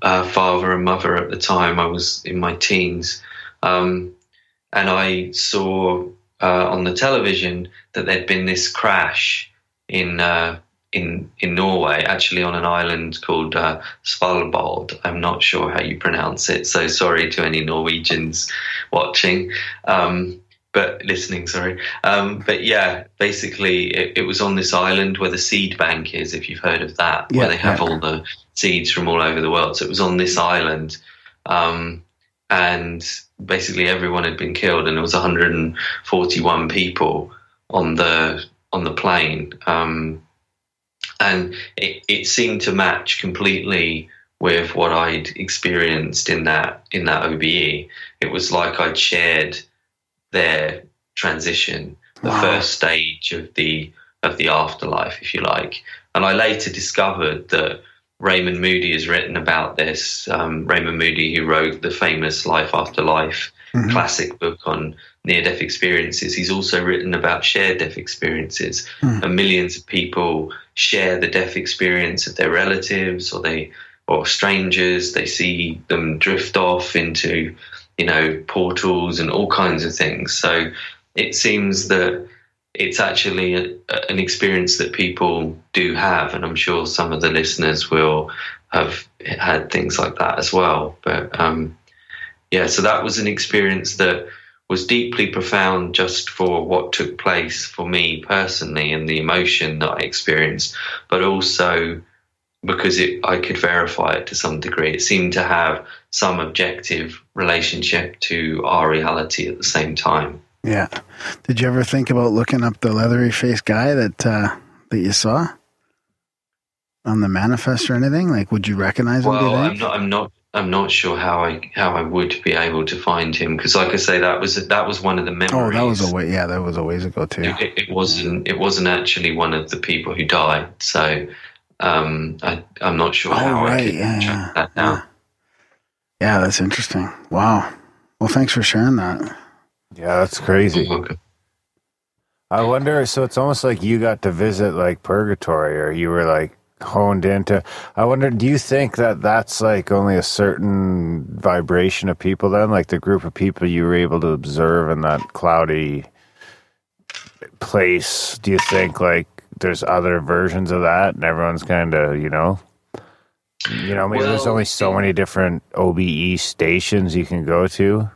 father and mother at the time. I was in my teens, and I saw on the television that there'd been this crash in Norway, actually on an island called Svalbard. I'm not sure how you pronounce it, so sorry to any Norwegians watching, but listening, sorry. But yeah, basically it was on this island where the seed bank is, if you've heard of that, where they have all the seeds from all over the world. So it was on this island, and basically everyone had been killed, and there was 141 people on the plane. And it seemed to match completely with what I'd experienced in that OBE. It was like I'd shared their transition, the first stage of the afterlife, if you like. And I later discovered that Raymond Moody has written about this. Raymond Moody, who wrote the famous Life After Life classic book on near-death experiences, he's also written about shared death experiences. And millions of people share the death experience of their relatives or strangers. They see them drift off into, portals and all kinds of things. So it seems that it's actually an experience that people do have, and I'm sure some of the listeners will have had things like that as well. But so that was an experience that was deeply profound just for what took place for me personally and the emotion that I experienced, but also because I could verify it to some degree. It seemed to have some objective relationship to our reality at the same time. Yeah. Did you ever think about looking up the leathery faced guy that you saw on the manifest or anything? Like, would you recognize him? Well, I'm not sure how I would be able to find him, because, like I say, that was one of the memories. Oh, that was a ways ago too. It wasn't actually one of the people who died. So I'm not sure how I can track that now. Yeah, that's interesting. Wow. Well, thanks for sharing that. Yeah, that's crazy. I wonder, so it's almost like you got to visit like purgatory, or you were like honed into, I wonder, do you think that that's like only a certain vibration of people then, like the group of people you were able to observe in that cloudy place? Do you think like there's other versions of that and everyone's kind of, You know, maybe there's only so many different OBE stations you can go to.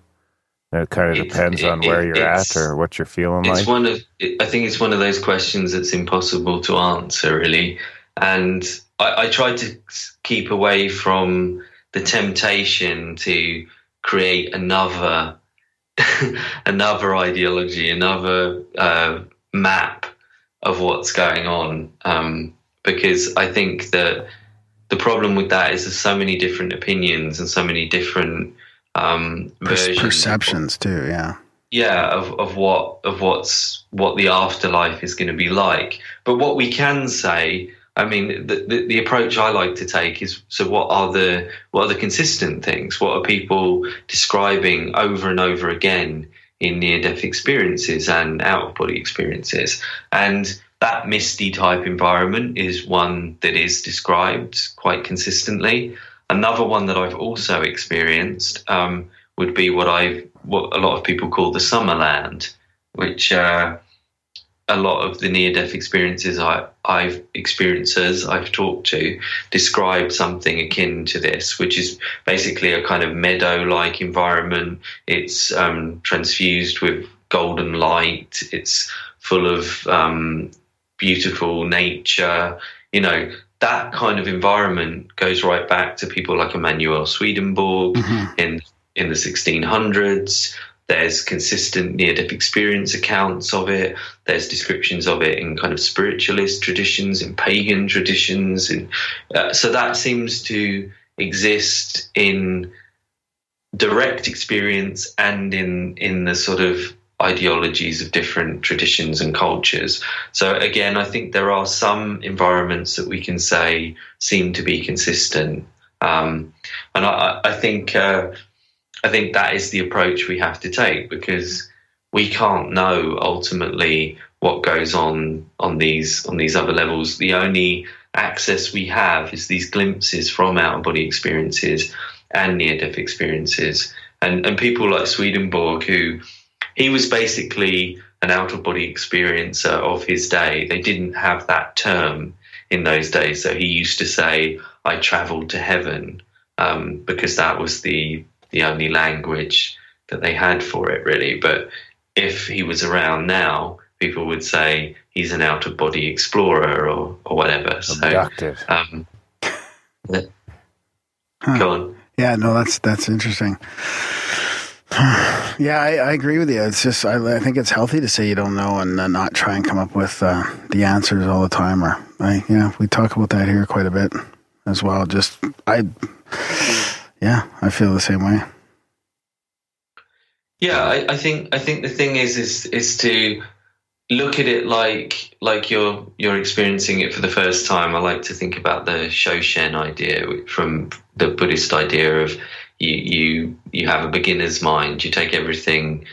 It kind of depends on where you're at or what you're feeling like. I think it's one of those questions that's impossible to answer, really. And I try to keep away from the temptation to create another ideology, another map of what's going on, because I think that the problem with that is there's so many different opinions and so many different perceptions too. Of what the afterlife is going to be like. But what we can say, I mean, the approach I like to take is, so what are the consistent things? What are people describing over and over again in near-death experiences and out-of-body experiences? And that misty type environment is one that is described quite consistently. Another one that I've also experienced would be what a lot of people call the Summerland, which a lot of the near-death experiences I've talked to describe something akin to this, which is basically a kind of meadow-like environment. It's transfused with golden light. It's full of beautiful nature. You know, that kind of environment goes right back to people like Emanuel Swedenborg in the 1600s. There's consistent near-death experience accounts of it. There's descriptions of it in kind of spiritualist traditions, in pagan traditions. So that seems to exist in direct experience and in the sort of ideologies of different traditions and cultures. So again, I think there are some environments that we can say seem to be consistent. And I think that is the approach we have to take, because we can't know ultimately what goes on these other levels. The only access we have is these glimpses from out-of-body experiences and near-death experiences. And people like Swedenborg, he was basically an out-of-body experiencer of his day. They didn't have that term in those days. So he used to say, I traveled to heaven, because that was the only language that they had for it, really. But if he was around now, people would say he's an out-of-body explorer or whatever. Abducted. So, go on. Yeah, no, that's interesting. Yeah, I agree with you. It's just, I think it's healthy to say you don't know and not try and come up with the answers all the time. We talk about that here quite a bit as well. I feel the same way. Yeah, I think the thing is to look at it like you're experiencing it for the first time. I like to think about the Shoshen idea from the Buddhist idea of you have a beginner's mind. You take everything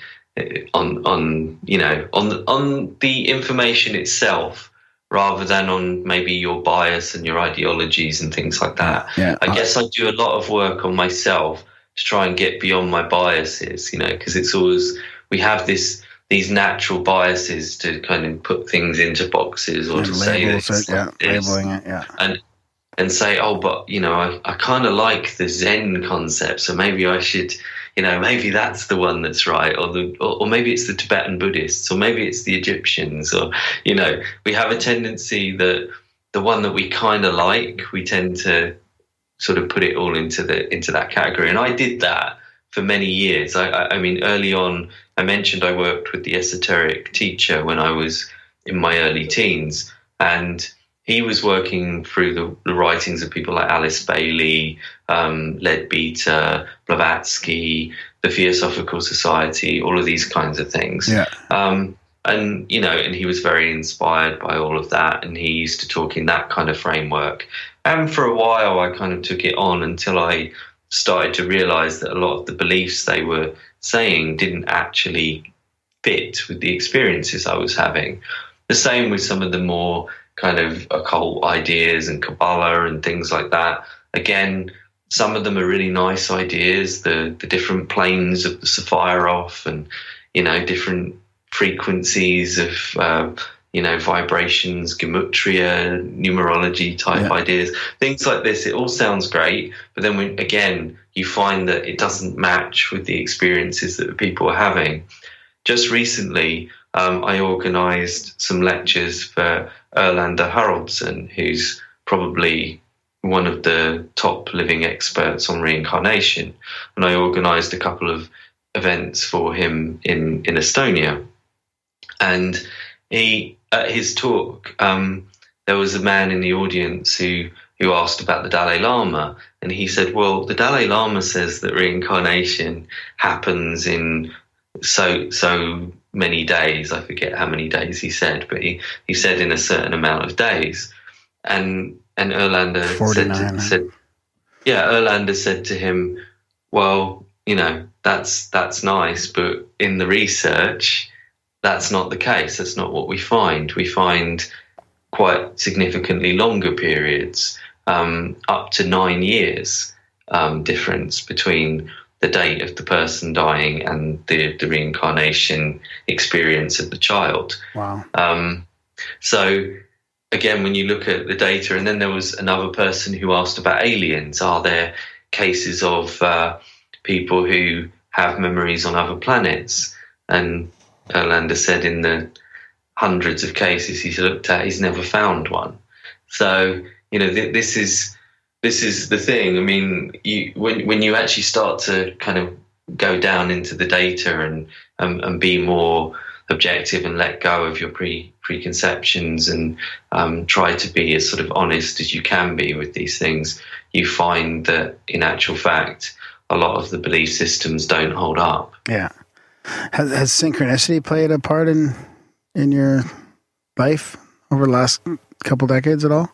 on the information itself, rather than on maybe your bias and your ideologies and things like that. Yeah. I guess I do a lot of work on myself to try and get beyond my biases, because it's always, we have these natural biases to kind of put things into boxes or to say this, labeling it, and say, oh, but I kind of like the Zen concept, so maybe I should, maybe that's the one that's right, or maybe it's the Tibetan Buddhists, or maybe it's the Egyptians, or we have a tendency that the one that we kind of like, we tend to sort of put it all into that category. And I did that for many years. I mean, early on, I mentioned I worked with the esoteric teacher when I was in my early teens, and he was working through the writings of people like Alice Bailey, Leadbeater, Blavatsky, the Theosophical Society, all of these kinds of things. Yeah. And he was very inspired by all of that, and he used to talk in that kind of framework. And for a while, I kind of took it on until I started to realize that a lot of the beliefs they were saying didn't actually fit with the experiences I was having. The same with some of the more kind of occult ideas and Kabbalah and things like that. Again, some of them are really nice ideas, the different planes of the Sephiroth and, different frequencies of vibrations, gematria, numerology type ideas, things like this. It all sounds great, but then again, you find that it doesn't match with the experiences that the people are having. Just recently, I organised some lectures for Erlander Haraldsson, who's probably one of the top living experts on reincarnation. And I organised a couple of events for him in Estonia. And at his talk, there was a man in the audience who asked about the Dalai Lama. And he said, well, the Dalai Lama says that reincarnation happens in so many days. I forget how many days he said, but he said in a certain amount of days. And Erlander Erlander said to him, well, that's nice, but in the research, that's not the case. That's not what we find. We find quite significantly longer periods, up to 9 years difference between the date of the person dying and the reincarnation experience of the child. Wow. So again, when you look at the data, and then there was another person who asked about aliens. Are there cases of people who have memories on other planets? And Erlander said in the hundreds of cases he's looked at, he's never found one. So, this is the thing. I mean, when you actually start to kind of go down into the data and be more objective and let go of your preconceptions and try to be as sort of honest as you can be with these things, you find that in actual fact, a lot of the belief systems don't hold up. Yeah. Has synchronicity played a part in your life over the last couple decades at all?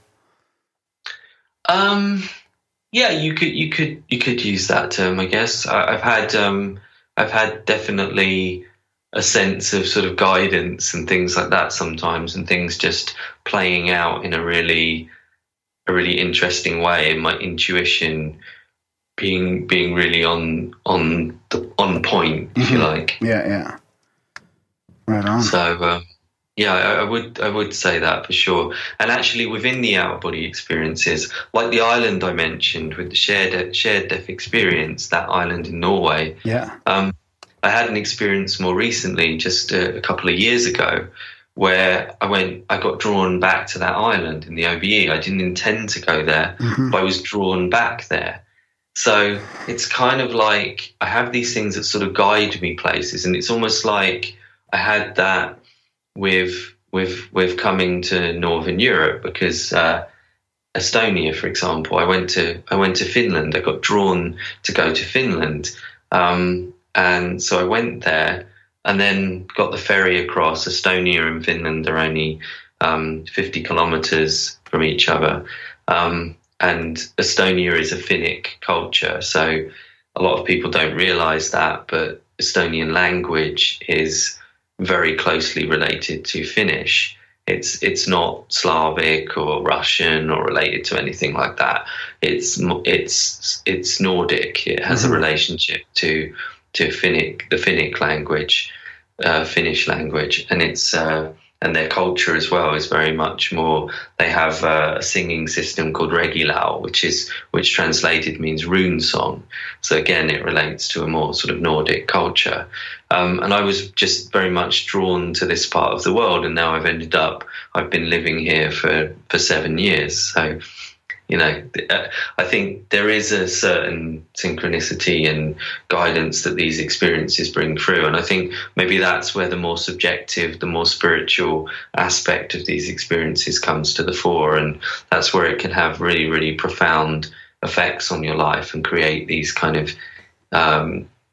Yeah, you could use that term, I guess. I've had definitely a sense of sort of guidance and things like that sometimes, and things just playing out in a really interesting way, and my intuition being really on point, if you like. Yeah. Right on. So I would say that for sure. And actually, within the out of body experiences, like the island I mentioned with the shared death experience, that island in Norway. Yeah. I had an experience more recently, just a couple of years ago, where I got drawn back to that island in the OBE. I didn't intend to go there, but I was drawn back there. So it's kind of like I have these things that sort of guide me places, and it's almost like I had that with coming to Northern Europe, because Estonia, for example, I went to Finland. I got drawn to go to Finland, and so I went there, and then got the ferry across. Estonia and Finland are only 50 kilometers from each other. And Estonia is a Finnic culture, so a lot of people don't realize that, but Estonian language is very closely related to Finnish. It's not Slavic or Russian or related to anything like that. It's Nordic. It has a relationship to Finnic, the Finnic language, Finnish language, and it's and their culture as well is very much more. They have a singing system called Regilau, which translated means rune song. So again, it relates to a more sort of Nordic culture. And I was just very much drawn to this part of the world, and now I've been living here for 7 years. So, I think there is a certain synchronicity and guidance that these experiences bring through. And I think maybe that's where the more subjective, the more spiritual aspect of these experiences comes to the fore. And that's where it can have really, really profound effects on your life and create these kind of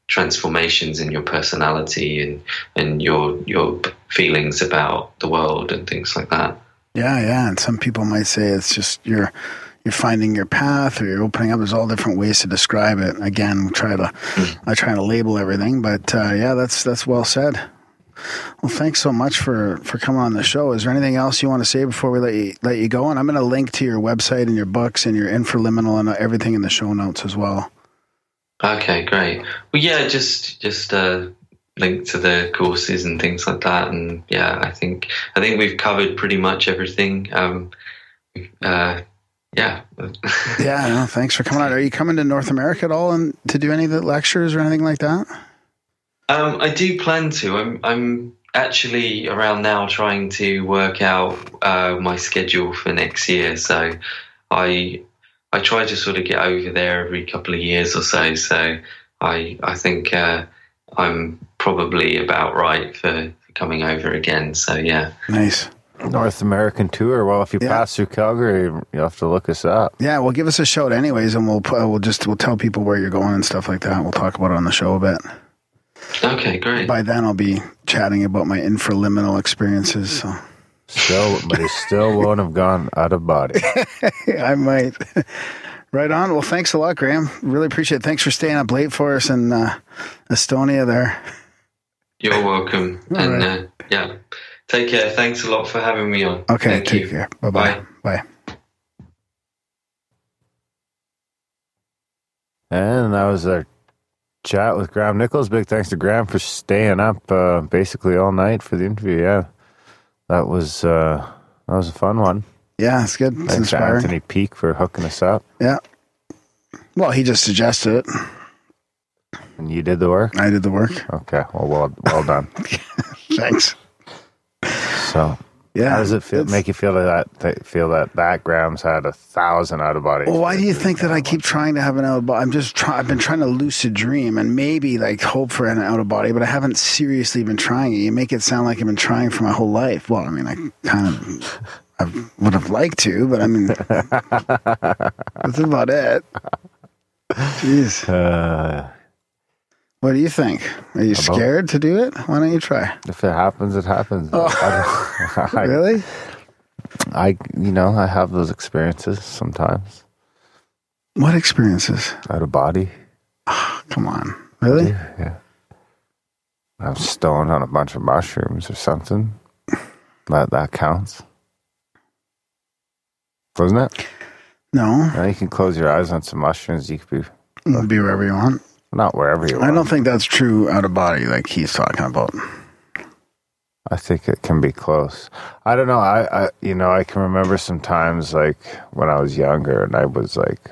transformations in your personality and your feelings about the world and things like that. Yeah. And some people might say it's just you're finding your path, or you're opening up. There's all different ways to describe it. Again, I try to label everything, but that's well said. Well, thanks so much for coming on the show. Is there anything else you want to say before we let you go? And I'm going to link to your website and your books and your Infra-Liminal and everything in the show notes as well. Okay, great. Well, yeah, just link to the courses and things like that. And yeah, I think we've covered pretty much everything. Yeah. Yeah, no, thanks for coming out. Are you coming to North America at all and to do any of the lectures or anything like that? I do plan to. I'm actually around now trying to work out my schedule for next year. So I try to sort of get over there every couple of years or so. So I think I'm probably about right for coming over again. So yeah. Nice. North American tour. Well, if you pass through Calgary, you'll have to look us up. Yeah, well, give us a shout anyways, and we'll tell people where you're going and stuff like that. We'll talk about it on the show a bit. Okay, great. By then, I'll be chatting about my infra-liminal experiences. So. But he still won't have gone out of body. I might. Right on. Well, thanks a lot, Graham. Really appreciate it. Thanks for staying up late for us in Estonia there. You're welcome. And right. Yeah. Take care. Thanks a lot for having me on. Okay, take care. Bye-bye. Bye. And that was our chat with Graham Nicholls. Big thanks to Graham for staying up basically all night for the interview. Yeah, that was a fun one. Yeah, it's good. It's thanks inspiring. to Anthony Peake for hooking us up. Yeah. Well, he just suggested it. And you did the work? I did the work. Okay. Well done. Thanks. So, yeah, how does it make you feel that Graham's had 1,000 out of body? Well, why do you think that I keep trying to have an out of body? I've been trying to lucid dream and maybe like hope for an out of body, but I haven't seriously been trying it. You make it sound like I've been trying for my whole life. Well, I mean, I would have liked to, but I mean, that's about it. Jeez. What do you think? Are you scared to do it? Why don't you try? If it happens, it happens. Oh. Really? I have those experiences sometimes. What experiences? Out of body. Oh, come on. Really? Yeah. I'm stoned on a bunch of mushrooms or something. That counts. Doesn't it? No. You can close your eyes on some mushrooms. You could be wherever you want. Not wherever you want. I don't think that's true out of body like he's talking about. I think it can be close. I don't know. I can remember some times like when I was younger and I was like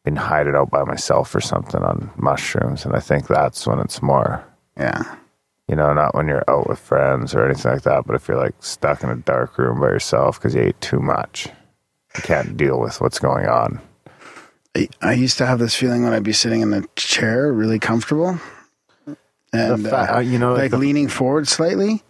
been hiding out by myself or something on mushrooms. And I think that's when it's more. Yeah. Not when you're out with friends or anything like that, but if you're like stuck in a dark room by yourself because you ate too much, you can't deal with what's going on. I used to have this feeling when I'd be sitting in the chair, really comfortable, and leaning forward slightly,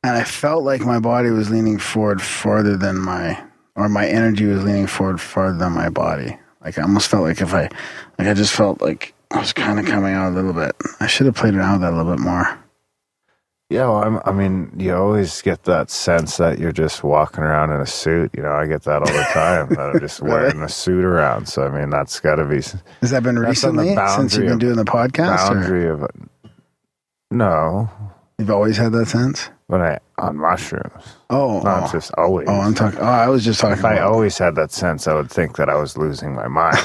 and I felt like my body was leaning forward farther than my energy was leaning forward farther than my body. Like I almost felt like I just felt like I was kind of coming out a little bit. I should have played around with that a little bit more. Yeah, well, you always get that sense that you're just walking around in a suit. I get that all the time. That I'm just wearing a suit around. So, that's got to be... Has that been recently, since you've been doing the podcast? No. You've always had that sense? On mushrooms. Not just always. I was just talking about... If I always had that sense, I would think that I was losing my mind.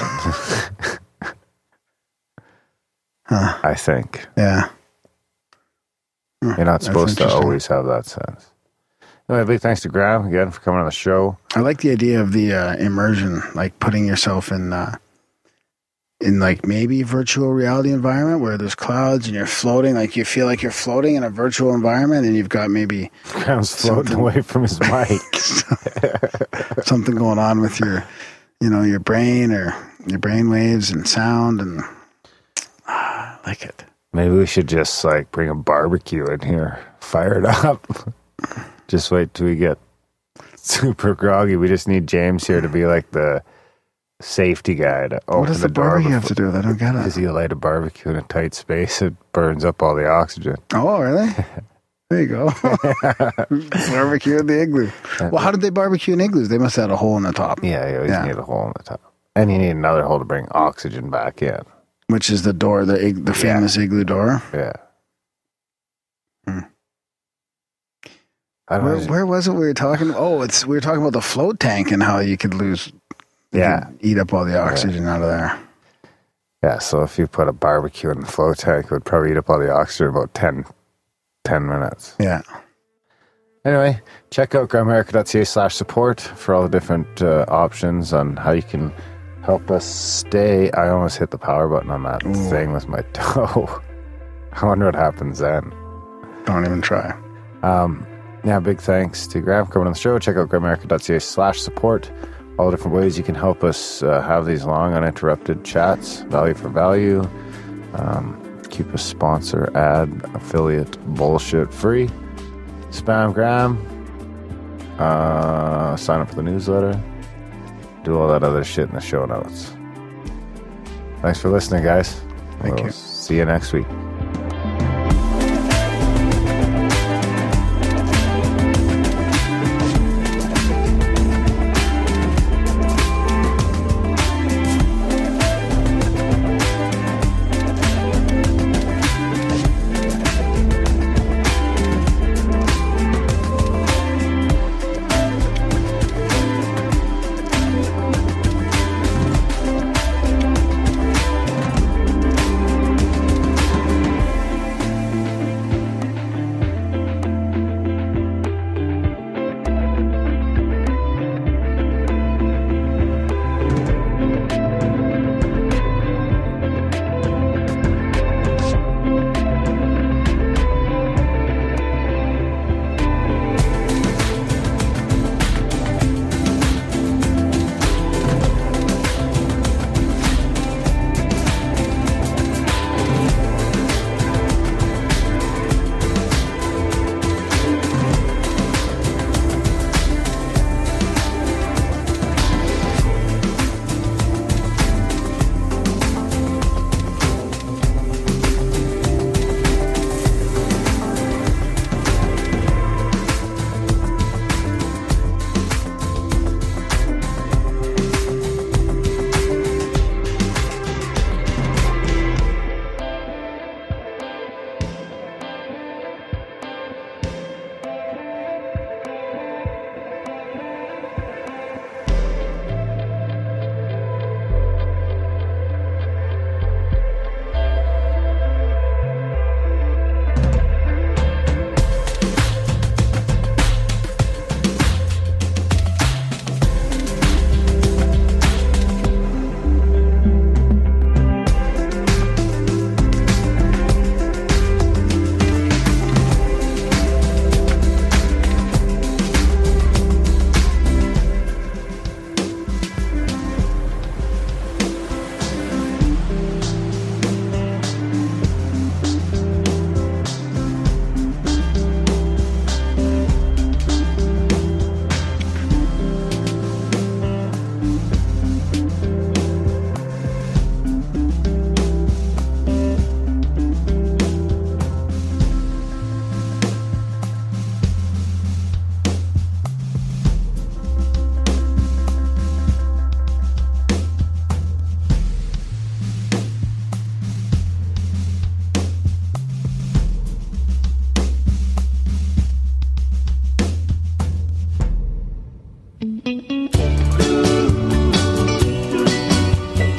I think. Yeah. You're not supposed to always have that sense. Anyway, big thanks to Graham again for coming on the show. I like the idea of the immersion, like putting yourself in like maybe virtual reality environment where there's clouds and you're floating, like you feel like you're floating in a virtual environment and you've got maybe Graham's floating away from his mic. Something going on with your brain or your brain waves and sound, and I like it. Maybe we should just bring a barbecue in here, fire it up. Just wait till we get super groggy. We just need James here to be like the safety guy to open the door. What does the barbecue have to do with it? I don't get it. Because you light a barbecue in a tight space, it burns up all the oxygen. Oh, really? There you go. Barbecue in the igloo. Well, how did they barbecue in igloos? They must have had a hole in the top. Yeah, you always need a hole in the top. And you need another hole to bring oxygen back in. Which is the door, the famous igloo door. Yeah. Where was it we were talking? Oh, we were talking about the float tank and how you could eat up all the oxygen out of there. Yeah, so if you put a barbecue in the float tank, it would probably eat up all the oxygen in about 10 10 minutes. Yeah. Anyway, check out grimerica.ca/support for all the different options on how you can help us stay. I almost hit the power button on that thing with my toe. I wonder what happens then. Don't even try. Yeah, big thanks to Graham for coming on the show. Check out grimerica.ca/support. All the different ways you can help us have these long, uninterrupted chats, value for value. Keep a sponsor, ad, affiliate, bullshit free. Spam Graham. Sign up for the newsletter. Do all that other shit in the show notes. Thanks for listening, guys. Thank you. See you next week.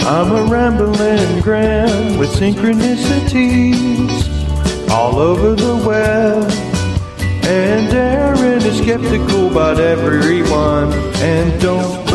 I'm a rambling Graham with synchronicities all over the web. And Darren is skeptical about everyone. And don't